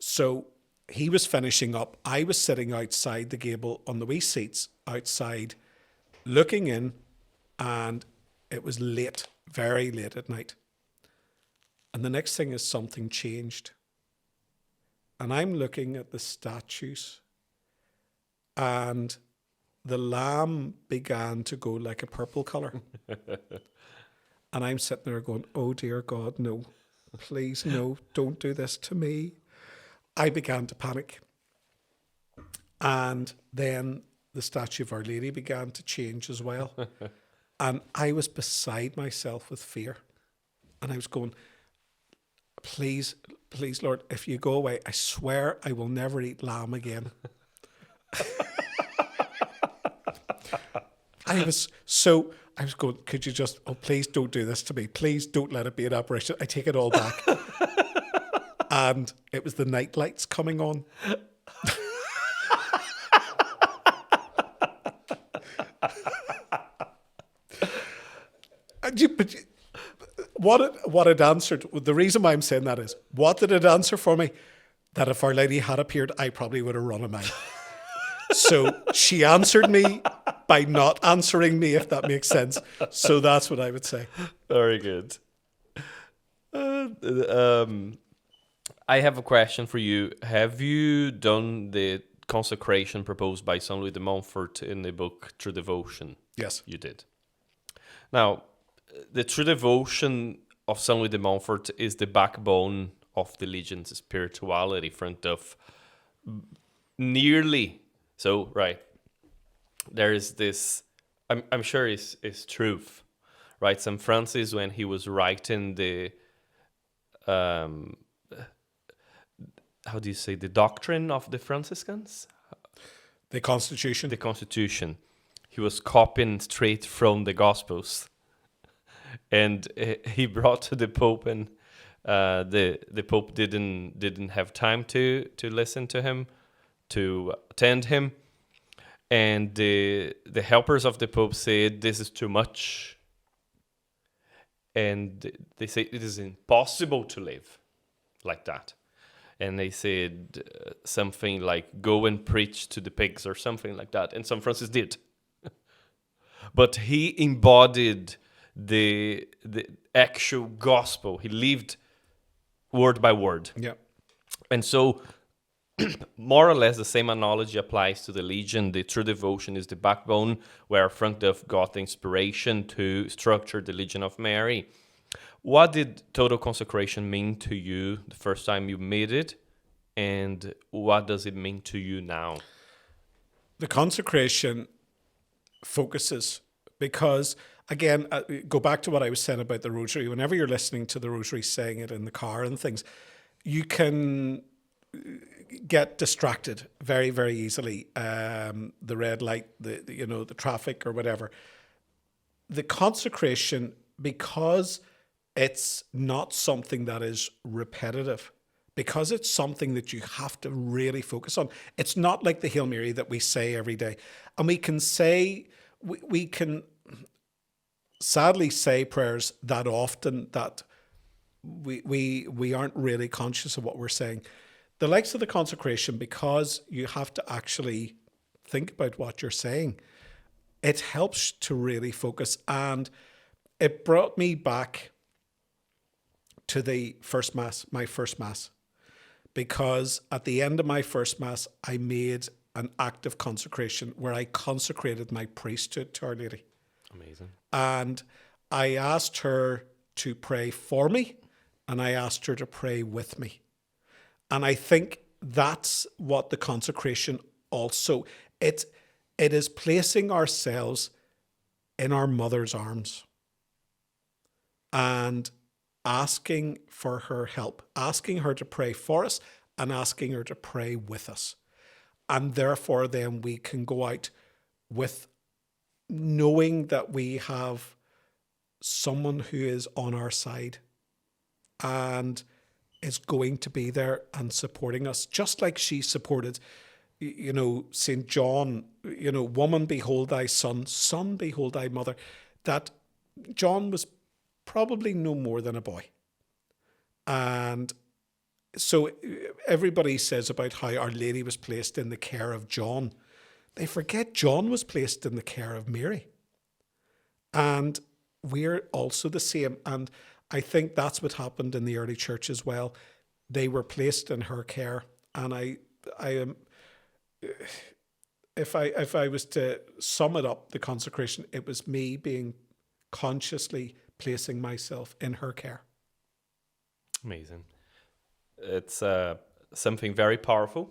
So he was finishing up. I was sitting outside the gable on the wee seats outside, looking in, and it was late, very late at night. And the next thing is something changed. And I'm looking at the statues, and the lamb began to go like a purple colour. And I'm sitting there going, oh dear God, no, please, no, don't do this to me. I began to panic. And then the statue of Our Lady began to change as well. And I was beside myself with fear. And I was going, please, Lord, if you go away, I swear I will never eat lamb again. I was going, could you just, please don't do this to me. Please don't let it be an apparition. I take it all back. And it was the night lights coming on. But what it answered, the reason why I'm saying that is, what did it answer for me? That if Our Lady had appeared, I probably would have run a mile. So she answered me by not answering me, if that makes sense. So that's what I would say. Very good. I have a question for you. Have you done the consecration proposed by Saint Louis de Montfort in the book True Devotion? Yes. You did. Now, the True Devotion of Saint Louis de Montfort is the backbone of the Legion's spirituality, front of nearly... So, right, there is this, I'm sure it's truth, right? St. Francis, when he was writing the, how do you say, the doctrine of the Franciscans? The Constitution. The Constitution. He was copying straight from the Gospels. And he brought to the Pope, and the Pope didn't have time to listen to him, to attend him, and the helpers of the Pope said, this is too much, and they say it is impossible to live like that, and they said something like, go and preach to the pigs or something like that, and St. Francis did. But he embodied the actual gospel. He lived word by word. Yeah. And so more or less the same analogy applies to the Legion. The True Devotion is the backbone where Frank Duff got the inspiration to structure the Legion of Mary. What did total consecration mean to you the first time you made it? And what does it mean to you now? The consecration focuses, because, again, go back to what I was saying about the Rosary. Whenever you're listening to the Rosary, saying it in the car and things, you can get distracted very, very easily. The red light, the traffic or whatever. The consecration, because it's not something that is repetitive, because it's something that you have to really focus on. It's not like the Hail Mary that we say every day. And we can sadly say prayers that often that we aren't really conscious of what we're saying. The likes of the consecration, because you have to actually think about what you're saying, it helps to really focus. And it brought me back to the first Mass, my first Mass, because at the end of my first Mass, I made an act of consecration where I consecrated my priesthood to Our Lady. Amazing. And I asked her to pray for me, and I asked her to pray with me. And I think that's what the consecration also, it is placing ourselves in our mother's arms and asking for her help, asking her to pray for us and asking her to pray with us. And therefore then we can go out with knowing that we have someone who is on our side and is going to be there and supporting us, just like she supported, St. John, woman, behold thy son, son, behold thy mother. That John was probably no more than a boy. And so everybody says about how Our Lady was placed in the care of John. They forget John was placed in the care of Mary. And we're also the same. And I think that's what happened in the early church as well. They were placed in her care. And I am, if I was to sum it up, the consecration, it was me being consciously placing myself in her care. Amazing. It's something very powerful.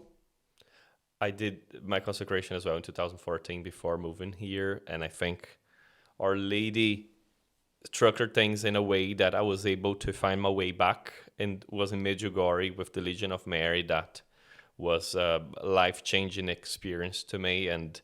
I did my consecration as well in 2014 before moving here, and I think Our Lady structured things in a way that I was able to find my way back, and was in Medjugorje with the Legion of Mary. That was a life-changing experience to me, and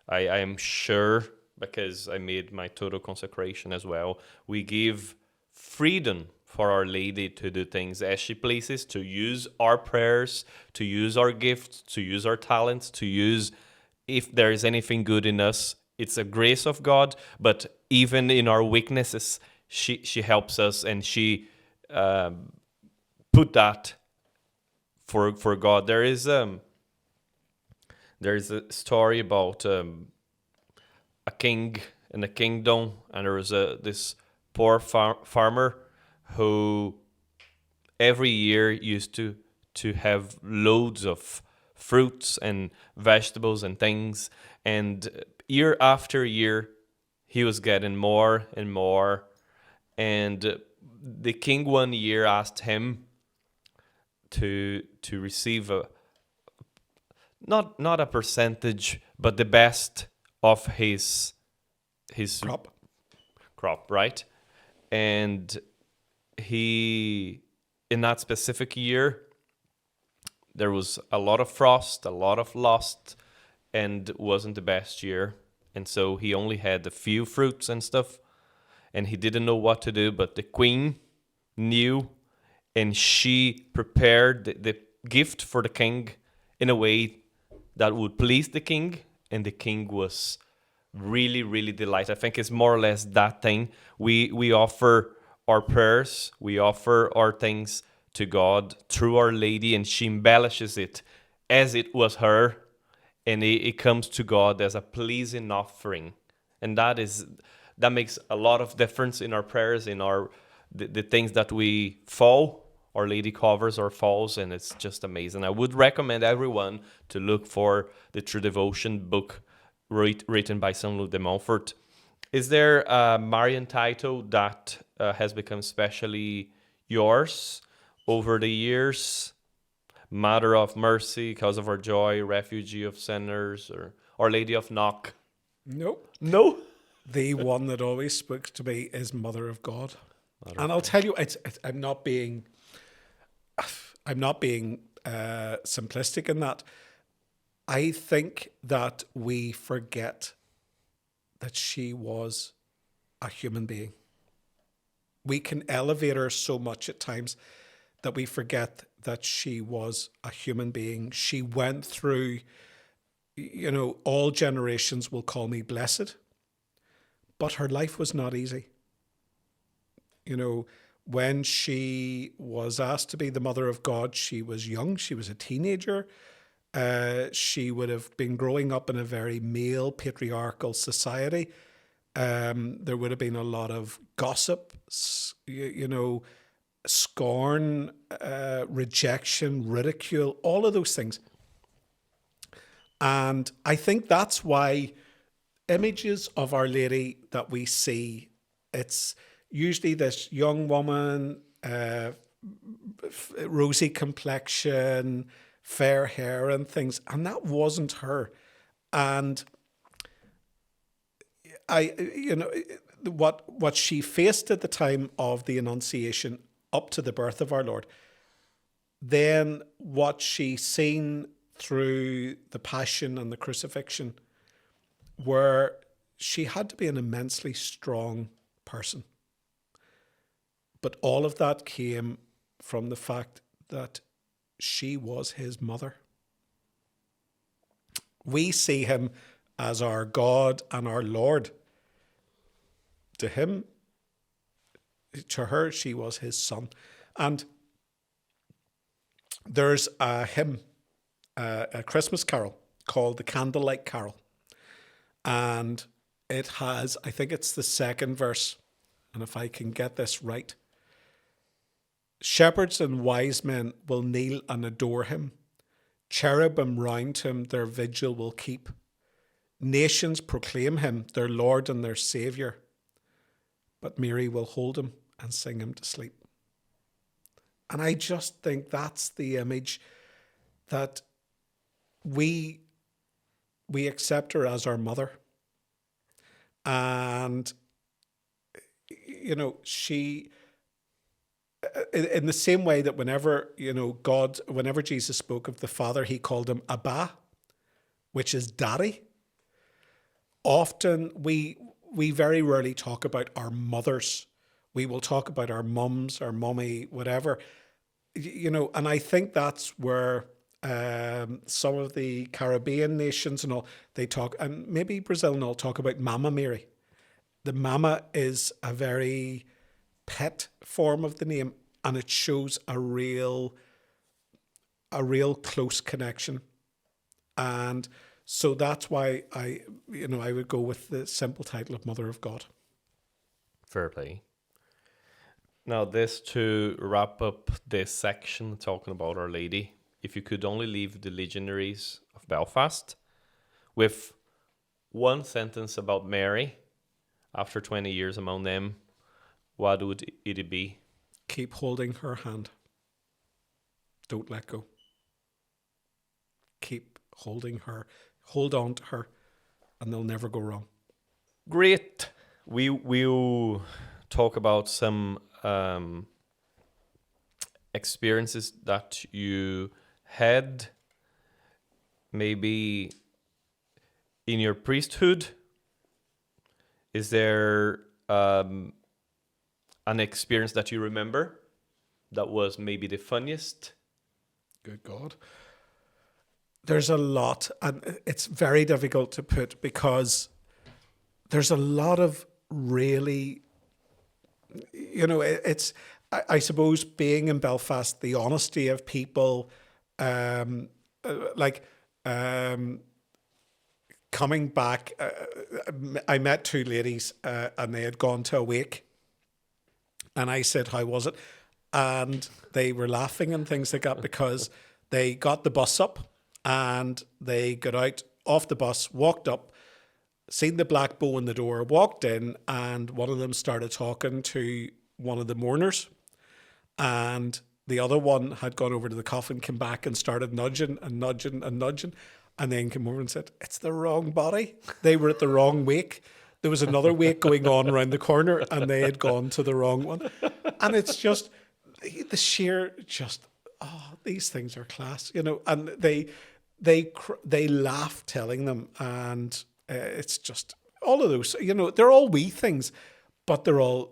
I am sure, because I made my total consecration as well, we give freedom for Our Lady to do things as she pleases, to use our prayers, to use our gifts, to use our talents, to use, if there is anything good in us, it's a grace of God, but even in our weaknesses, she helps us, and she put that for God. There is a story about a king in a kingdom, and there was this poor farmer who every year used to have loads of fruits and vegetables and things, and year after year he was getting more and more, and the king one year asked him to receive not a percentage, but the best of his crop, right? And he, in that specific year, there was a lot of frost, a lot of loss, and wasn't the best year. And so he only had a few fruits and stuff, and he didn't know what to do, but the queen knew, and she prepared the gift for the king in a way that would please the king, and the king was really, really delighted. I think it's more or less that thing. We offer our prayers, we offer our things to God through Our Lady, and she embellishes it as it was her, and it comes to God as a pleasing offering. And that makes a lot of difference in our prayers, in the things that we fall. Our Lady covers our falls, and it's just amazing. I would recommend everyone to look for the True Devotion book written by Saint Louis de Montfort. Is there a Marian title that has become especially yours over the years? Mother of Mercy, Cause of Our Joy, Refugee of Sinners, or Our Lady of Knock? Nope. No? The one that always speaks to me is Mother of God. And I'll tell you, I'm not being simplistic in that. I think that we forget that she was a human being. We can elevate her so much at times that we forget that she was a human being. She went through, all generations will call me blessed, but her life was not easy. When she was asked to be the mother of God, she was young, she was a teenager. She would have been growing up in a very male, patriarchal society. There would have been a lot of gossip, scorn, rejection, ridicule, all of those things. And I think that's why images of Our Lady that we see, it's usually this young woman, rosy complexion, fair hair and things, and that wasn't her. And what she faced at the time of the Annunciation up to the birth of our Lord, then what she seen through the Passion and the Crucifixion, where she had to be an immensely strong person. But all of that came from the fact that she was his mother. We see him as our God and our Lord. To him, to her, she was his son. And there's a hymn, a Christmas carol called the Candlelight Carol. And it has, I think it's the second verse, and if I can get this right, shepherds and wise men will kneel and adore him. Cherubim round him their vigil will keep. Nations proclaim him their Lord and their Saviour. But Mary will hold him and sing him to sleep. And I just think that's the image that we accept her as our mother. And, she, in the same way that whenever Jesus spoke of the Father, he called him Abba, which is daddy. Often we very rarely talk about our mothers. We will talk about our mums, our mummy, whatever, and I think that's where some of the Caribbean nations and all, they talk, and maybe Brazil and all, talk about Mama Mary. The Mama is a very pet form of the name, and it shows a real close connection. And so that's why I would go with the simple title of Mother of God. Fair play. Now, this to wrap up this section talking about Our Lady, if you could only leave the legionaries of Belfast with one sentence about Mary after 20 years among them, what would it be? Keep holding her hand. Don't let go. Keep holding her. Hold on to her, and they'll never go wrong. Great. We'll talk about some experiences that you had maybe in your priesthood. Is there an experience that you remember that was maybe the funniest? Good God. There's a lot, and it's very difficult to put because there's a lot of really, it's, I suppose, being in Belfast, the honesty of people, coming back, I met two ladies and they had gone to a wake, and I said, how was it? And they were laughing and things like that because they got the bus up and they got out off the bus, walked up, seen the black bow in the door, walked in, and one of them started talking to one of the mourners, and the other one had gone over to the coffin, came back and started nudging and nudging and nudging, and then came over and said, it's the wrong body. They were at the wrong wake. There was another wake going on around the corner and they had gone to the wrong one. And it's just the sheer just oh, these things are class, and they laugh telling them, and it's just all of those, they're all wee things, but they're all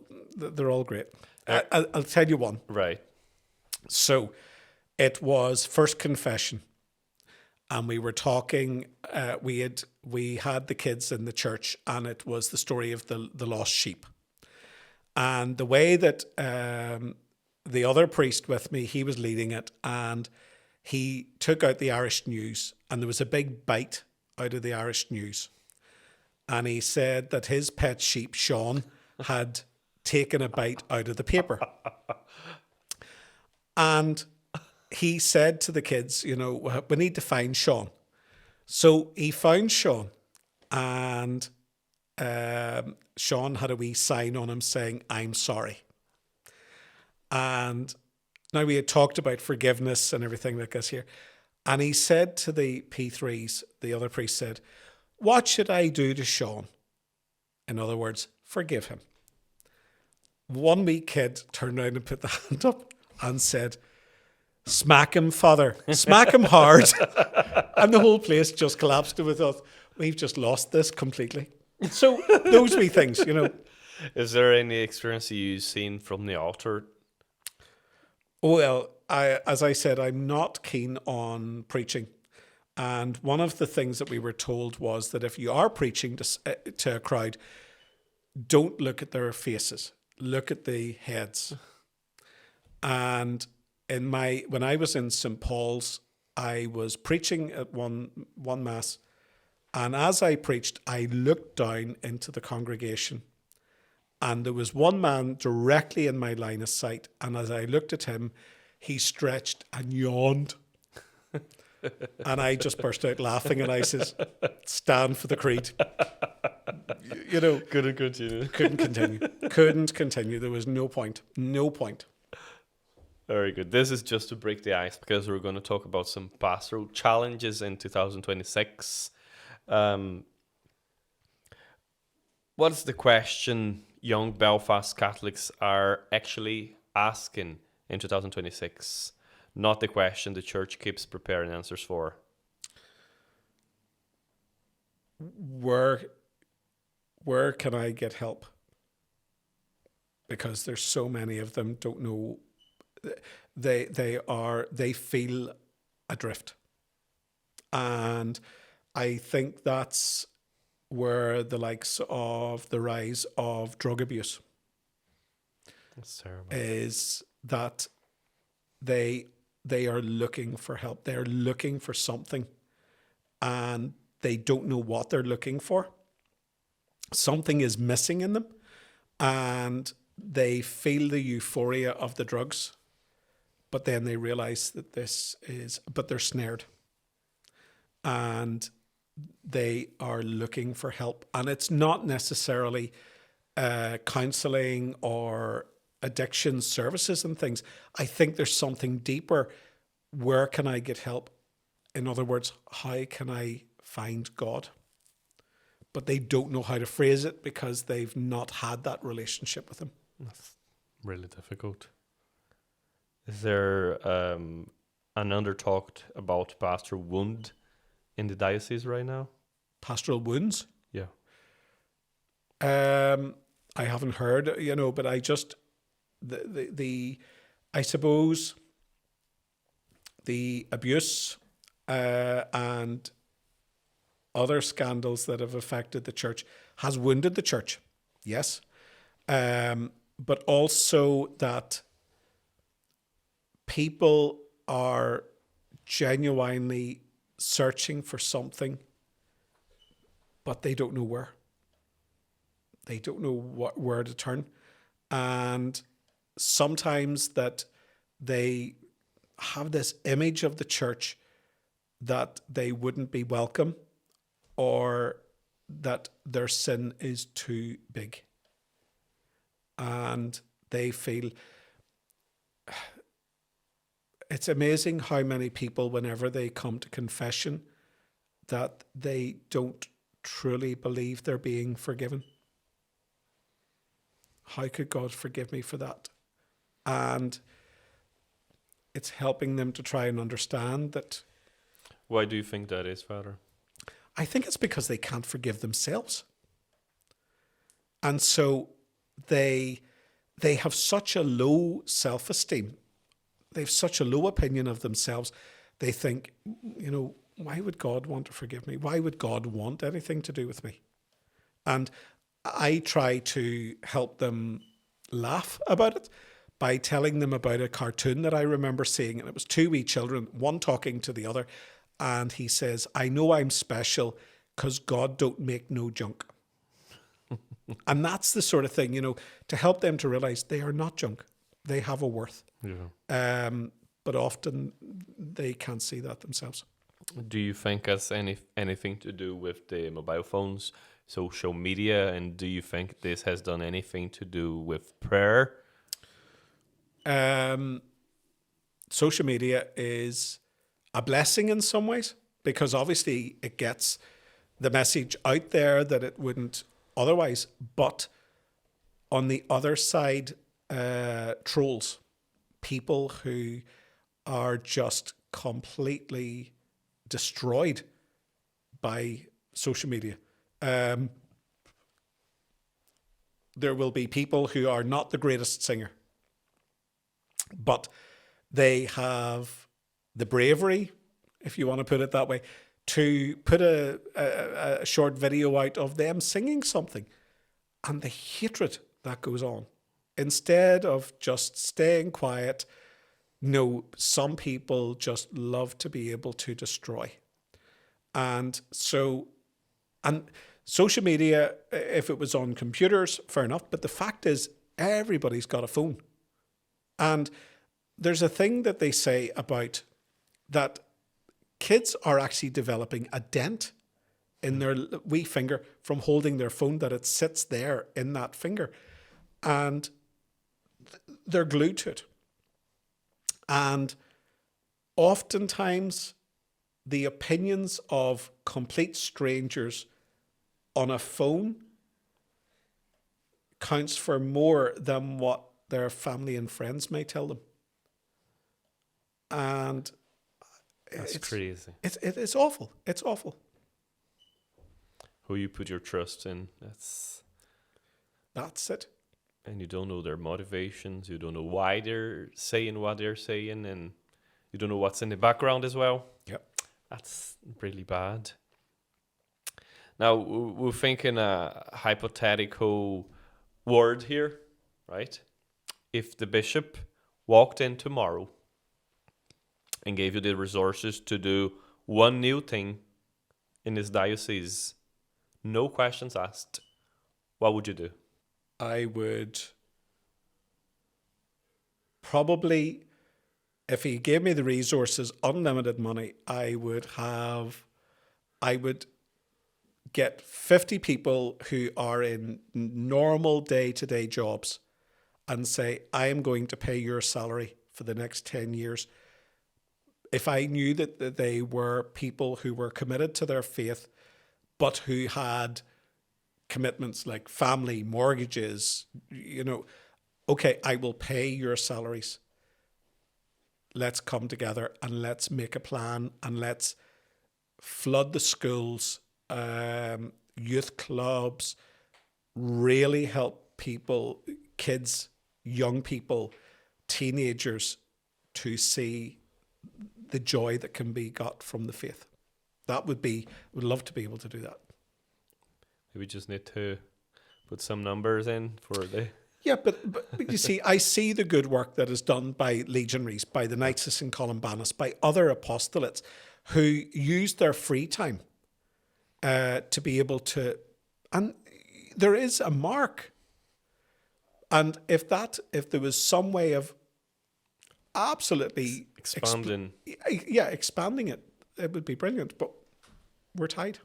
great. I'll tell you one. Right. So it was first confession, and we were talking. We had the kids in the church, and it was the story of the lost sheep. And the way that the other priest with me, he was leading it, and he took out the Irish News, and there was a big bite out of the Irish News. And he said that his pet sheep, Sean, had taken a bite out of the paper. And he said to the kids, we need to find Sean. So he found Sean, and Sean had a wee sign on him saying, "I'm sorry." And now we had talked about forgiveness and everything like this here. And he said to the P3s, the other priest said, "What should I do to Sean?" In other words, forgive him. One wee kid turned around and put the hand up and said, "Smack him, Father. Smack him hard." And the whole place just collapsed. We thought, we've just lost this completely. So those wee things, Is there any experience you've seen from the altar? Well, as I said, I'm not keen on preaching. And one of the things that we were told was that if you are preaching to a crowd, don't look at their faces. Look at the heads. And when I was in St. Paul's, I was preaching at one mass, and as I preached, I looked down into the congregation, and there was one man directly in my line of sight, and as I looked at him, he stretched and yawned. And I just burst out laughing, and I says, "Stand for the creed." Couldn't continue. Couldn't continue. There was no point. Very good. This is just to break the ice, because we're going to talk about some pastoral challenges in 2026. What's the question young Belfast Catholics are actually asking in 2026? Not the question the church keeps preparing answers for. Where can I get help? Because there's so many of them don't know. They feel adrift, and I think that's where the likes of the rise of drug abuse That's terrible. is, that they are looking for help. They're looking for something, and they don't know what they're looking for. Something is missing in them, and they feel the euphoria of the drugs, but then they realize that but they're snared, and they are looking for help. And it's not necessarily counseling or addiction services and things. I think there's something deeper. Where can I get help? In other words, how can I find God? But they don't know how to phrase it because they've not had that relationship with him. That's really difficult. Is there an under-talked about pastoral wound in the diocese right now? Pastoral wounds? Yeah. I haven't heard, but I just, I suppose the abuse and other scandals that have affected the church has wounded the church, yes. But also that people are genuinely searching for something, but they don't know where. They don't know where to turn. And sometimes that they have this image of the church that they wouldn't be welcome, or that their sin is too big. And they feel, it's amazing how many people, whenever they come to confession, that they don't truly believe they're being forgiven. How could God forgive me for that? And it's helping them to try and understand that. Why do you think that is, Father? I think it's because they can't forgive themselves. And so they have such a low self-esteem. They have such a low opinion of themselves. They think, why would God want to forgive me? Why would God want anything to do with me? And I try to help them laugh about it by telling them about a cartoon that I remember seeing. And it was two wee children, one talking to the other. And he says, I know I'm special because God don't make no junk. And that's the sort of thing, to help them to realize they are not junk. They have a worth. Yeah. But often they can't see that themselves. Do you think has anything to do with the mobile phones, social media, and do you think this has done anything to do with prayer? Social media is a blessing in some ways, because obviously it gets the message out there that it wouldn't otherwise. But on the other side, trolls, people who are just completely destroyed by social media. There will be people who are not the greatest singer, but they have the bravery, if you want to put it that way, to put a short video out of them singing something, and the hatred that goes on. Instead of just staying quiet, no, some people just love to be able to destroy. And social media, if it was on computers, fair enough, but the fact is everybody's got a phone. And there's a thing that they say about that kids are actually developing a dent in their wee finger from holding their phone, that it sits there in that finger. And they're glued to it. And oftentimes the opinions of complete strangers on a phone counts for more than what their family and friends may tell them. And it's crazy. It's awful. It's awful. Who you put your trust in, that's it. And you don't know their motivations, you don't know why they're saying what they're saying, and you don't know what's in the background as well. Yep. That's really bad. Now, we're thinking a hypothetical word here, right? If the bishop walked in tomorrow and gave you the resources to do one new thing in his diocese, no questions asked, what would you do? I would probably, if he gave me the resources, unlimited money, I would get 50 people who are in normal day-to-day jobs and say, I am going to pay your salary for the next 10 years. If I knew that they were people who were committed to their faith, but who had commitments like family, mortgages, okay, I will pay your salaries. Let's come together and let's make a plan, and let's flood the schools, youth clubs, really help people, kids, young people, teenagers, to see the joy that can be got from the faith. Would love to be able to do that. We just need to put some numbers in for the... Yeah, but you see, I see the good work that is done by legionaries, by the Knights of St. Columbanus, by other apostolates who use their free time to be able to... And there is a mark. And if there was some way of absolutely... expanding it would be brilliant, but we're tied.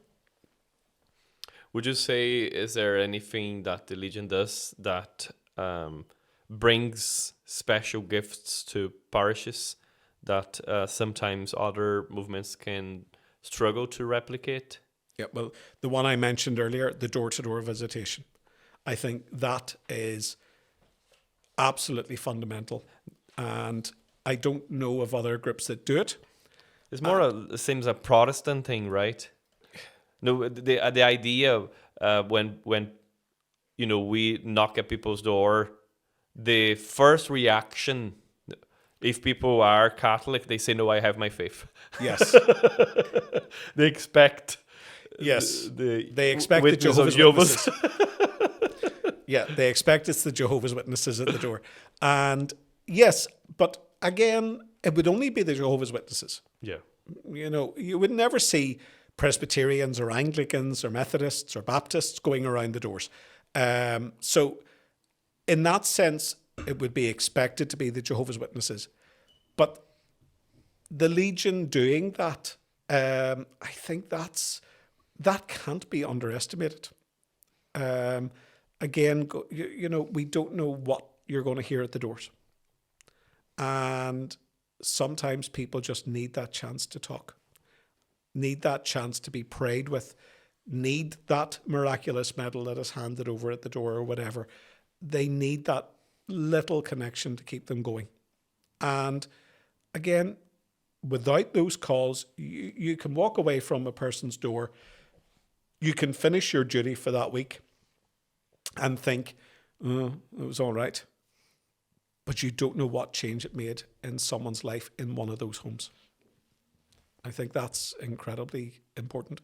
Would you say, is there anything that the Legion does that brings special gifts to parishes that sometimes other movements can struggle to replicate? Yeah, well, the one I mentioned earlier, the door-to-door visitation, I think that is absolutely fundamental. And I don't know of other groups that do it. It's more it seems a Protestant thing, right? No, the idea when we knock at people's door, the first reaction, if people are Catholic, they say, "No, I have my faith." Yes. They expect. Yes. They expect the Jehovah's Witnesses. Yeah, they expect it's the Jehovah's Witnesses at the door. And yes, but again, it would only be the Jehovah's Witnesses. Yeah. You would never see Presbyterians or Anglicans or Methodists or Baptists going around the doors. So in that sense, it would be expected to be the Jehovah's Witnesses. But the Legion doing that, I think that can't be underestimated. Again, we don't know what you're going to hear at the doors. And sometimes people just need that chance to talk, need that chance to be prayed with, need that miraculous medal that is handed over at the door or whatever. They need that little connection to keep them going. And again, without those calls, you can walk away from a person's door. You can finish your duty for that week and think, it was all right. But you don't know what change it made in someone's life in one of those homes. I think that's incredibly important.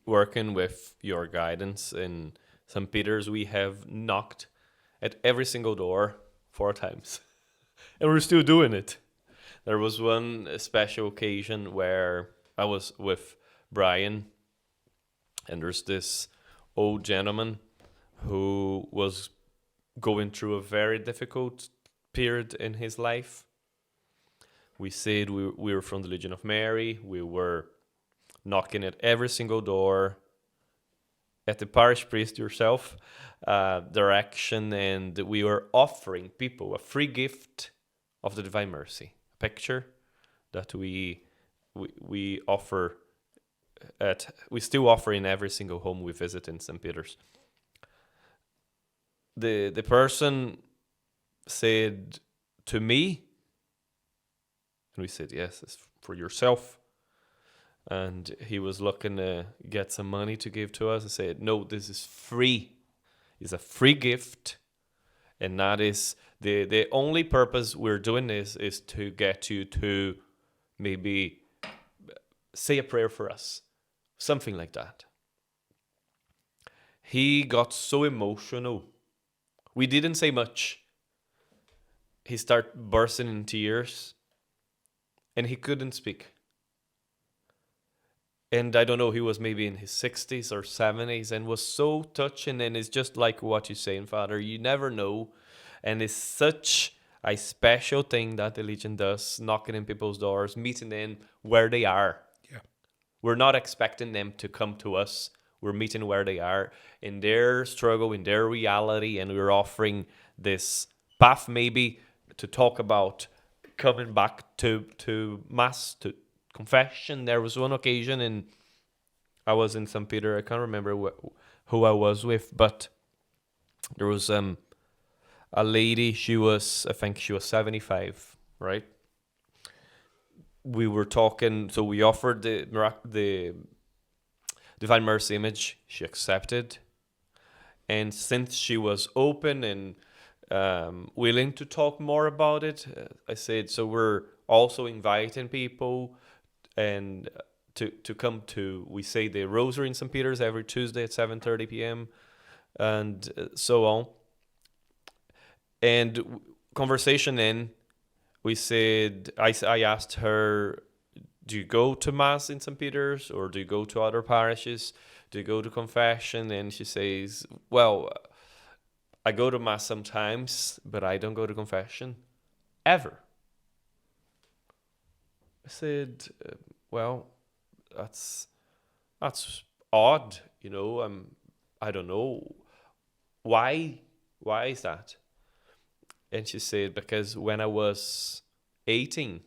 Working with your guidance in St. Peter's, we have knocked at every single door 4 times. And we're still doing it. There was one special occasion where I was with Brian, and there's this old gentleman who was going through a very difficult period in his life. We said we were from the Legion of Mary. We were knocking at every single door at the parish priest yourself direction, and we were offering people a free gift of the Divine Mercy, a picture that we offer we still offer in every single home we visit in St. Peter's. The person said to me, and we said, yes, it's for yourself. And he was looking to get some money to give to us. I said, no, this is free. It's a free gift. And that is the only purpose we're doing this is to get you to maybe say a prayer for us. Something like that. He got so emotional. We didn't say much. He started bursting in tears. And he couldn't speak. And I don't know, he was maybe in his 60s or 70s and was so touching. And it's just like what you're saying, Father. You never know. And it's such a special thing that the Legion does, knocking in people's doors, meeting them where they are. Yeah. We're not expecting them to come to us. We're meeting where they are, in their struggle, in their reality. And we're offering this path maybe to talk about coming back to Mass, to confession. There was one occasion, and I was in St. Peter. I can't remember who I was with, but there was a lady. I think she was 75, right? We were talking, so we offered the Divine Mercy image. She accepted, and since she was open and willing to talk more about it, I said, so we're also inviting people and to come to, we say, the Rosary in St. Peter's every Tuesday at 7:30 p.m. and so on. And conversation in, we said, I asked her, do you go to Mass in St. Peter's, or do you go to other parishes? Do you go to confession? And she says, well, I go to Mass sometimes, but I don't go to confession ever. I said, well, that's odd, I don't know. Why is that? And she said, because when I was 18,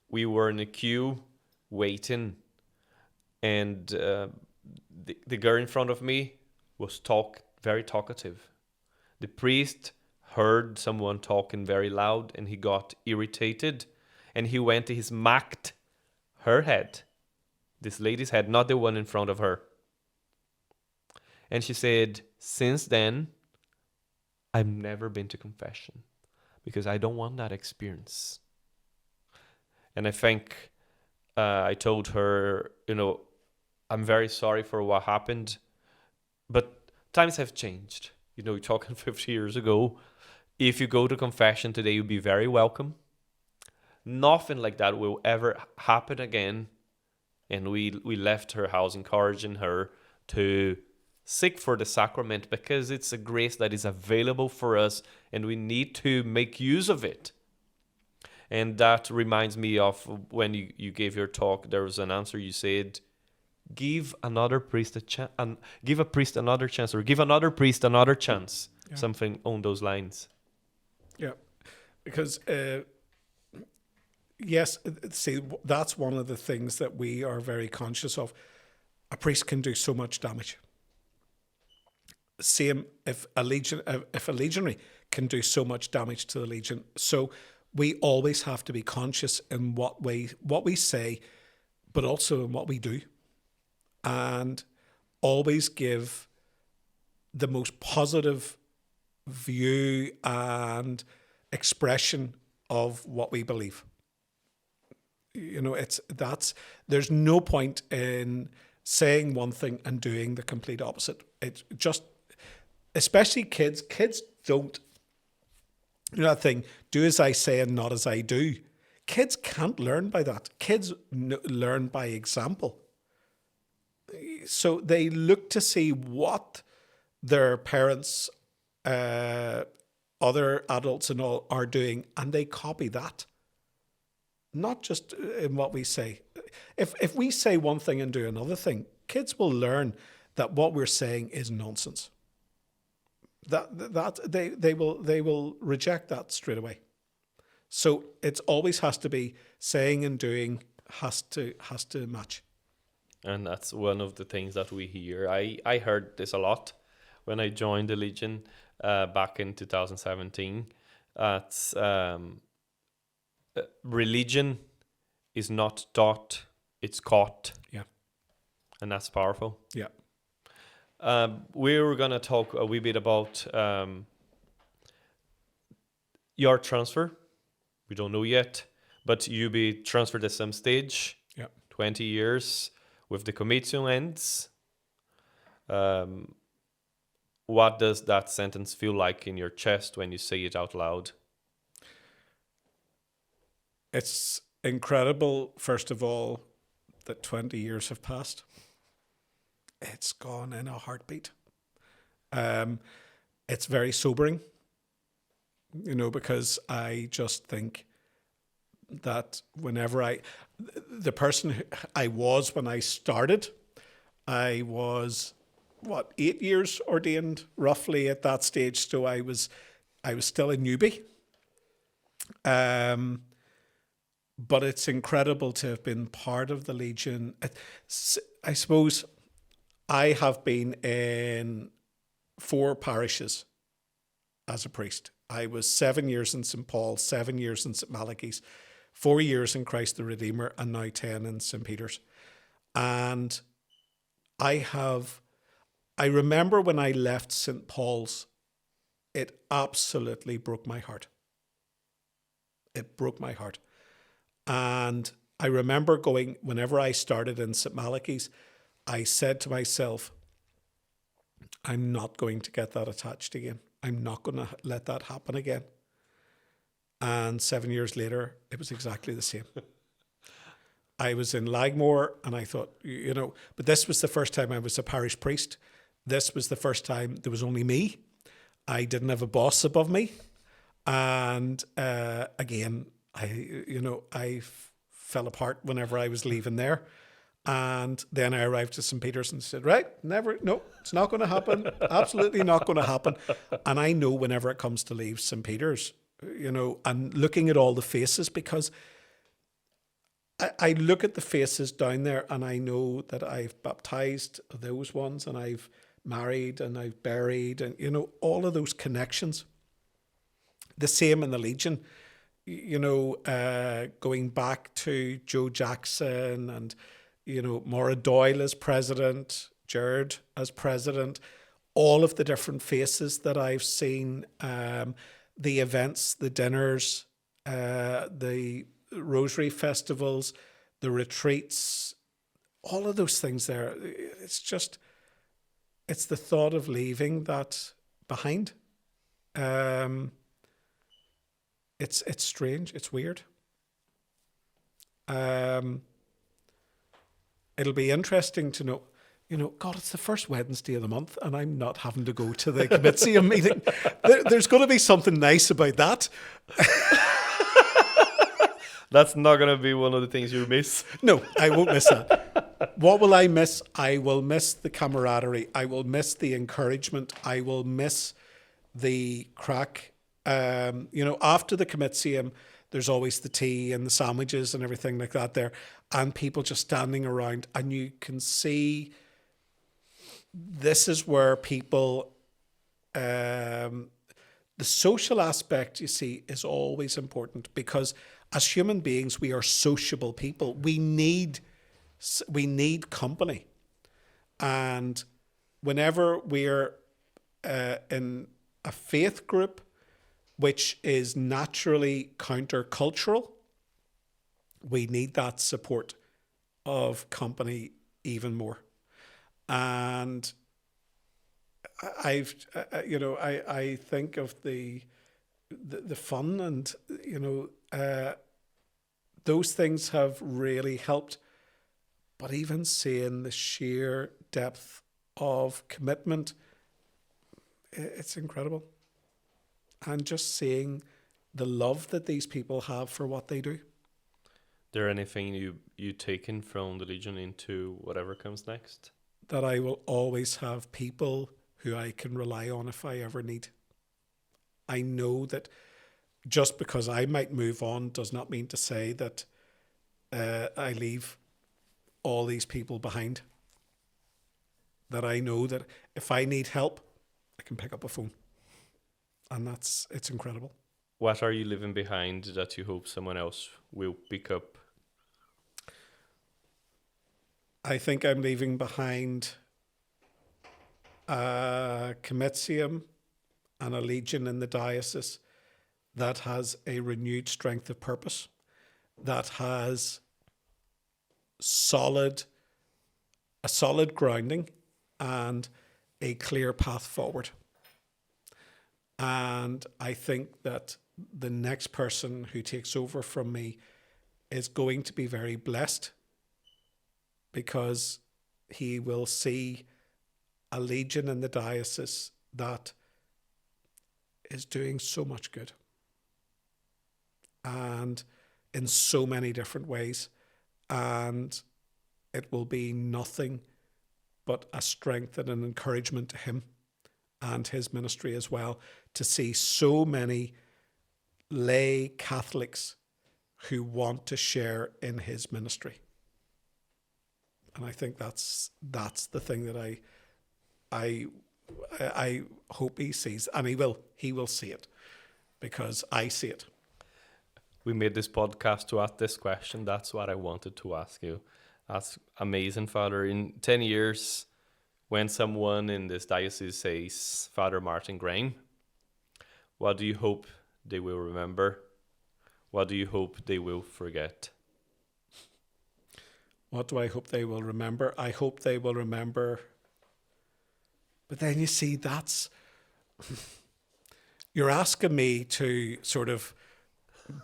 we were in a queue waiting, and the girl in front of me was very talkative. The priest heard someone talking very loud and he got irritated and he went, he smacked her head, this lady's head, not the one in front of her. And she said, since then, I've never been to confession because I don't want that experience. And I think I told her, I'm very sorry for what happened, but times have changed. You're talking 50 years ago. If you go to confession today, you'll be very welcome. Nothing like that will ever happen again. And we left her house encouraging her to seek for the sacrament because it's a grace that is available for us and we need to make use of it. And that reminds me of when you gave your talk, there was an answer you said, give another priest a chance, and give a priest another chance, or give another priest another chance. Yeah. Something on those lines. Yeah, because yes, see, that's one of the things that we are very conscious of. A priest can do so much damage. Same if a legionary can do so much damage to the legion. So we always have to be conscious in what we say, but also in what we do, and always give the most positive view and expression of what we believe. There's no point in saying one thing and doing the complete opposite. It's just, especially kids don't, that thing, do as I say and not as I do. Kids can't learn by that. Kids learn by example. So they look to see what their parents, other adults and all are doing, and they copy that. Not just in what we say. If we say one thing and do another thing, kids will learn that what we're saying is nonsense. That they will reject that straight away. So it always has to be saying and doing has to match. And that's one of the things that we hear. I heard this a lot when I joined the Legion back in 2017. Religion is not taught, it's caught. Yeah. And that's powerful. Yeah. We're going to talk a wee bit about your transfer. We don't know yet, but you'll be transferred at some stage. Yeah. 20 years with the commission ends. What does that sentence feel like in your chest when you say it out loud? It's incredible, first of all, that 20 years have passed. It's gone in a heartbeat. It's very sobering, because I just think that the person I was when I started, I was, 8 years ordained roughly at that stage. So I was still a newbie. But it's incredible to have been part of the Legion. I suppose I have been in 4 parishes as a priest. I was 7 years in St. Paul, 7 years in St. Malachy's, 4 years in Christ the Redeemer, and now 10 in St. Peter's. And I remember when I left St. Paul's, it absolutely broke my heart. It broke my heart. And I remember going, whenever I started in St. Malachy's, I said to myself, I'm not going to get that attached again. I'm not going to let that happen again. And 7 years later, it was exactly the same. I was in Lagmore and I thought, but this was the first time I was a parish priest. This was the first time there was only me. I didn't have a boss above me. And again, I fell apart whenever I was leaving there. And then I arrived at St. Peter's and said, it's not going to happen. Absolutely not going to happen. And I know whenever it comes to leave St. Peter's, and looking at all the faces, because I look at the faces down there and I know that I've baptized those ones and I've married and I've buried and, all of those connections. The same in the Legion. You know, going back to Joe Jackson and, you know, Maura Doyle as president, Jared as president, all of the different faces that I've seen, the events, the dinners, the Rosary festivals, the retreats, all of those things there. It's the thought of leaving that behind. It's strange. It's weird. It'll be interesting to know, you know, God, it's the first Wednesday of the month and I'm not having to go to the comitium meeting. There's going to be something nice about that. That's not going to be one of the things you miss. No, I won't miss that. What will I miss? I will miss the camaraderie. I will miss the encouragement. I will miss the crack. You know, after the comitium, there's always the tea and the sandwiches and everything like that there, and people just standing around, and you can see this is where people, the social aspect, you see, is always important, because as human beings, we are sociable people. We need company. And whenever we're in a faith group, which is naturally countercultural, we need that support of company even more. And I think of the fun, and, you know, those things have really helped. But even seeing the sheer depth of commitment, it's incredible. And just seeing the love that these people have for what they do. Is there anything you taken from the Legion into whatever comes next? That I will always have people who I can rely on if I ever need. I know that just because I might move on does not mean to say that I leave all these people behind. That I know that if I need help, I can pick up a phone. And it's incredible. What are you leaving behind that you hope someone else will pick up? I think I'm leaving behind a comitium and a Legion in the diocese that has a renewed strength of purpose, that has a solid grounding and a clear path forward. And I think that the next person who takes over from me is going to be very blessed, because he will see a Legion in the diocese that is doing so much good, and in so many different ways. And it will be nothing but a strength and an encouragement to him and his ministry as well, to see so many lay Catholics who want to share in his ministry. And I think that's the thing that I hope he sees, and he will see it, because I see it. We made this podcast to ask this question. That's what I wanted to ask you. That's amazing, Father. In 10 years, when someone in this diocese says Father Martin Graham, what do you hope they will remember? What do you hope they will forget? What do I hope they will remember? I hope they will remember. But then you see, you're asking me to sort of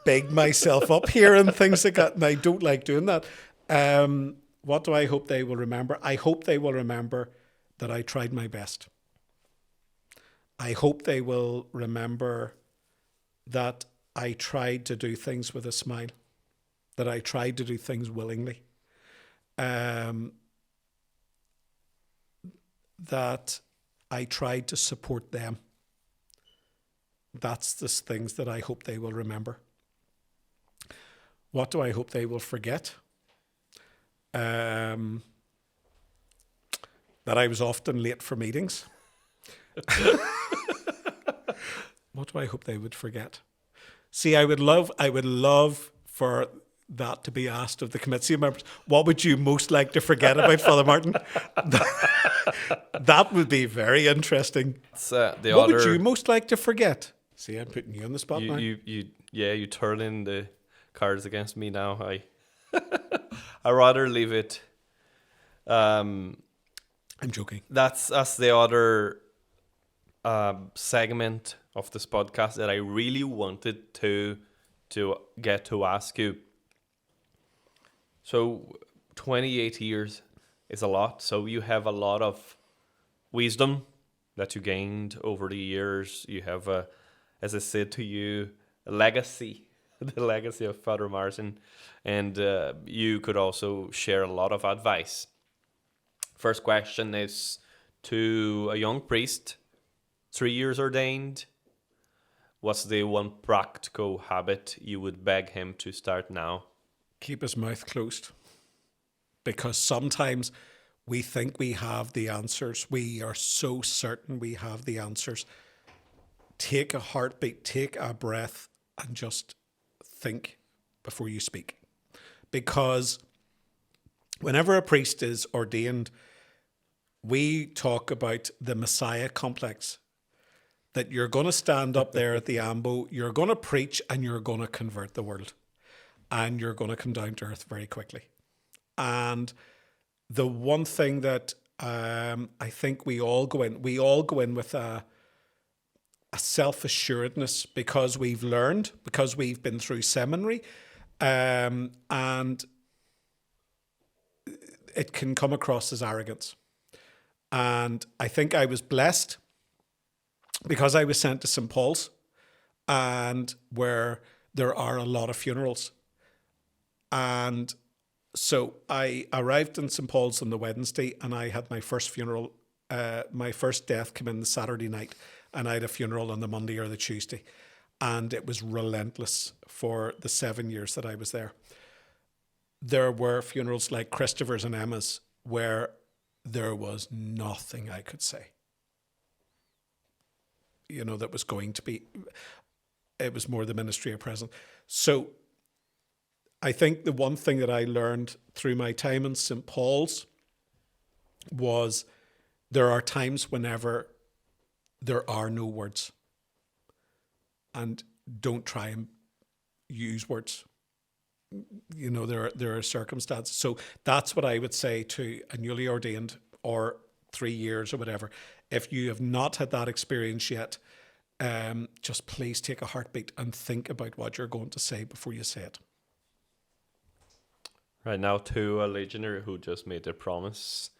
big myself up here and things like that, and I don't like doing that. What do I hope they will remember? I hope they will remember that I tried my best. I hope they will remember that I tried to do things with a smile, that I tried to do things willingly, that I tried to support them. That's the things that I hope they will remember. What do I hope they will forget? That I was often late for meetings. What do I hope they would forget? See, I would love for that to be asked of the committee members. What would you most like to forget about Father Martin? That would be very interesting. What would you most like to forget? See, I'm putting you on the spot now. You turn in the cards against me now. I rather leave it. I'm joking. That's the other segment of this podcast that I really wanted to get to ask you. So 28 years is a lot. So you have a lot of wisdom that you gained over the years. You have, as I said to you, a legacy, the legacy of Father Martin. And you could also share a lot of advice. First question is to a young priest, 3 years ordained. What's the one practical habit you would beg him to start now? Keep his mouth closed. Because sometimes we think we have the answers. We are so certain we have the answers. Take a heartbeat, take a breath, and just think before you speak. Because whenever a priest is ordained, we talk about the Messiah complex. That you're going to stand up there at the ambo, you're going to preach, and you're going to convert the world. And you're going to come down to earth very quickly. And the one thing that I think we all go in with a self-assuredness because we've learned, because we've been through seminary, and it can come across as arrogance. And I think I was blessed because I was sent to St. Paul's, and where there are a lot of funerals. And so I arrived in St. Paul's on the Wednesday, and I had my first funeral, my first death came in the Saturday night, and I had a funeral on the Monday or the Tuesday. And it was relentless for the 7 years that I was there. There were funerals like Christopher's and Emma's where there was nothing I could say. You know, that was going to be, it was more the ministry of presence. So I think the one thing that I learned through my time in St. Paul's was there are times whenever there are no words. And don't try and use words. You know, there are circumstances. So that's what I would say to a newly ordained or 3 years or whatever. If you have not had that experience yet, just please take a heartbeat and think about what you're going to say before you say it. Right now, to a legionary who just made their promise,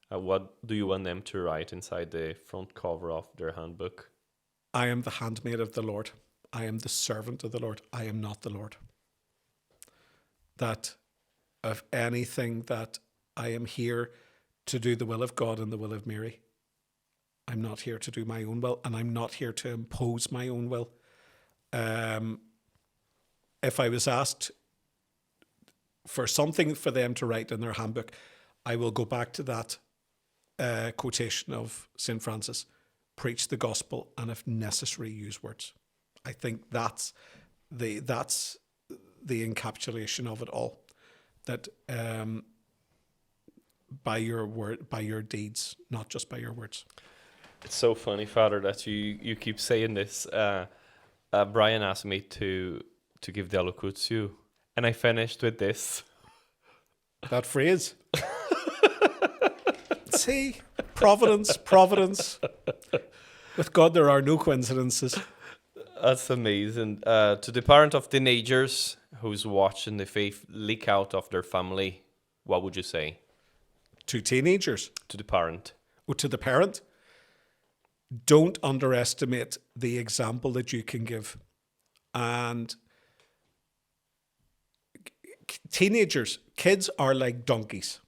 what do you want them to write inside the front cover of their handbook? I am the handmaid of the Lord. I am the servant of the Lord. I am not the Lord. That of anything that I am here to do the will of God and the will of Mary. I'm not here to do my own will, and I'm not here to impose my own will. If I was asked for something for them to write in their handbook, I will go back to that quotation of St. Francis, preach the gospel, and if necessary, use words. I think that's the encapsulation of it all. That by your word, by your deeds, not just by your words. It's so funny, Father, that you keep saying this. Brian asked me to give the Allocutio, and I finished with this. That phrase. See, providence. With God, there are no coincidences. That's amazing. To the parent of teenagers who's watching the faith leak out of their family, what would you say? To teenagers? To the parent. Oh, to the parent? Don't underestimate the example that you can give. And teenagers, kids are like donkeys.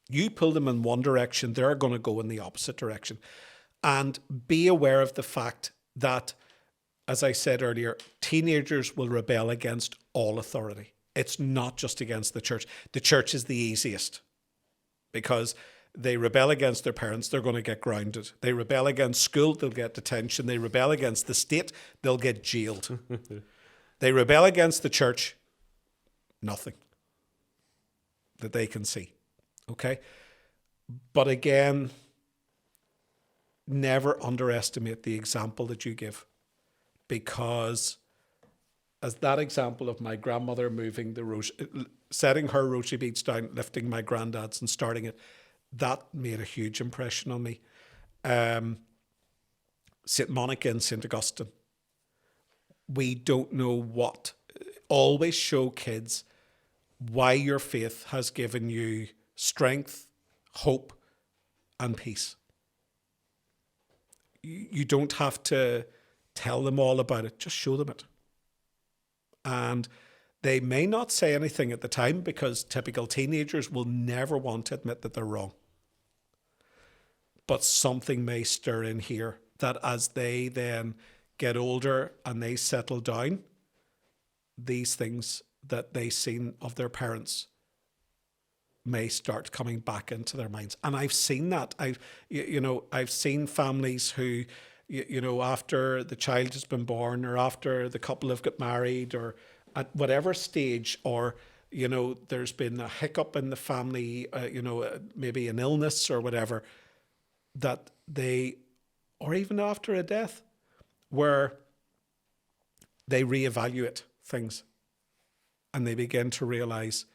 You pull them in one direction, they're going to go in the opposite direction. And be aware of the fact that, as I said earlier, teenagers will rebel against all authority. It's not just against the church. The church is the easiest because They rebel against their parents, they're going to get grounded. They rebel against school, they'll get detention. They rebel against the state, they'll get jailed. They rebel against the church, nothing that they can see. Okay? But again, never underestimate the example that you give, because as that example of my grandmother moving setting her rosary beads down, lifting my granddad's and starting it, that made a huge impression on me. St. Monica and St. Augustine. We don't know what. Always show kids why your faith has given you strength, hope, and peace. You don't have to tell them all about it. Just show them it. And they may not say anything at the time, because typical teenagers will never want to admit that they're wrong. But something may stir in here that as they then get older and they settle down, these things that they've seen of their parents may start coming back into their minds. And I've seen that. I've seen families who, after the child has been born, or after the couple have got married, or at whatever stage, or, there's been a hiccup in the family, maybe an illness or whatever, that they, or even after a death, where they reevaluate things and they begin to realize,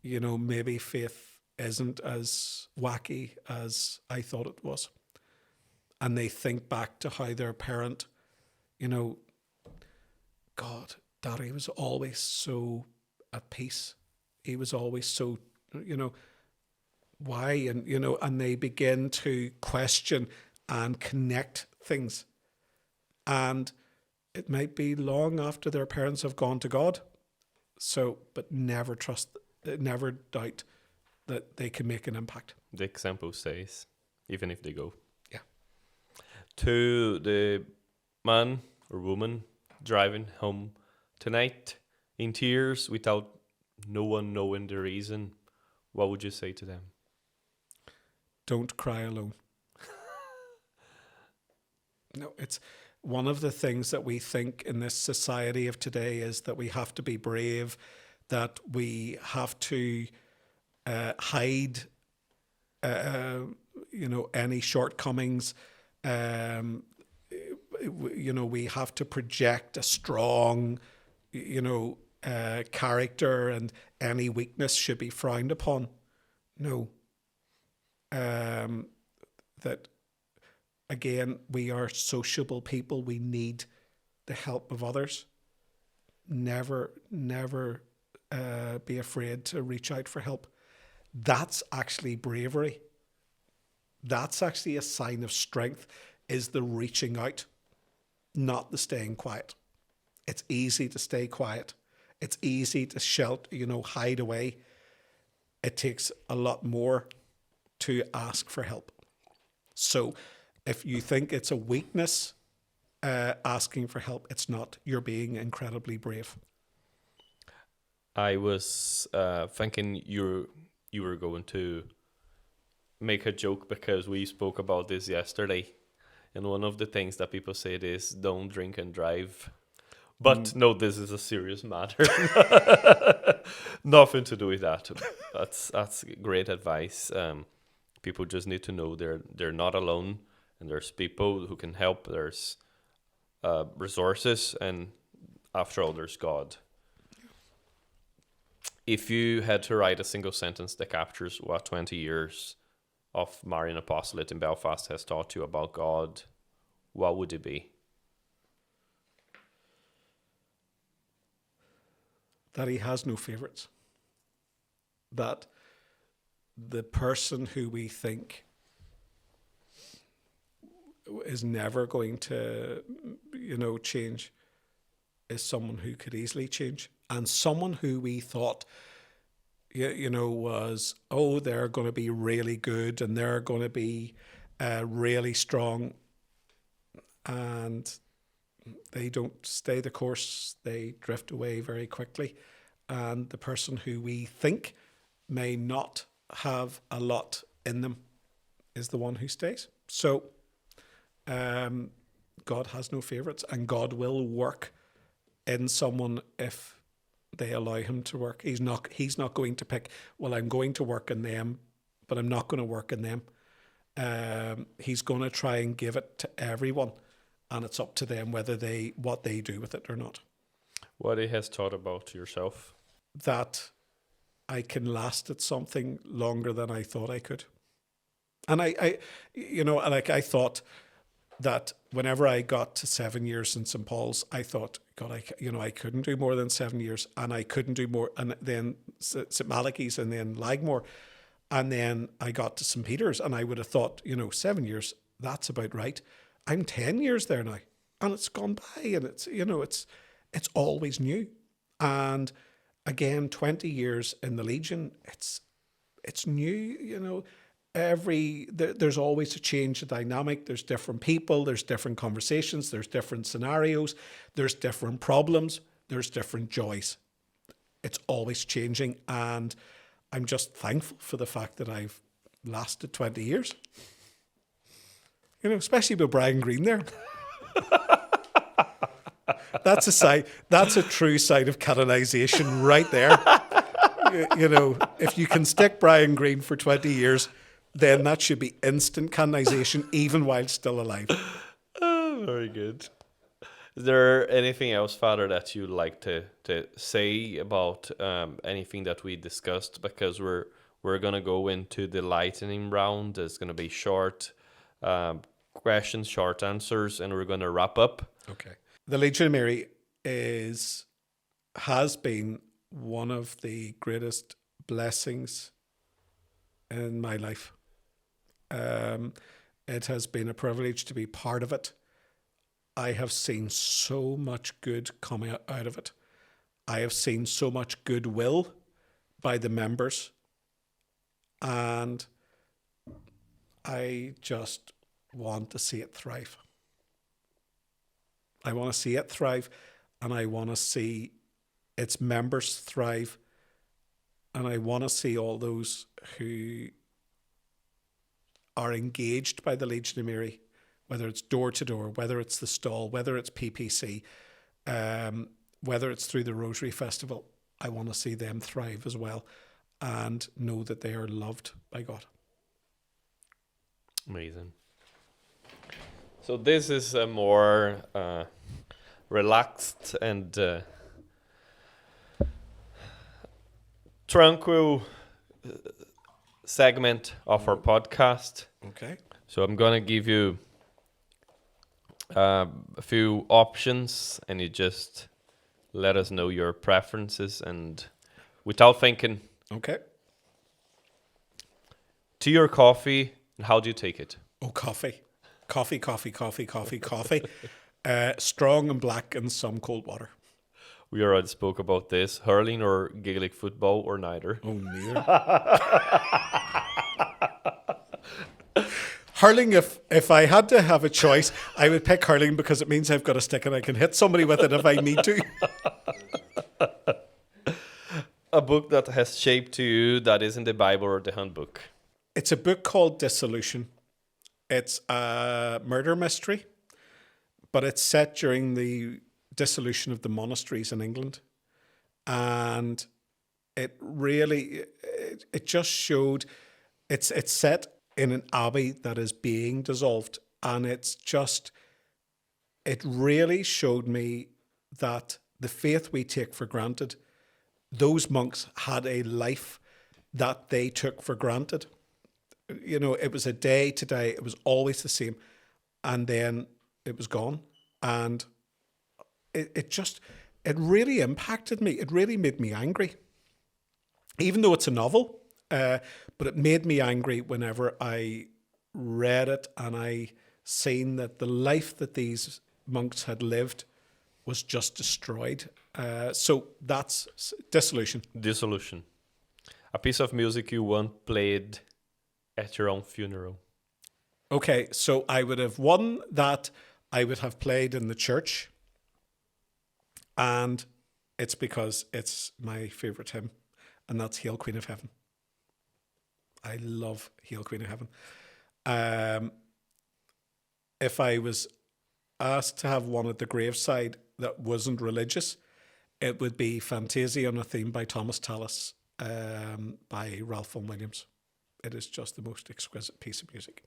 maybe faith isn't as wacky as I thought it was. And they think back to how their parent, God, Daddy was always so at peace. He was always so, why? And they begin to question and connect things. And it might be long after their parents have gone to God. So, but never doubt that they can make an impact. The example says, even if they go. Yeah. To the man or woman driving home tonight in tears without no one knowing the reason, what would you say to them? Don't cry alone. No, it's one of the things that we think in this society of today is that we have to be brave, that we have to hide, any shortcomings. We have to project a strong, character, and any weakness should be frowned upon. No. That, again, we are sociable people. We need the help of others. Never be afraid to reach out for help. That's actually bravery. That's actually a sign of strength, is the reaching out, not the staying quiet. It's easy to stay quiet. It's easy to hide away. It takes a lot more to ask for help. So if you think it's a weakness, asking for help, it's not. You're being incredibly brave. I was thinking you were going to make a joke, because we spoke about this yesterday, and one of the things that people said is don't drink and drive. But no, this is a serious matter. Nothing to do with that. That's great advice. People just need to know they're not alone, and there's people who can help. There's resources, and after all, there's God. If you had to write a single sentence that captures what 20 years of Marian apostolate in Belfast has taught you about God, what would it be? That he has no favourites. That the person who we think is never going to, change, is someone who could easily change. And someone who we thought, was, they're going to be really good and they're going to be really strong. And they don't stay the course. They drift away very quickly. And the person who we think may not have a lot in them is the one who stays. So God has no favourites, and God will work in someone if they allow him to work. He's not going to pick, well, I'm going to work in them, but I'm not going to work in them. He's going to try and give it to everyone, and it's up to them what they do with it or not. What he has taught about yourself? That I can last at something longer than I thought I could. And I thought that whenever I got to 7 years in St. Paul's, I thought, God, I couldn't do more than 7 years, and I couldn't do more, and then St. Malachy's, and then Lagmore, and then I got to St. Peter's, and I would have thought, 7 years, that's about right. I'm 10 years there now, and it's gone by, and it's always new. And again, 20 years in the Legion, it's new, there's always a change of dynamic. There's different people, there's different conversations, there's different scenarios, there's different problems, there's different joys. It's always changing, and I'm just thankful for the fact that I've lasted 20 years. Especially with Brian Greene there. That's a true sign of canonization right there. If you can stick Brian Greene for 20 years, then that should be instant canonization, even while still alive. Oh, very good. Is there anything else, Father, that you'd like to say about anything that we discussed? Because we're going to go into the lightning round. It's going to be short questions, short answers, and we're going to wrap up. Okay. The Legionary has been one of the greatest blessings in my life. It has been a privilege to be part of it. I have seen so much good coming out of it. I have seen so much goodwill by the members, and I just want to see it thrive. I want to see it thrive, and I want to see its members thrive, and I want to see all those who are engaged by the Legion of Mary, whether it's door to door, whether it's the stall, whether it's PPC, whether it's through the Rosary Festival. I want to see them thrive as well and know that they are loved by God. Amazing. So this is a more relaxed and tranquil segment of our podcast. Okay. So I'm going to give you a few options, and you just let us know your preferences, and without thinking. Okay. Tea or coffee, and how do you take it? Oh, coffee. Coffee. Strong and black and some cold water. We already spoke about this. Hurling or Gaelic football, or neither? Oh, neither. Hurling, if I had to have a choice, I would pick hurling because it means I've got a stick and I can hit somebody with it if I need to. A book that has shaped you that isn't the Bible or the handbook? It's a book called Dissolution. It's a murder mystery, but it's set during the dissolution of the monasteries in England. And it really, it just showed, it's set in an abbey that is being dissolved. And it really showed me that the faith we take for granted, those monks had a life that they took for granted. It was a day to day, it was always the same. And then it was gone. And it really impacted me. It really made me angry. Even though it's a novel, but it made me angry whenever I read it and I seen that the life that these monks had lived was just destroyed. So that's Dissolution. Dissolution. A piece of music you want played at your own funeral? Okay, so I would have one that I would have played in the church, and it's because it's my favourite hymn, and that's Hail Queen of Heaven. I love Hail Queen of Heaven. If I was asked to have one at the graveside that wasn't religious, it would be Fantasia on a Theme by Thomas Tallis, by Ralph Vaughan Williams. It is just the most exquisite piece of music.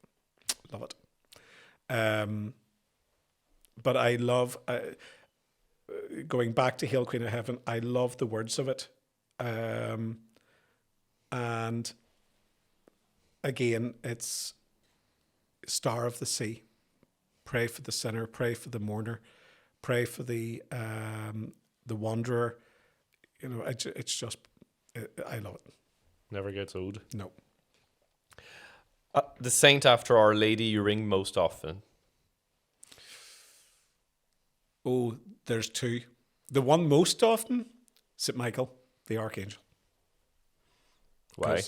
Love it. But I love, going back to Hail Queen of Heaven, I love the words of it. And again, it's Star of the Sea. Pray for the sinner, pray for the mourner, pray for the wanderer. You know, it's just, I love it. Never gets old. No. The saint after Our Lady you ring most often? Oh, there's two. The one most often, St. Michael, the Archangel. Why?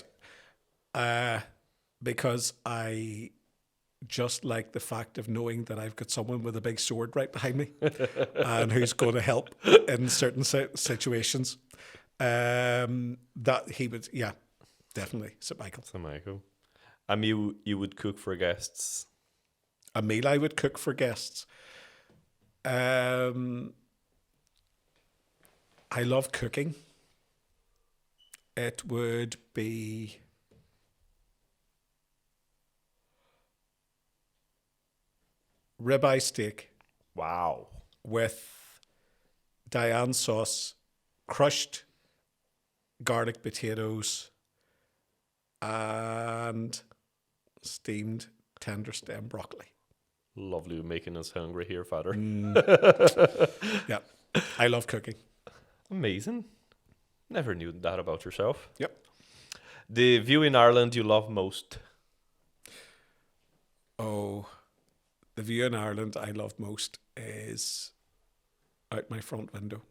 Because I just like the fact of knowing that I've got someone with a big sword right behind me and who's going to help in certain situations. That he would, yeah, definitely St. Michael. St. Michael. A meal you would cook for guests? A meal I would cook for guests. I love cooking. It would be ribeye steak. Wow. With Diane sauce, crushed garlic potatoes, and steamed tender stem broccoli. Lovely, making us hungry here, Father. Yeah, I love cooking. Amazing. Never knew that about yourself. Yep. The view in Ireland you love most? Oh, the view in Ireland I love most is out my front window,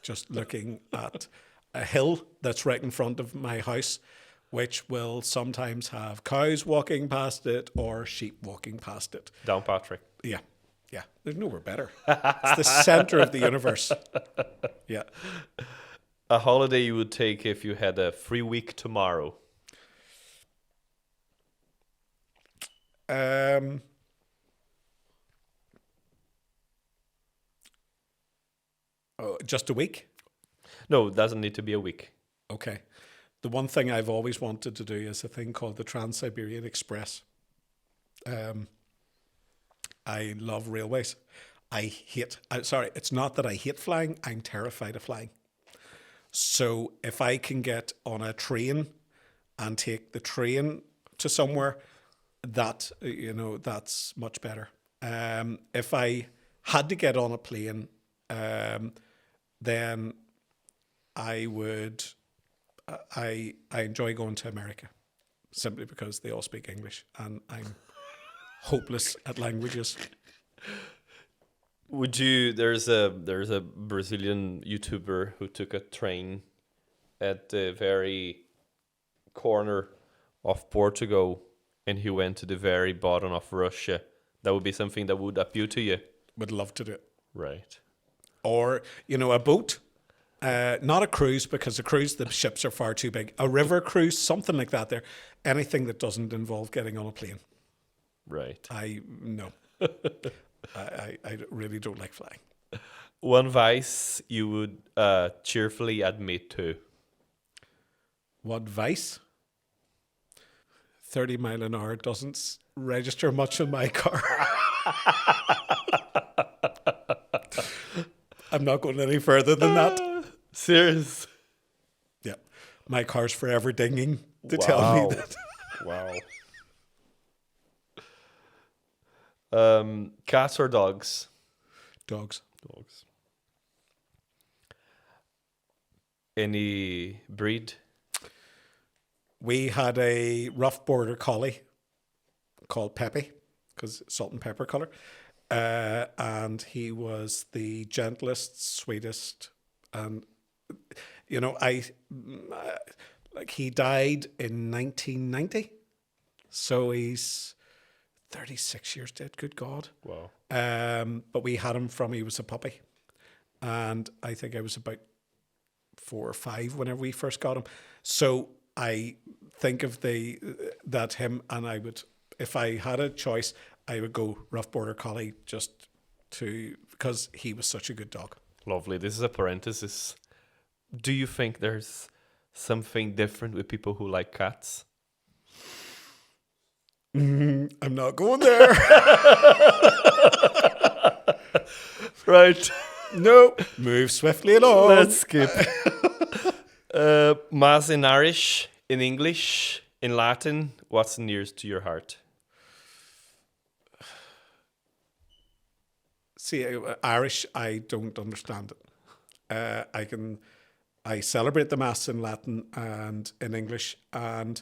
just looking at a hill that's right in front of my house, which will sometimes have cows walking past it or sheep walking past it. Downpatrick. Yeah, yeah. There's nowhere better. It's the center of the universe. Yeah. A holiday you would take if you had a free week tomorrow? Just a week? No, it doesn't need to be a week. Okay. The one thing I've always wanted to do is a thing called the Trans-Siberian Express. I love railways. It's not that I hate flying, I'm terrified of flying. So if I can get on a train and take the train to somewhere, that's much better. If I had to get on a plane, then I would. I enjoy going to America simply because they all speak English and I'm hopeless at languages. Would you? There's a Brazilian YouTuber who took a train at the very corner of Portugal and he went to the very bottom of Russia. That would be something that would appeal to you. Would love to do it. Right. Or, a boat. Not a cruise, because a cruise, the ships are far too big. A river cruise, something like that there. Anything that doesn't involve getting on a plane. Right. No. I really don't like flying. One vice you would cheerfully admit to? What vice? 30 mile an hour doesn't register much in my car. I'm not going any further than that. Serious? Yeah. My car's forever dinging to tell me that. Wow. Cats or dogs? Dogs. Any breed? We had a rough border collie called Peppy, because salt and pepper colour. And he was the gentlest, sweetest, and he died in 1990, so he's 36 years dead. Good God! Wow. But we had him from he was a puppy, and I think I was about 4 or 5 whenever we first got him. So I think of him, and I would if I had a choice, I would go rough border collie because he was such a good dog. Lovely. This is a parenthesis. Do you think there's something different with people who like cats? I'm not going there. Right. No. Move swiftly along. Let's skip. Mass in Irish, in English, in Latin. What's nearest to your heart? See, Irish, I don't understand it. I celebrate the Mass in Latin and in English, and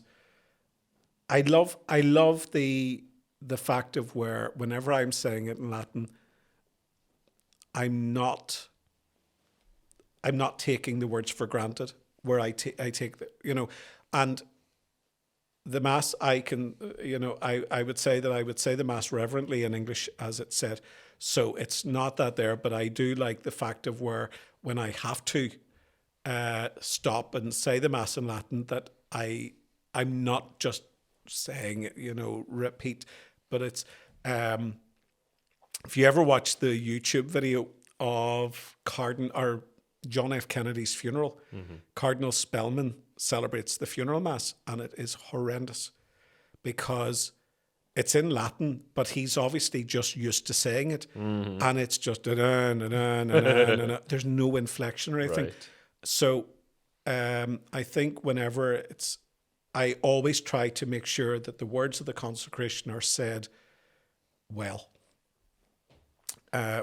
I love the fact of where whenever I'm saying it in Latin, I'm not taking the words for granted. Where I take the, and the Mass, I would say the Mass reverently in English as it's said. So it's not that there, but I do like the fact of where when I have to stop and say the Mass in Latin, that I'm not just saying it, repeat, but it's if you ever watch the YouTube video of John F. Kennedy's funeral, Cardinal Spellman celebrates the funeral Mass, and it is horrendous because it's in Latin, but he's obviously just used to saying it, and it's just there's no inflection or anything. Right. So I think whenever I always try to make sure that the words of the consecration are said well.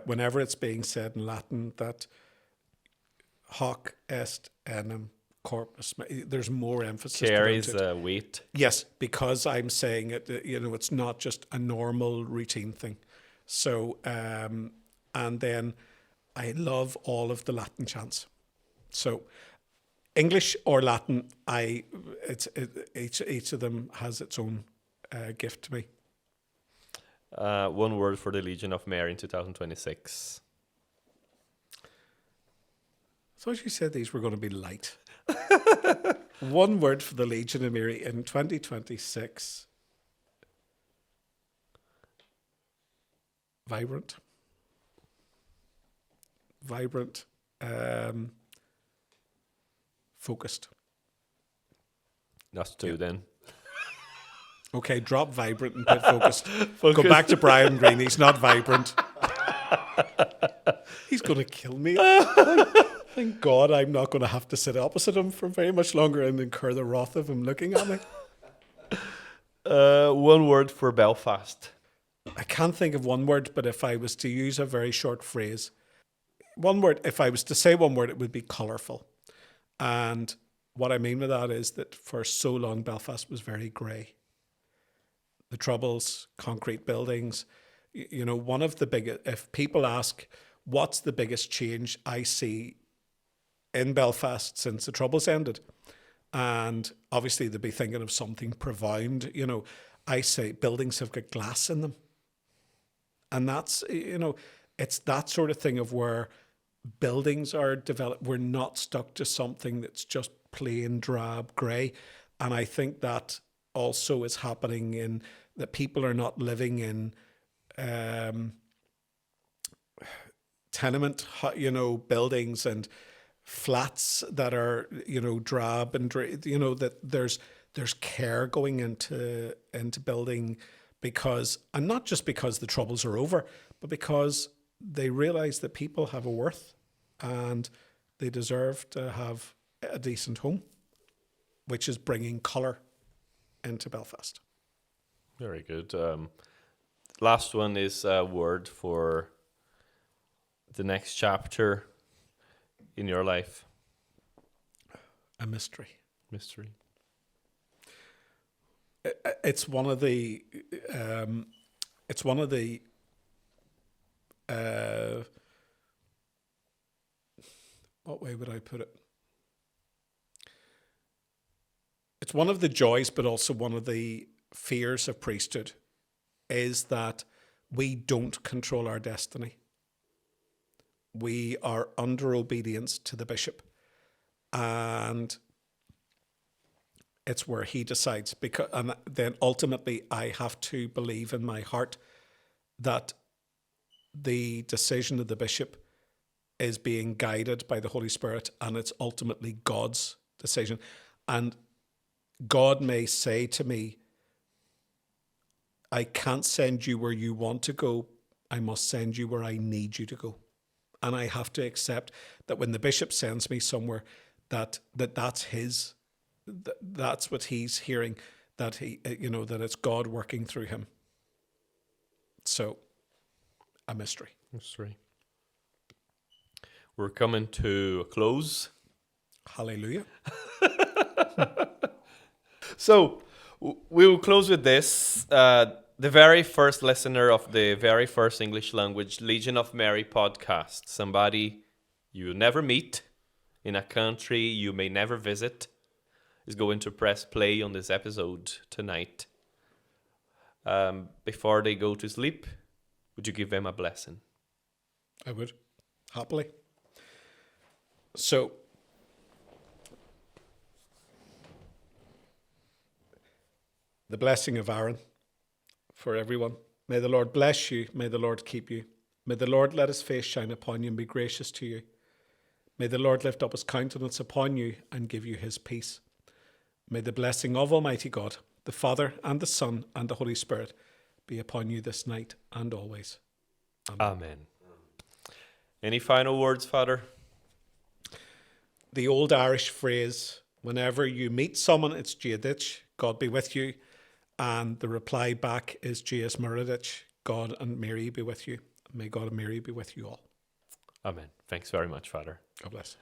Whenever it's being said in Latin, that hoc est enim corpus, there's more emphasis. Carries weight. Yes, because I'm saying it, it's not just a normal routine thing. So, and then I love all of the Latin chants. So, English or Latin, each of them has its own gift to me. One word for the Legion of Mary in 2026. I thought you said these were going to be light. One word for the Legion of Mary in 2026. Vibrant. Focused. That's two then. Okay, drop vibrant and put focused. Go back to Brian Greene. He's not vibrant. He's going to kill me. Thank God I'm not going to have to sit opposite him for very much longer and incur the wrath of him looking at me. One word for Belfast. I can't think of one word, but if I was to use a very short phrase, if I was to say one word, it would be colourful. And what I mean by that is that for so long, Belfast was very grey. The Troubles, concrete buildings, one of the biggest, if people ask, what's the biggest change I see in Belfast since the Troubles ended? And obviously they'd be thinking of something profound. I say buildings have got glass in them. And that's, it's that sort of thing of where buildings are developed. We're not stuck to something that's just plain drab grey. And I think that also is happening in that people are not living in tenement, buildings and flats that are, drab and, that there's care going into building because, and not just because the Troubles are over, but because they realise that people have a worth and they deserve to have a decent home, which is bringing colour into Belfast. Very good. Last one is a word for the next chapter in your life. A mystery. Mystery. It's one of the. What way would I put it? It's one of the joys, but also one of the fears of priesthood, is that we don't control our destiny. We are under obedience to the bishop. And It's where he decides. And then ultimately I have to believe in my heart that the decision of the bishop is being guided by the Holy Spirit, and it's ultimately God's decision. And God may say to me, I can't send you where you want to go. I must send you where I need you to go. And I have to accept that when the bishop sends me somewhere, that's what he's hearing, that that it's God working through him. So, a mystery. Mystery. We're coming to a close. Hallelujah. So, we will close with this. The very first listener of the very first English language Legion of Mary podcast, somebody you never meet in a country you may never visit, is going to press play on this episode tonight. Before they go to sleep, would you give them a blessing? I would, happily. So, the blessing of Aaron for everyone. May the Lord bless you. May the Lord keep you. May the Lord let his face shine upon you and be gracious to you. May the Lord lift up his countenance upon you and give you his peace. May the blessing of Almighty God, the Father and the Son and the Holy Spirit be upon you this night and always. Amen. Any final words, Father? The old Irish phrase, whenever you meet someone, it's Giadich, God be with you. And the reply back is Jas Maradich, God and Mary be with you. May God and Mary be with you all. Amen. Thanks very much, Father. God bless.